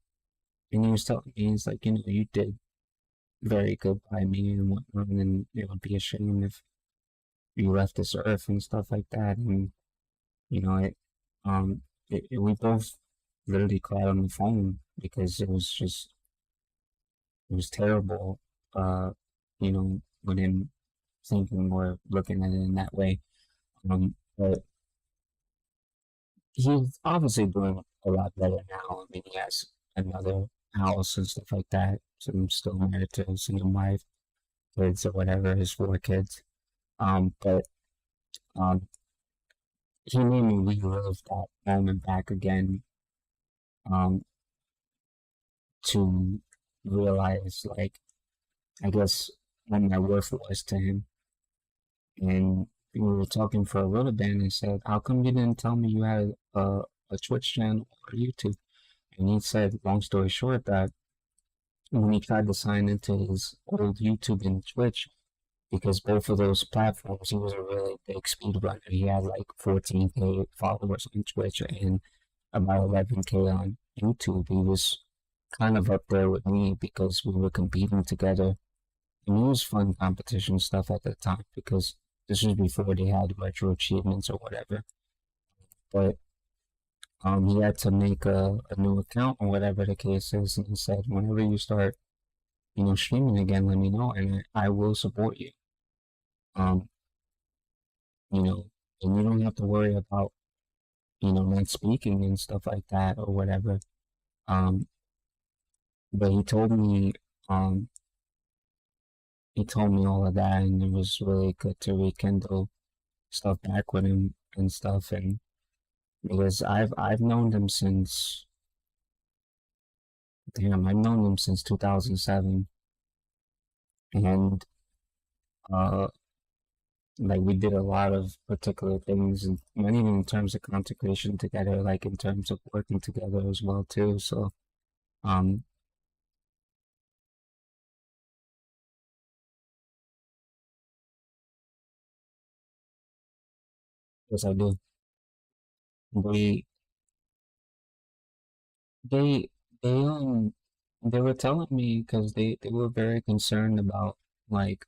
S1: And he was telling me, he's like, you did very good by me and whatnot, and it would be a shame if you left this earth and stuff like that. And you know, um, we both literally cried on the phone because it was terrible. Uh, when him thinking or looking at it in that way. But he's obviously doing a lot better now. I mean, he has another house and stuff like that. So I'm still married to his single wife, kids or whatever, his 4 kids. But um, he made me relive that moment back again. Um, to realize, like, I guess what my worth was to him. And we were talking for a little bit, and he said, "How come you didn't tell me you had a Twitch channel or YouTube?" And he said, long story short, that when he tried to sign into his old YouTube and Twitch, because both of those platforms, he was a really big speedrunner. He had like 14K followers on Twitch and about 11K on YouTube. He was kind of up there with me because we were competing together. And it was fun competition stuff at the time because this was before they had RetroAchievements or whatever. But he had to make a new account or whatever the case is, and he said, whenever you start, streaming again, let me know, and I will support you. Um, you know, and you don't have to worry about, not speaking and stuff like that or whatever. Um, but um, he told me all of that, and it was really good to rekindle stuff back with him and stuff, and because I've known him since, damn, I've known him since 2007, and uh, like we did a lot of particular things, and not even in terms of content creation together, like in terms of working together as well too. So, um, yes, I do. They they they they were telling me because they were very concerned about like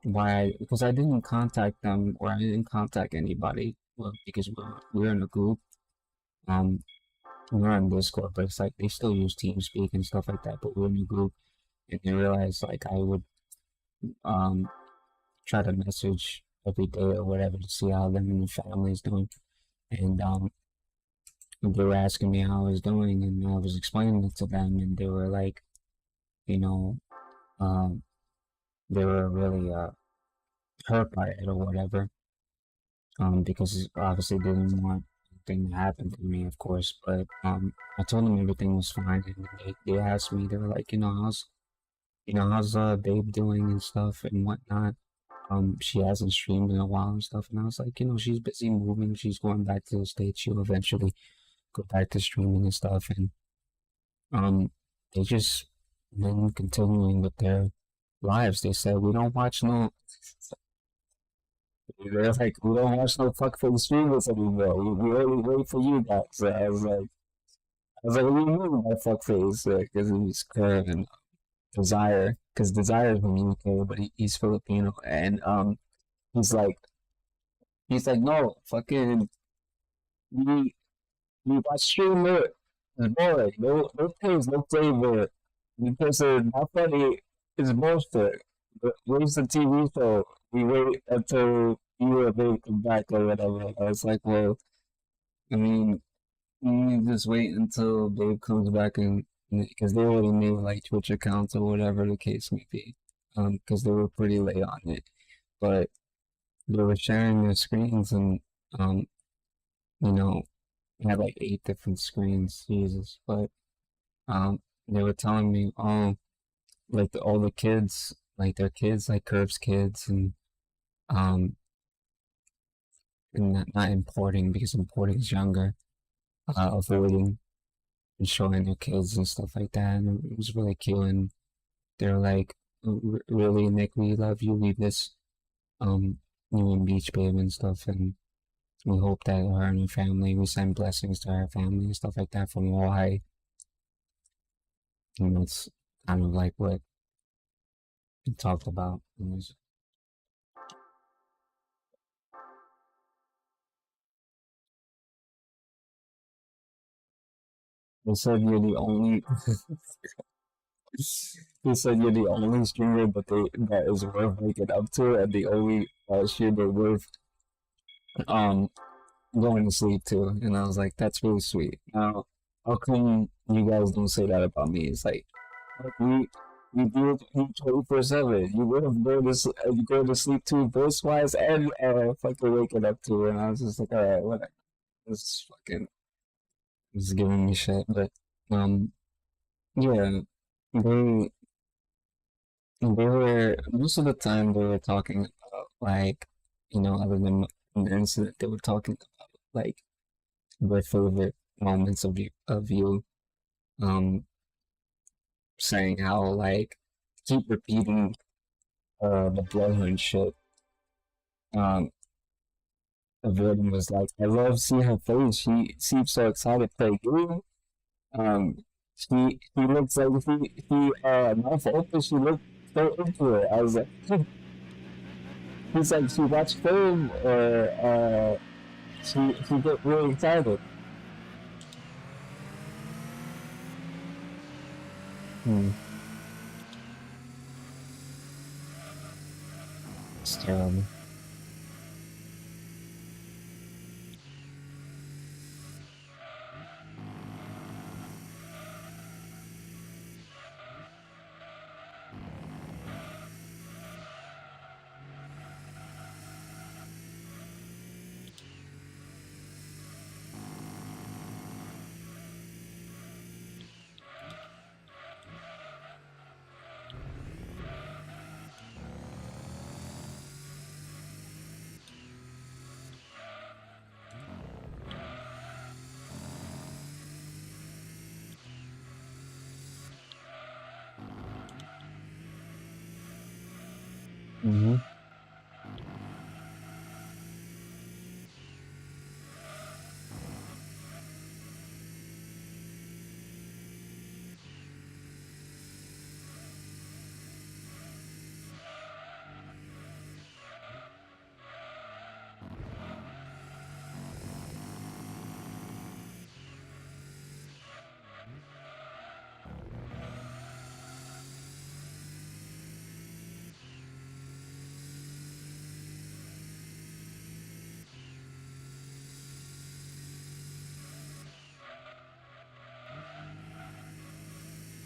S1: why because I didn't contact them or I didn't contact anybody well, because we're in a group. Um, we're on Discord, but it's like they still use TeamSpeak and stuff like that. But we're in a group, and they realized like I would um try to message every day or whatever to see how them and the family's doing. And they were asking me how I was doing, and I was explaining it to them, and they were like, you know, um, they were really hurt by it or whatever, because obviously they didn't want anything to happen to me, of course. But I told them everything was fine, and they asked me, they were like, how's Babe doing and stuff and whatnot. She hasn't streamed in a while and stuff, and I was like, she's busy moving. She's going back to the States. She'll eventually go back to streaming and stuff, and um, they just been continuing with their lives. They said we don't watch no. They're like we don't watch no fuckface streamers anymore. We only wait for you guys. So I was like, what do you mean by fuckface? Because it was Curve and Desire. Because Desire is from UK, but he's Filipino, and he's like he's like no fucking we we watch streamer. Boy, no taste, no flavor. Because not funny is bullshit. But where's the TV show? We wait until you or they come back or whatever. I was like, well, I mean, you just wait until Dave comes back and because they already made like Twitch accounts or whatever the case may be. Because they were pretty late on it, but they were sharing their screens and um, you know, had like 8 different screens. Jesus, but they were telling me, oh, like all the kids, like their kids, like Curve's kids, um, and not importing because importing is younger, avoiding and showing their kids and stuff like that. And it was really cute. And they're like, really, Nick, we love you. We miss um you and Beach Babe and stuff. And we hope that her and her family, we send blessings to her family and stuff like that from Hawaii. And that's kind of like what we talked about. They said you're the only. They said you're the only streamer, but that is worth waking up to, and the only streamer worth um going to sleep to. And I was like, that's really sweet. Now, how come you guys don't say that about me? It's like we do it 24/7. You would have go to sleep to voice wise and fucking waking up to, and I was just like, all right, whatever. This is giving me shit, but um yeah, they they were most of the time they were talking about like other than the incident they were talking about like their favorite moments of you um saying how like keep repeating the Bloodhound shit. Um, Avoiding was like, I love seeing her face. She seems so excited to play you. Um, she looks like she mouth open. She looked so into it. I was like, he's like she watched film or she get really excited. Hmm. It's terrible. Mm-hmm.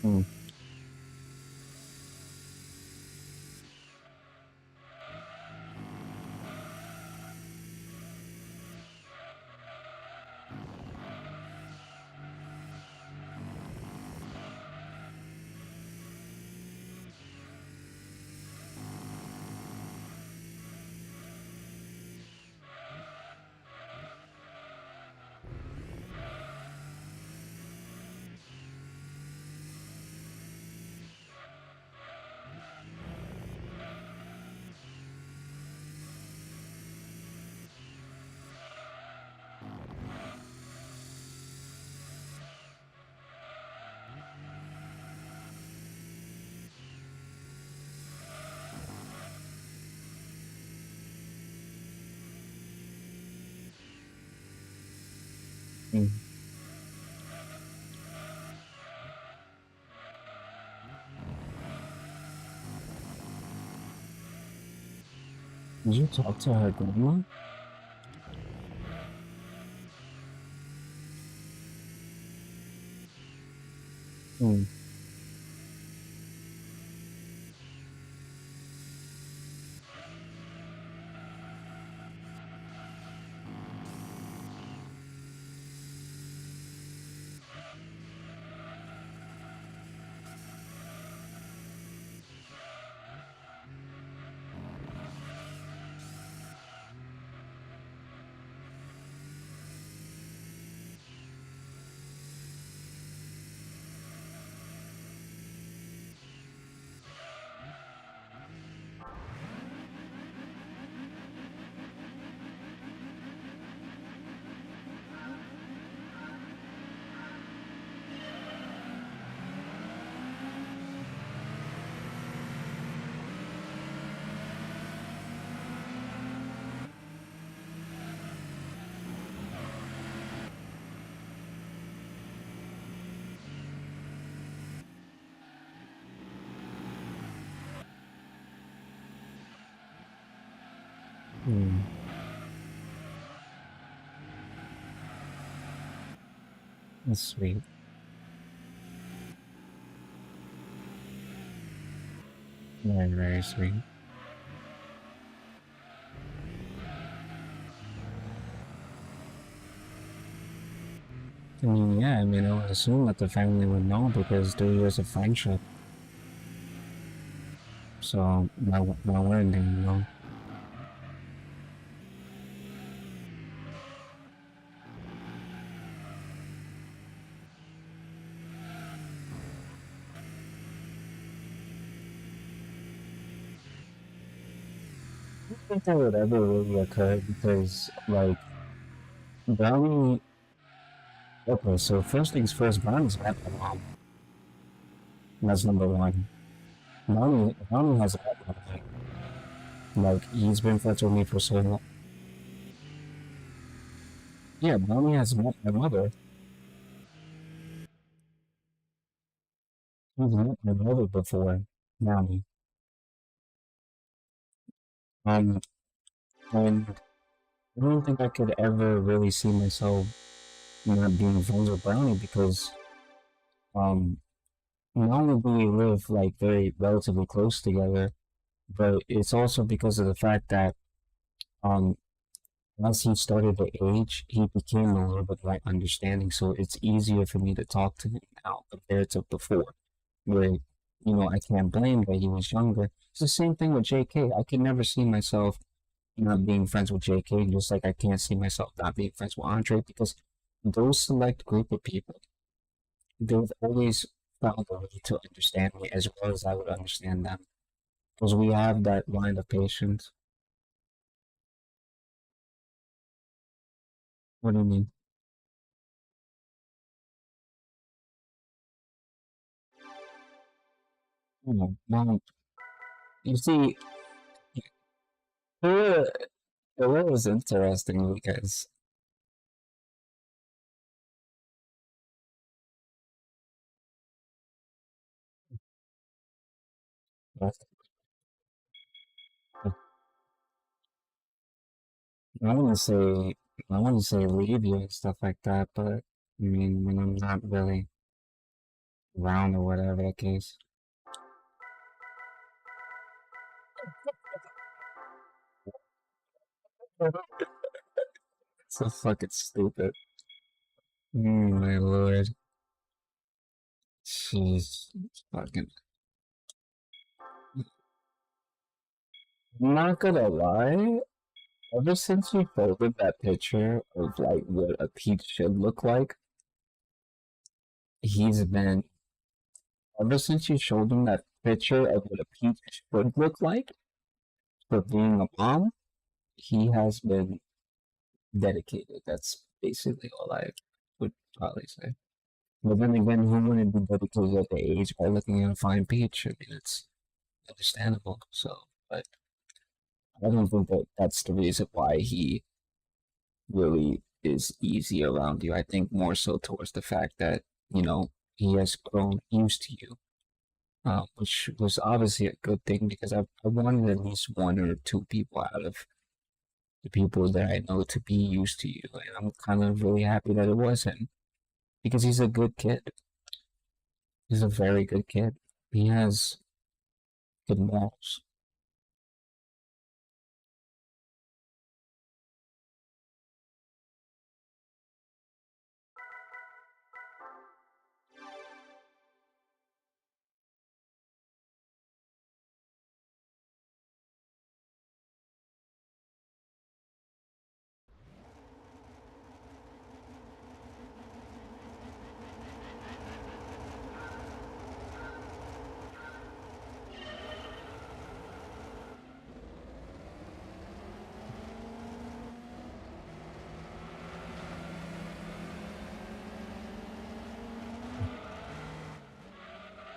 S1: Mm. Mm. Did you talk to her grandma? Mm. Hmm. That's sweet. Very, very sweet. I mean, yeah, I mean, I would assume that the family would know because 3 years of friendship. So, why wouldn't they know? I don't think that would ever really occur because, like, Brownie. Okay, so first things first, Brownie's met my mom. That's number one. Brownie has met my mom. Like, he's been friends with me for so long. Yeah, Brownie has met my mother. He's met my mother before. Brownie. Um, and I don't think I could ever really see myself not being friends with Brownie because, um, not only do we live, like, very relatively close together, but it's also because of the fact that, um, as he started to age, he became a little bit more understanding. So it's easier for me to talk to him now compared to before, where I can't blame that he was younger. It's the same thing with JK. I could never see myself not being friends with JK, just like I can't see myself not being friends with Andre because those select group of people, they've always found a way to understand me as well as I would understand them because we have that line of patience. What do you mean? Well, you see, it was interesting because I want to say I want to say leave you and stuff like that, but I mean when I'm not really around or whatever the case. So fucking stupid. My lord. Jeez. Fucking. I'm not gonna lie. Ever since you folded that picture of like what a peach should look like, he's been ever since you showed him that picture of what a peach should look like for being a mom, he has been dedicated. That's basically all I would probably say. But then again, who wouldn't be dedicated at the age by looking at a fine peach? I mean, it's understandable. So, but I don't think that that's the reason why he really is easy around you. I think more so towards the fact that, he has grown used to you, which was obviously a good thing because I wanted at least one or two people out of the people that I know to be used to you. And I'm kind of really happy that it was him because he's a good kid. He's a very good kid. He has good morals.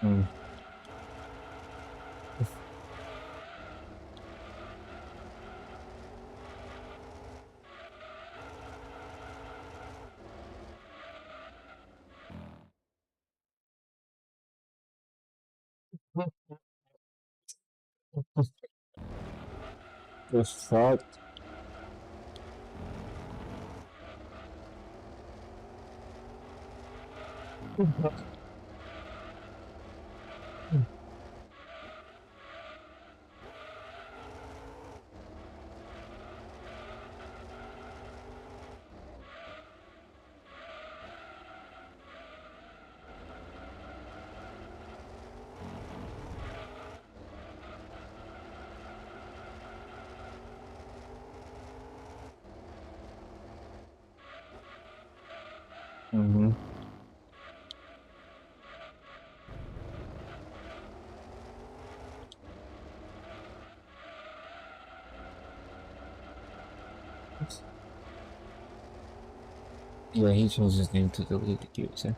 S1: Mm. The fuck? Mm-hmm. Yeah, he chose his name to delete the user.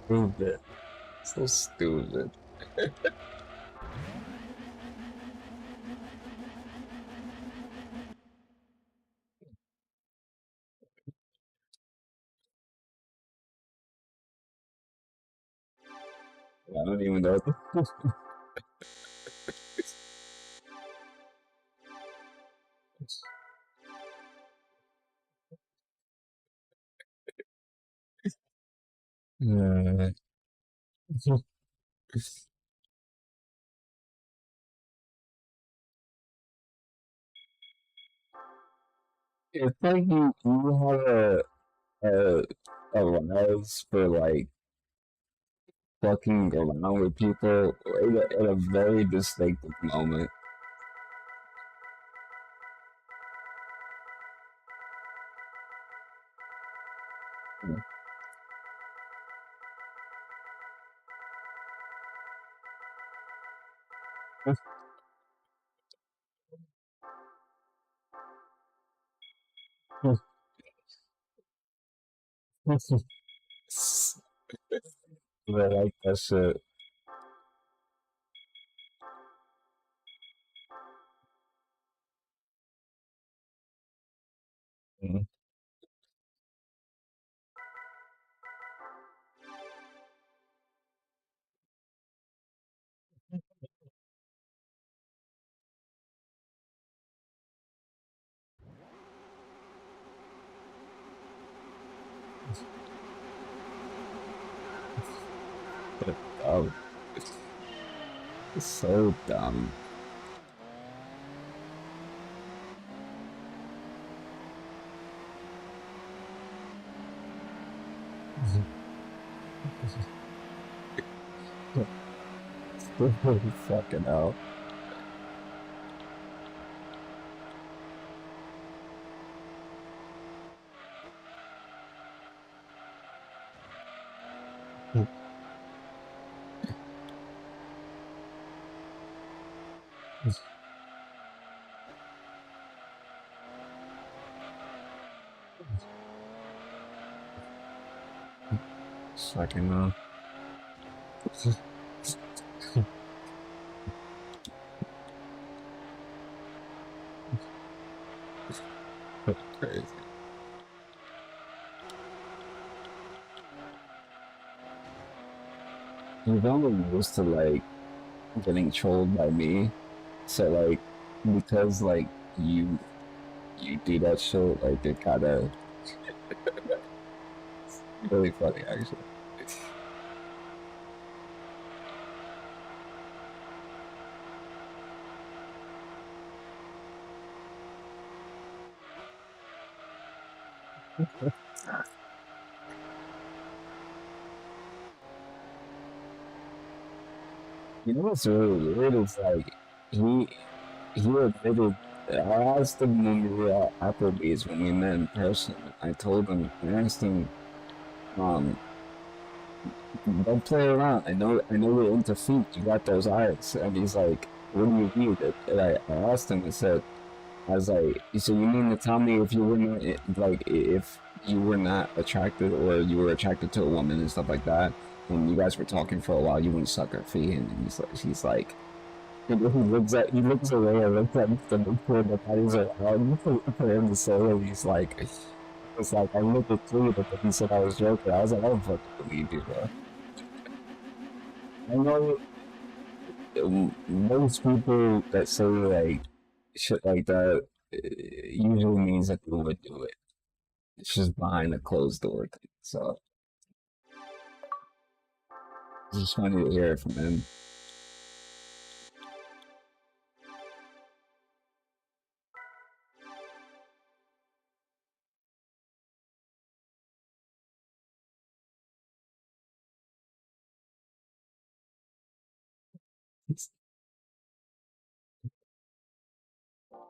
S1: Stupid. So stupid. I don't even know. It's like you have a allows for like fucking around with people at a very distinctive moment. I like that shit. Oh, it's so dumb. Fucking hell. Fucking crazy. You've only used to like getting trolled by me. So like because like you you do that shit, like it kinda really funny actually. You know what's really weird is like he he admitted I asked him when we were at Applebee's when we met in person. I told him I asked him, um, don't play around. I know you're into feet. You got those eyes. And he's like, what do you mean? And I asked him, I was like, so you mean to tell me if you were not, like, if you were not attracted or you were attracted to a woman and stuff like that, and you guys were talking for a while, you wouldn't suck her feet? And he's like, he looks away and looks at the before the bodies around for him to say it. It's like, I looked at three, but he said I was joking. I was like, I don't fucking believe you, bro. I know most people that say like shit like that usually means that they would do it. It's just behind a closed door thing. So I just wanted to hear it from him.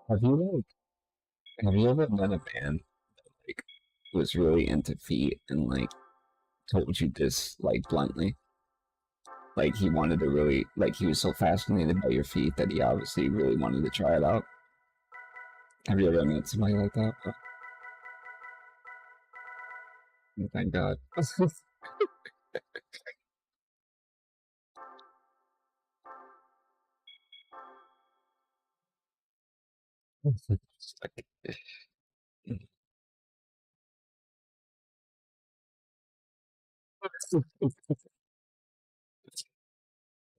S1: Have you have you ever met a man like who was really into feet and like told you this like bluntly? Like he wanted to really like he was so fascinated by your feet that he obviously really wanted to try it out. Have you ever met somebody like that? Oh, thank God.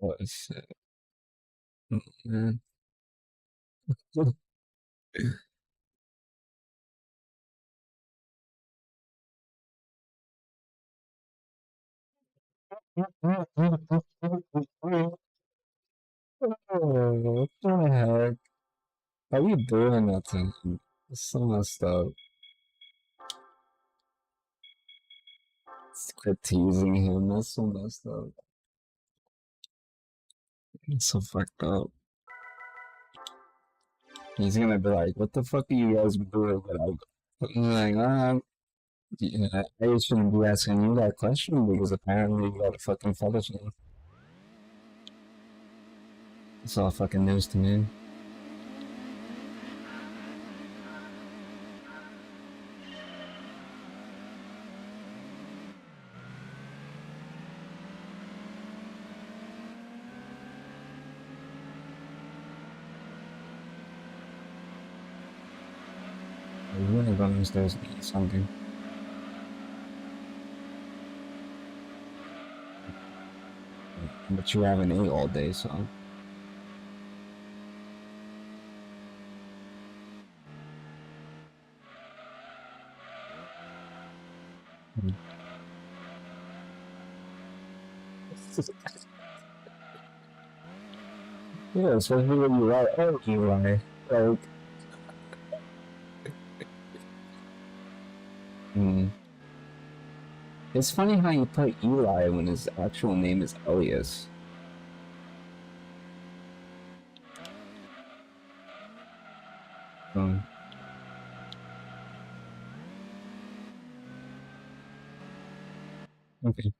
S1: Oh shit, man. Oh, what the heck? How you doing that to him? It's so messed up. Quit teasing him. That's so messed up. It's so fucked up. He's gonna be like, "What the fuck are you guys doing?" But I'm like, yeah, I shouldn't be asking you that question because apparently you got a fucking fetish. It's all fucking news to me. I really going downstairs and eat something. But you haven't ate all day, so. Yeah, especially when you are, oh, Eli. Like, mm. It's funny how you put Eli when his actual name is Elias. Um, okay.